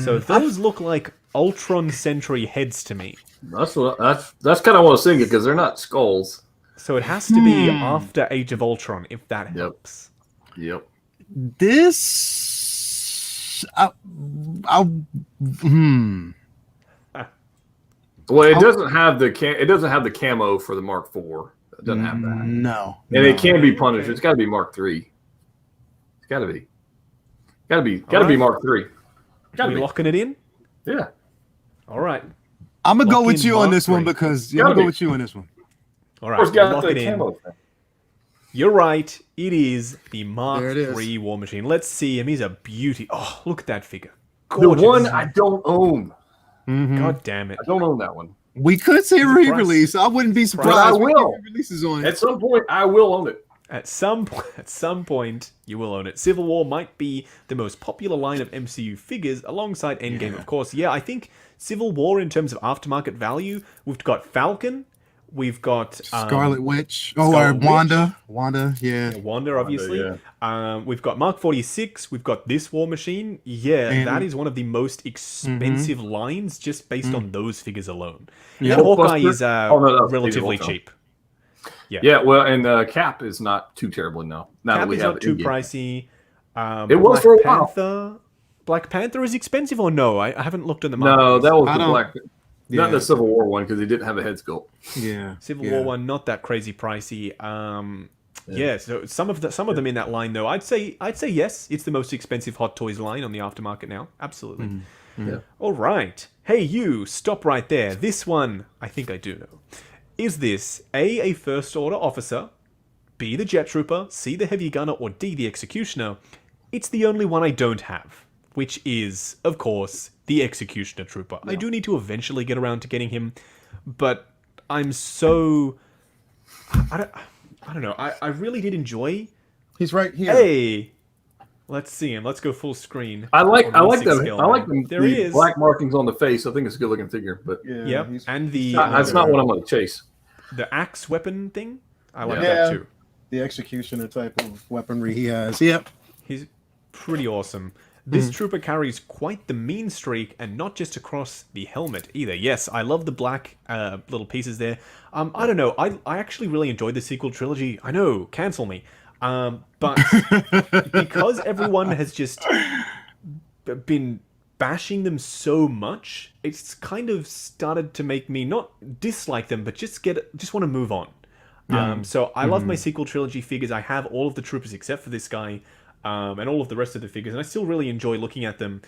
So those look like Ultron Sentry heads to me. That's kind of what I was thinking because they're not skulls. So it has to be after Age of Ultron, if that helps. Yep. This. Well, it doesn't have the camo for the Mark IV. It doesn't have that. No. And it can be Punisher. It's got to be Mark III. It's got to be. Got to be Mark III. Are we locking it in? Yeah. All right. I'm gonna go with you on Mark this one III. because I'm gonna go with you on this one. All right. Of course, got lock the it in. camo thing. You're right. It is the Mark There it is. III War Machine. Let's see him. He's a beauty. Oh, look at that figure. The Gorgeous. one I don't own. God damn it. I don't own that one. We could say a re-release. I wouldn't be surprised. I if we will. get releases on it. At some point, I will own it. At some point, you will own it. Civil War might be the most popular line of MCU figures, alongside Endgame, of course. Yeah, I think Civil War, in terms of aftermarket value, we've got Falcon, we've got Scarlet Witch. Scarlet Wanda. Wanda, yeah. Wanda, obviously. yeah. We've got Mark 46. We've got this War Machine. Yeah, And- that is one of the most expensive lines just based on those figures alone. Yeah. And Hawkeye Hulkbuster? is Oh, no, that's relatively Ultron. cheap. Yeah, well, and Cap is not too terrible now. Now that Cap we is have not too Endgame. pricey. It was Black for a while. Panther. Black Panther is expensive or no? I haven't looked in the market. No, that was I the don't- Black. Not the Civil War one because he didn't have a head sculpt. Yeah. Civil War one, not that crazy pricey. Yeah, so some of them in that line though, I'd say yes, it's the most expensive Hot Toys line on the aftermarket now. Absolutely. Yeah. All right. Hey, you, stop right there. This one, I think I do know. Is this A First Order officer, B, the Jet Trooper, C, the Heavy Gunner, or D, the Executioner? It's the only one I don't have, which is, of course, the Executioner Trooper. I do need to eventually get around to getting him, but I'm so... I don't know. I really did enjoy... He's right here. Hey! Let's see him. Let's go full screen. I like on them. 1/6 scale I like now. them. There he The is. black markings on the face. I think it's a good looking figure, but Yep, and the that's not what I'm going to chase. the axe weapon thing. I like Yeah. that too. The executioner type of weaponry he has. Yep. He's pretty awesome. This trooper carries quite the mean streak, and not just across the helmet either. Yes, I love the black little pieces there. I don't know. I actually really enjoyed the sequel trilogy. I know, cancel me. But because everyone has just been bashing them so much, it's kind of started to make me not dislike them, but just want to move on. So I love my sequel trilogy figures. I have all of the troopers except for this guy, and all of the rest of the figures, and I still really enjoy looking at them.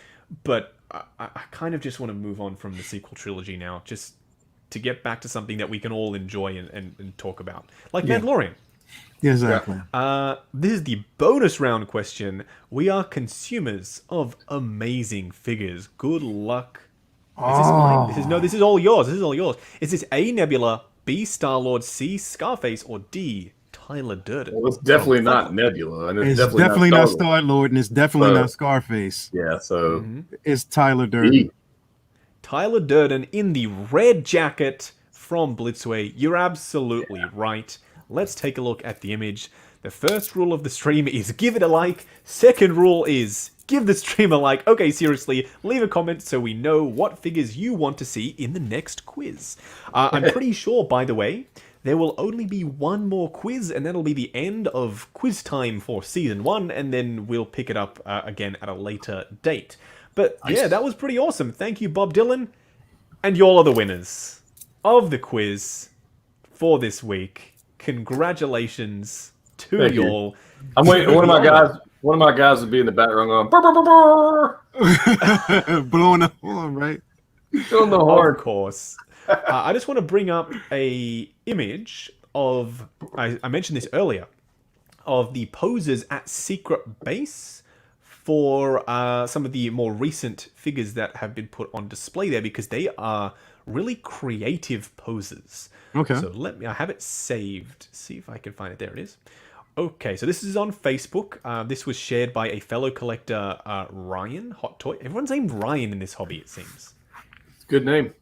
But I kind of just want to move on from the sequel trilogy now, just to get back to something that we can all enjoy and talk about, like Mandalorian. Yeah, exactly. This is the bonus round question. We are consumers of amazing figures. Good luck. Is this mine? This is all yours. This is all yours. Is this A, Nebula, B, Star-Lord, C, Scarface, or D, Tyler Durden? Well, it's definitely not Nebula. And It's definitely not Star-Lord, and it's definitely not Scarface. Yeah, so It's Tyler Durden. D. Tyler Durden in the red jacket from Blitzway. You're absolutely right. Let's take a look at the image. The first rule of the stream is give it a like. Second rule is give the stream a like. Okay, seriously, leave a comment so we know what figures you want to see in the next quiz. I'm pretty sure, by the way, there will only be one more quiz, and that'll be the end of quiz time for Season 1, and then we'll pick it up again at a later date. But yeah, that was pretty awesome. Thank you, Bob Dylan. And y'all are the winners of the quiz for this week. Congratulations to y'all. I'm waiting. One of my guys would be in the background going, burr, burr, burr, burr. Blowing the horn, right? Blowing the horn. Of course. I just want to bring up a image of, I mentioned this earlier, of the poses at Secret Base for some of the more recent figures that have been put on display there, because they are really creative poses. Okay. So I have it saved. See if I can find it. There it is. Okay, so this is on Facebook. This was shared by a fellow collector, Ryan Hot Toy. Everyone's named Ryan in this hobby, it seems. Good name.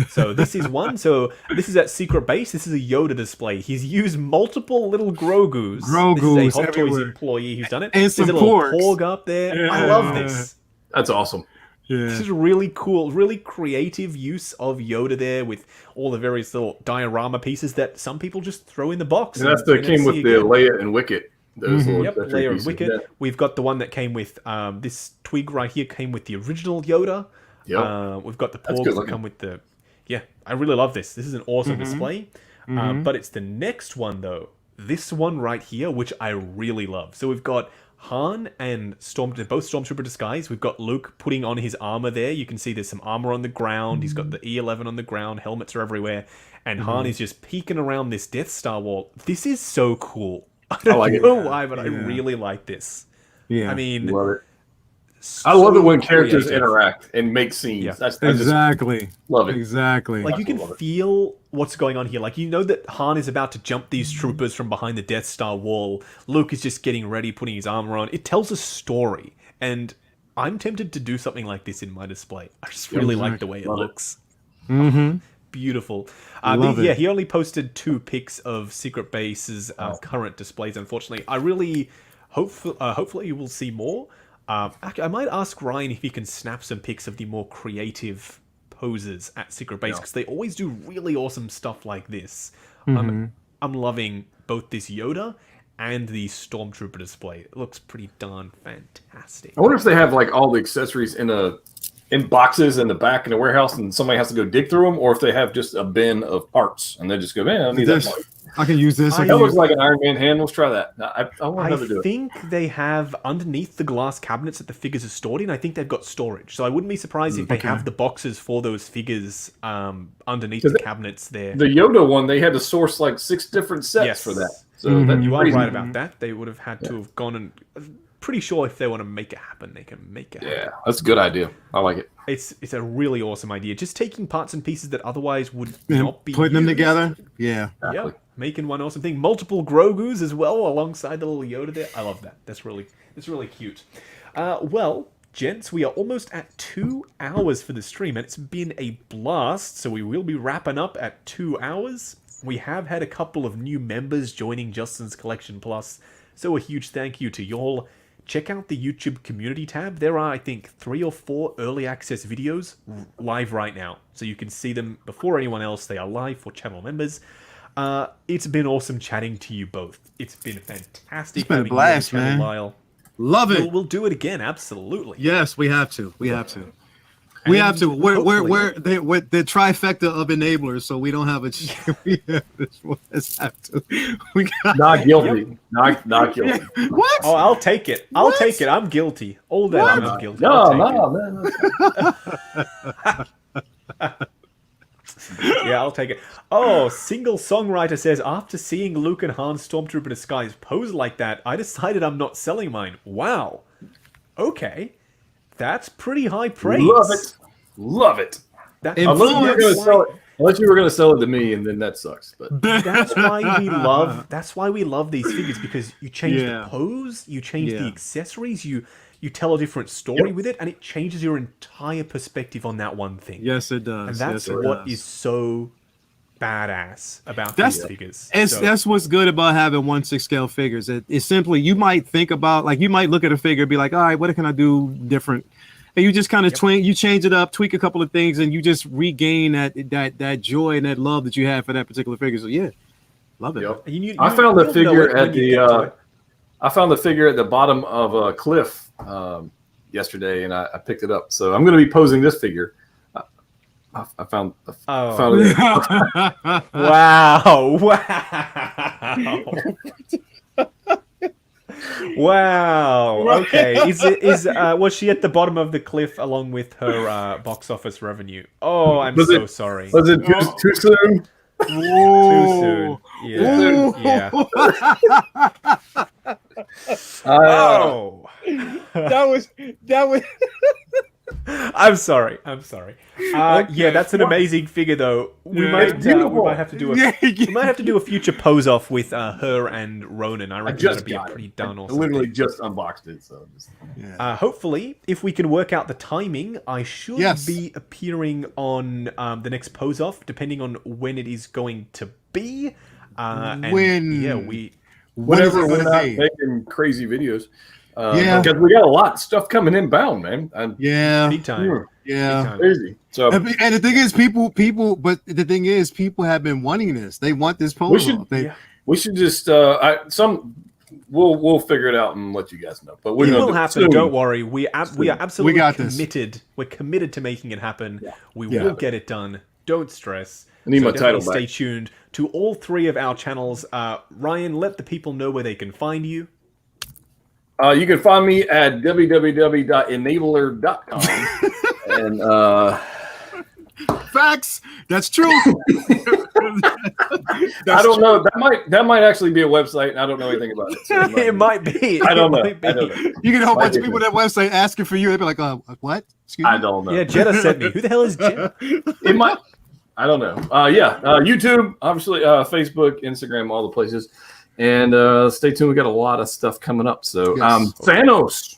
So this is one. So this is at Secret Base. This is a Yoda display. He's used multiple little Grogus. This is a Hot Toys employee who's done it. And some There's a little porgs. Porg up there. I love this. That's awesome. Yeah. This is really cool, really creative use of Yoda there with all the various little diorama pieces that some people just throw in the box. And that's the came with the Leia and Wicket. Those little Yep, Leia and Wicket. Yeah. We've got the one that came with this twig right here came with the original Yoda. Yep. We've got the porgs that come with the... Yeah, I really love this. This is an awesome display. But it's the next one, though. This one right here, which I really love. So we've got Han and both Stormtrooper disguise. We've got Luke putting on his armor there. You can see there's some armor on the ground. He's got the E11 on the ground. Helmets are everywhere. And Han is just peeking around this Death Star wall. This is so cool. I don't know why, but I really like this. Yeah. I mean... Love it. I love it when characters interact and make scenes. Yeah. I Exactly. love it. Exactly. Like, you can feel what's going on here. Like, you know that Han is about to jump these troopers from behind the Death Star wall. Luke is just getting ready, putting his armor on. It tells a story. And I'm tempted to do something like this in my display. I just really like the way it looks. Beautiful. He only posted 2 pics of Secret Base's current displays, unfortunately. I really... hopefully you will see more. I might ask Ryan if he can snap some pics of the more creative poses at Secret Base, because they always do really awesome stuff like this. I'm loving both this Yoda and the Stormtrooper display. It looks pretty darn fantastic. I wonder if they have like all the accessories in boxes in the back in the warehouse, and somebody has to go dig through them, or if they have just a bin of parts and they just go, man, I need that part. I can use this. That looks like an Iron Man hand. Let's try that. I want to do it. I think they have underneath the glass cabinets that the figures are stored in. I think they've got storage, so I wouldn't be surprised if they have the boxes for those figures underneath the cabinets there. The Yoda one, they had to source like 6 different sets for that. So you are right about that. They would have had to have gone and. Pretty sure if they want to make it happen, they can make it happen. Yeah, that's a good idea. I like it. It's a really awesome idea. Just taking parts and pieces that otherwise would not be putting them together. Yeah. Yeah. Making one awesome thing. Multiple Grogus as well alongside the little Yoda there. I love that. That's really cute. Well, gents, we are almost at 2 hours for the stream, and it's been a blast. So we will be wrapping up at 2 hours. We have had a couple of new members joining Justin's Collection Plus, so a huge thank you to y'all. Check out the YouTube community tab. There are, I think, 3 or 4 early access videos live right now. So you can see them before anyone else. They are live for channel members. It's been awesome chatting to you both. It's been fantastic. It's been a blast, man. Love it. We'll do it again, absolutely. Yes, we have to. We have to. We have to. We're hopefully- we're the trifecta of enablers, so we don't have a. We have to. We got Not guilty. Not guilty. what? Oh, I'll take it. I'll take it. I'm guilty. All day long, I'm guilty. No, I'll take no, man. Yeah, I'll take it. Oh, single songwriter says, after seeing Luke and Han's Stormtrooper disguise pose like that, I decided I'm not selling mine. Wow. Okay. That's pretty high praise. Love it. Love it. That, Unless you were that's going to why- sell it. Unless you were going to sell it to me, and then that sucks. But That's why we love. That's why we love these figures, because you change Yeah. the pose, you change the Yeah. accessories, you tell a different story with it, and it changes your entire perspective on that one thing. Yes, it does. And that's yes, it what does. is so badass about That's- these figures. It's, So- that's what's good about having 1/6 scale figures. It's simply, you might think about, like, you might look at a figure and be like, all right, what can I do different? And you just kind of you change it up, tweak a couple of things, and you just regain that joy and that love that you have for that particular figure. So yeah, love it. Yep. You I found the you'll know figure it when at you get to it. I found the figure at the bottom of a cliff yesterday, and I picked it up. So I'm going to be posing this figure. I found it. Wow! Wow! Okay, was she at the bottom of the cliff along with her box office revenue? Oh, I'm so sorry. Was it too soon? Too soon. Yeah. Oh. that was I'm sorry. Yeah, that's an amazing figure, though. We might have to do a future pose off with her and Ronan. I reckon that'd be a pretty done. I literally just unboxed it, so. Hopefully, if we can work out the timing, I should be appearing on the next pose off, depending on when it is going to be. Whenever we're not making crazy videos. Because we got a lot of stuff coming inbound, man. Big time. Yeah. Crazy. So, and the thing is, people have been wanting this. They want this pose off. We should just we'll figure it out and let you guys know. But it will happen. Don't worry. We are absolutely committed. We're committed to making it happen. Yeah. We will get it done. Don't stress. I need my title back. Stay tuned to all three of our channels. Ryan, let the people know where they can find you. You can find me at www.enabler.com. And facts. That's true. I don't know. That might actually be a website. I don't know anything about it. So it might be. I don't know. You get a whole bunch of people on that website asking for you. They'd be like, what? Excuse me? I don't know. Yeah, Jedha sent me. Who the hell is Jedha? It might. I don't know. YouTube, obviously, Facebook, Instagram, all the places. And stay tuned. We got a lot of stuff coming up. So Thanos.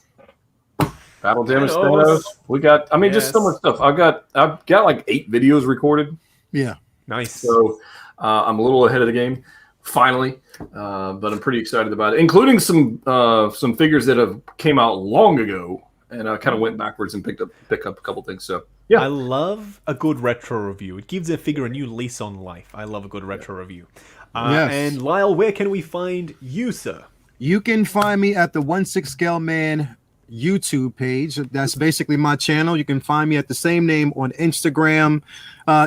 Battle Damage Thanos. We got, just so much stuff. I've got like 8 videos recorded. Yeah. Nice. So I'm a little ahead of the game, finally. But I'm pretty excited about it, including some figures that have came out long ago. And I kind of went backwards and picked up a couple things. So yeah, I love a good retro review. It gives a figure a new lease on life. I love a good retro review. And Lyle, where can we find you, sir? You can find me at the 1/6 Scale Man YouTube page. That's basically my channel. You can find me at the same name on Instagram.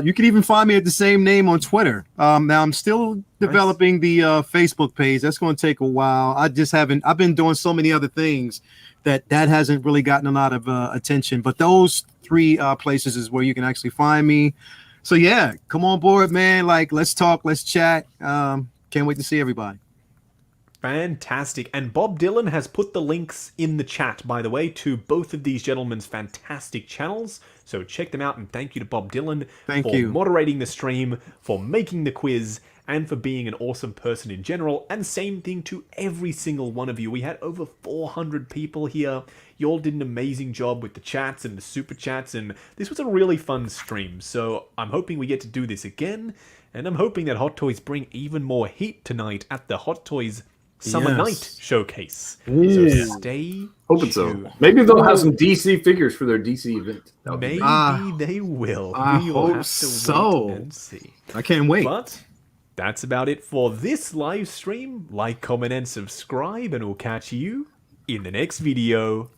You can even find me at the same name on Twitter. Now I'm still developing the Facebook page. That's going to take a while. I've been doing so many other things that hasn't really gotten a lot of attention. But those 3 places is where you can actually find me. So yeah, come on board, man. Like, let's talk, let's chat. Can't wait to see everybody. Fantastic. And Bob Dylan has put the links in the chat, by the way, to both of these gentlemen's fantastic channels. So check them out, and thank you to Bob Dylan for moderating the stream, for making the quiz, and for being an awesome person in general. And same thing to every single one of you. We had over 400 people here. You all did an amazing job with the chats and the super chats, and this was a really fun stream. So I'm hoping we get to do this again, and I'm hoping that Hot Toys bring even more heat tonight at the Hot Toys Summer Night Showcase. So stay hoping tuned. so. Maybe they'll have some DC figures for their DC event. Maybe they will. I We will hope have to so. wait and see. I can't wait. But that's about it for this live stream. Like, comment, and subscribe, and we'll catch you in the next video.